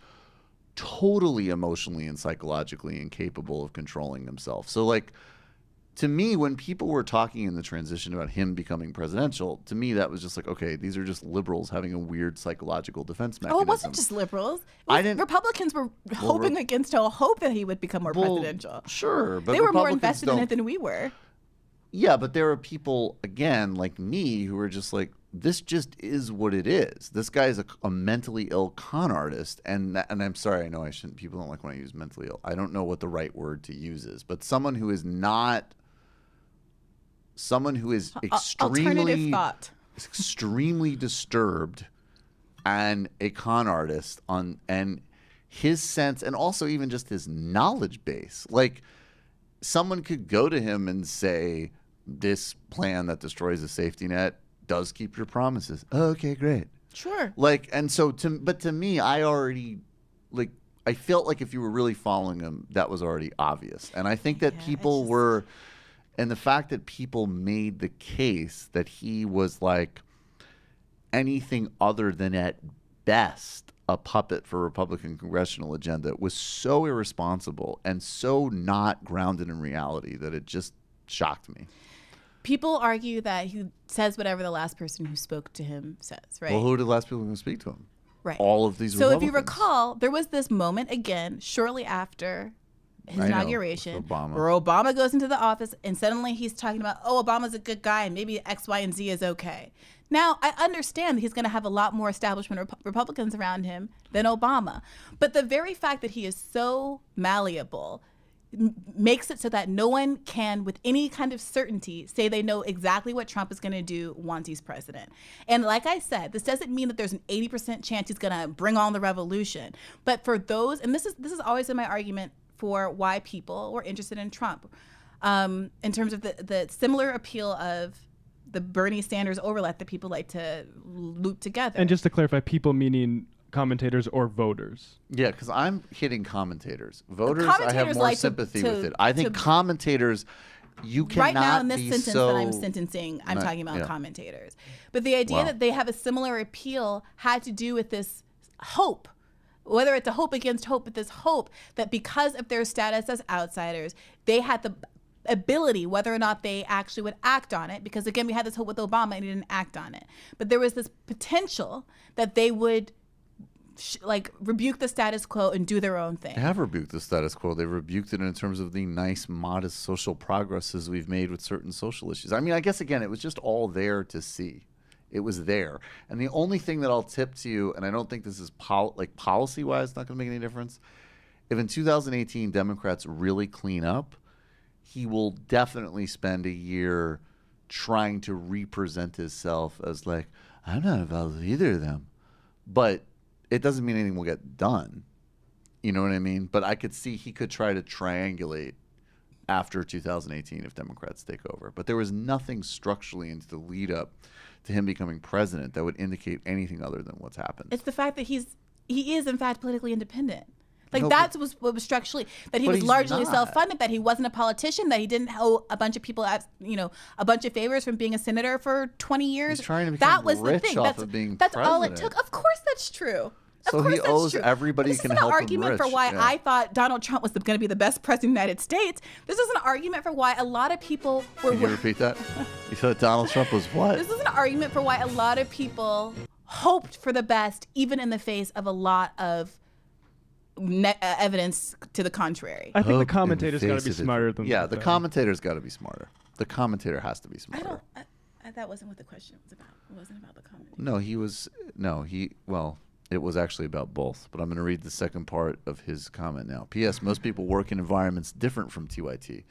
S2: totally emotionally and psychologically incapable of controlling himself. So to me, when people were talking in the transition about him becoming presidential, to me that was just okay, these are just liberals having a weird psychological defense mechanism.
S4: Oh, it wasn't just liberals. Republicans were hoping against all hope that he would become more presidential.
S2: Sure, but
S4: they were more invested in it than we were.
S2: Yeah, but there are people, again, like me, who are just this just is what it is. This guy is a mentally ill con artist, and I'm sorry, I know I shouldn't. People don't like when I use mentally ill. I don't know what the right word to use is, but someone who is extremely disturbed, and a con artist and his sense, and also even just his knowledge base. Like, someone could go to him and say, this plan that destroys the safety net does keep your promises. Oh, okay, great.
S4: Sure.
S2: Like, and so to me, I already, like, I felt like if you were really following him, that was already obvious. And I think that people were, and the fact that people made the case that he was like anything other than at best a puppet for a Republican congressional agenda was so irresponsible and so not grounded in reality that it just shocked me.
S4: People argue that he says whatever the last person who spoke to him says, right?
S2: Well, who did the last people who speak to him?
S4: Right.
S2: All of these
S4: So
S2: Republicans.
S4: if you recall, there was this moment again shortly after his inauguration where Obama goes into the office and suddenly he's talking about, oh, Obama's a good guy and maybe X, Y, and Z is okay. Now, I understand that he's going to have a lot more establishment Republicans around him than Obama. But the very fact that he is so malleable makes it so that no one can, with any kind of certainty, say they know exactly what Trump is going to do once he's president. And like I said, this doesn't mean that there's an 80% chance he's going to bring on the revolution. But for those, and this is always been my argument for why people were interested in Trump, in terms of the similar appeal of the Bernie Sanders overlap that people like to loop together.
S5: And just to clarify, people meaning commentators or voters?
S2: Yeah, because I'm hitting commentators. Voters, I have more sympathy with it. I think commentators, you cannot
S4: right now in this
S2: be
S4: sentence
S2: so
S4: that I'm sentencing, I'm talking about commentators. But the idea that they have a similar appeal had to do with this hope, whether it's a hope against hope, but this hope that because of their status as outsiders, they had the ability, whether or not they actually would act on it, because again, we had this hope with Obama and he didn't act on it. But there was this potential that they would rebuke the status quo and do their own thing.
S2: They have rebuked the status quo. They rebuked it in terms of the nice, modest social progresses we've made with certain social issues. I mean, I guess, again, it was just all there to see. It was there. And the only thing that I'll tip to you, and I don't think this is policy-wise, it's not going to make any difference, if in 2018 Democrats really clean up, he will definitely spend a year trying to represent himself as like, I'm not involved with either of them. But it doesn't mean anything will get done. You know what I mean? But I could see he could try to triangulate after 2018 if Democrats take over. But there was nothing structurally into the lead up to him becoming president that would indicate anything other than what's happened.
S4: It's the fact that he is in fact politically independent. Like, that's what was structurally, that he was largely self-funded, that he wasn't a politician, that he didn't owe a bunch of people, a bunch of favors from being a senator for 20 years.
S2: He's trying to become rich off of being
S4: that's
S2: president.
S4: All it took. Of course that's true.
S2: So he owes everybody who can help him rich.
S4: This is an argument for why I thought Donald Trump was going to be the best president of the United States. This is an argument for why a lot of people were...
S2: Can you repeat that? You thought Donald Trump was what?
S4: This is an argument for why a lot of people hoped for the best, even in the face of a lot of evidence to the contrary.
S5: I think the commentator's got to be smarter than
S2: the commentator's got to be smarter. The commentator has to be smarter.
S4: That wasn't what the question was about. It wasn't about the commentator.
S2: It was actually about both, but I'm going to read the second part of his comment now. P.S. Most people work in environments different from TYT,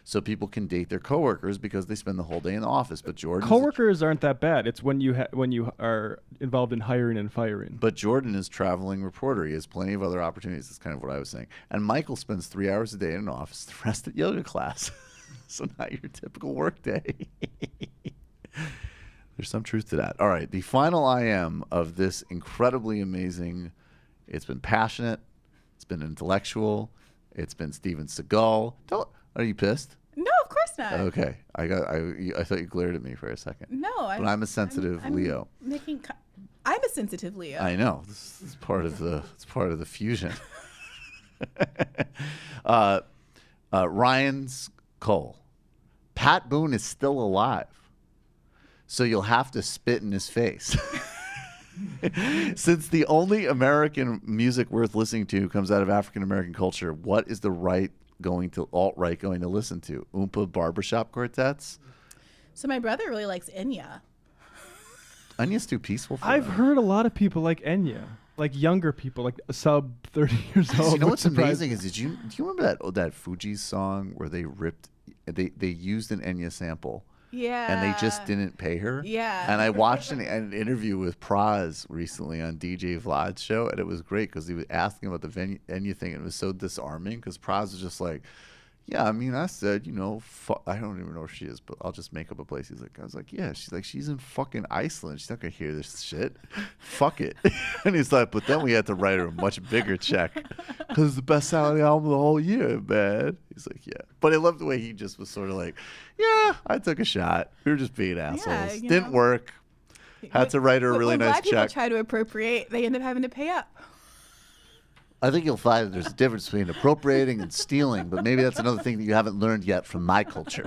S2: so people can date their coworkers because they spend the whole day in the office. But Jordan,
S5: coworkers aren't that bad. It's when you are involved in hiring and firing.
S2: But Jordan is traveling reporter. He has plenty of other opportunities. That's kind of what I was saying. And Michael spends 3 hours a day in an office, the rest at yoga class. So not your typical work day. There's some truth to that. All right, the final IM of this incredibly amazing, it's been passionate, it's been intellectual, it's been Steven Seagal. Are you pissed?
S4: No, of course not.
S2: Okay, I thought you glared at me for a second.
S4: No,
S2: but I'm a sensitive Leo.
S4: I'm a sensitive Leo.
S2: I know. This is part of the fusion. Ryan's Cole. Pat Boone is still alive. So you'll have to spit in his face. Since the only American music worth listening to comes out of African American culture, what is the alt-right going to listen to? Oompa barbershop quartets?
S4: So my brother really likes Enya.
S2: Enya's too peaceful for
S5: I've
S2: them.
S5: heard a lot of people like Enya, like younger people, like sub 30 years old.
S2: You know what's amazing is do you remember that Fugees song where they used an Enya sample?
S4: Yeah.
S2: And they just didn't pay her.
S4: Yeah.
S2: And I watched an interview with Praz recently on DJ Vlad's show, and it was great because he was asking about the Enya thing, and it was so disarming because Praz was just like, yeah, I mean, I said, I don't even know where she is, but I'll just make up a place. I was like, yeah. She's like, she's in fucking Iceland. She's not going to hear this shit. Fuck it. And he's like, but then we had to write her a much bigger check because it's the best-selling album of the whole year, man. He's like, yeah. But I love the way he just was sort of like, yeah, I took a shot. We were just being assholes. Didn't work. Had to write her a really nice check.
S4: When black people try to appropriate, they end up having to pay up.
S2: I think you'll find that there's a difference between appropriating and stealing, but maybe that's another thing that you haven't learned yet from my culture.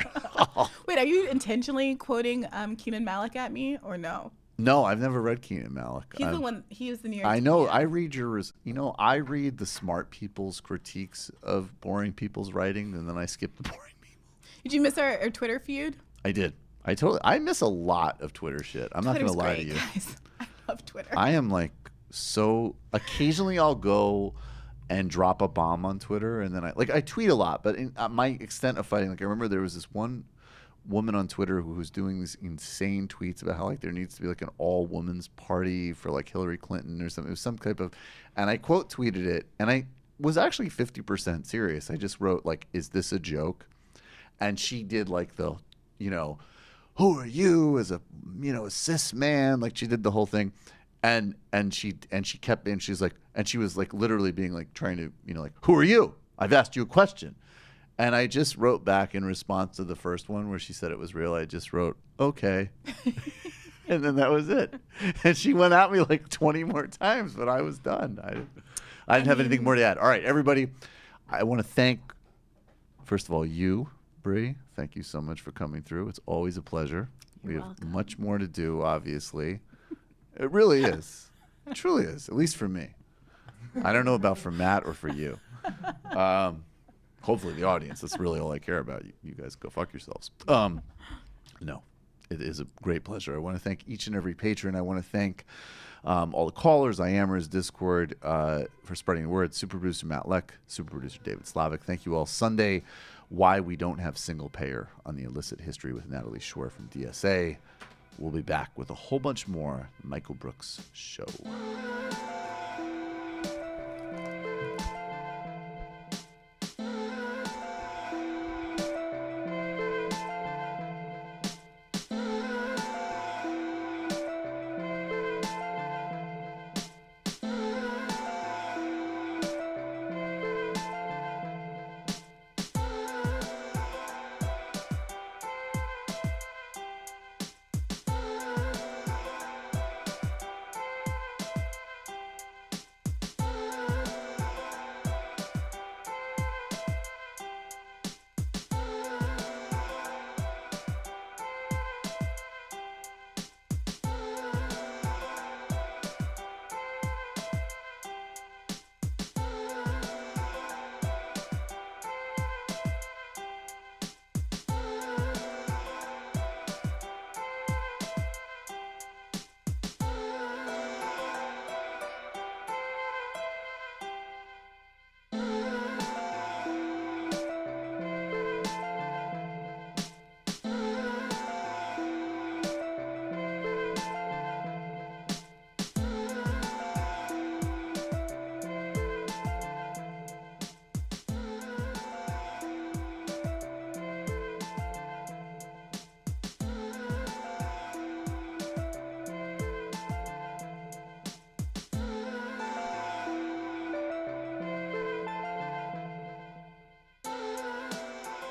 S4: Wait, are you intentionally quoting Keenan Malik at me or no?
S2: No, I've never read Keenan Malik.
S4: He's the one. He is the New York.
S2: I know.
S4: Times.
S2: I read yours. I read the smart people's critiques of boring people's writing, and then I skip the boring people.
S4: Did you miss our Twitter feud?
S2: I did. I miss a lot of Twitter shit. I'm not going to lie to you.
S4: Guys. I love Twitter.
S2: I am like so. Occasionally, I'll go and drop a bomb on Twitter, and then I tweet a lot, but my extent of fighting, I remember there was this one woman on Twitter who was doing these insane tweets about how there needs to be an all women's party for Hillary Clinton or something. It was some type of, and I quote tweeted it, and I was actually 50% serious. I just wrote is this a joke? And she did the, who are you as a cis man? She did the whole thing. And she kept being, she was literally being trying to, who are you? I've asked you a question. And I just wrote back in response to the first one where she said it was real. I just wrote, okay. And then that was it. And she went at me 20 more times, but I was done. I didn't have anything more to add. All right, everybody, I want to thank, first of all, you, Bri. Thank you so much for coming through. It's always a pleasure.
S4: You're welcome.
S2: Have much more to do, obviously. It really is. It truly is, at least for me. I don't know about for Matt or for you. Hopefully the audience. That's really all I care about. You guys go fuck yourselves. No, it is a great pleasure. I want to thank each and every patron. I want to thank all the callers, IAMers, Discord, for spreading the word. Super producer Matt Leck, super producer David Slavic. Thank you all. Sunday, why we don't have single payer on the illicit history with Natalie Shore from DSA. We'll be back with a whole bunch more Michael Brooks Show.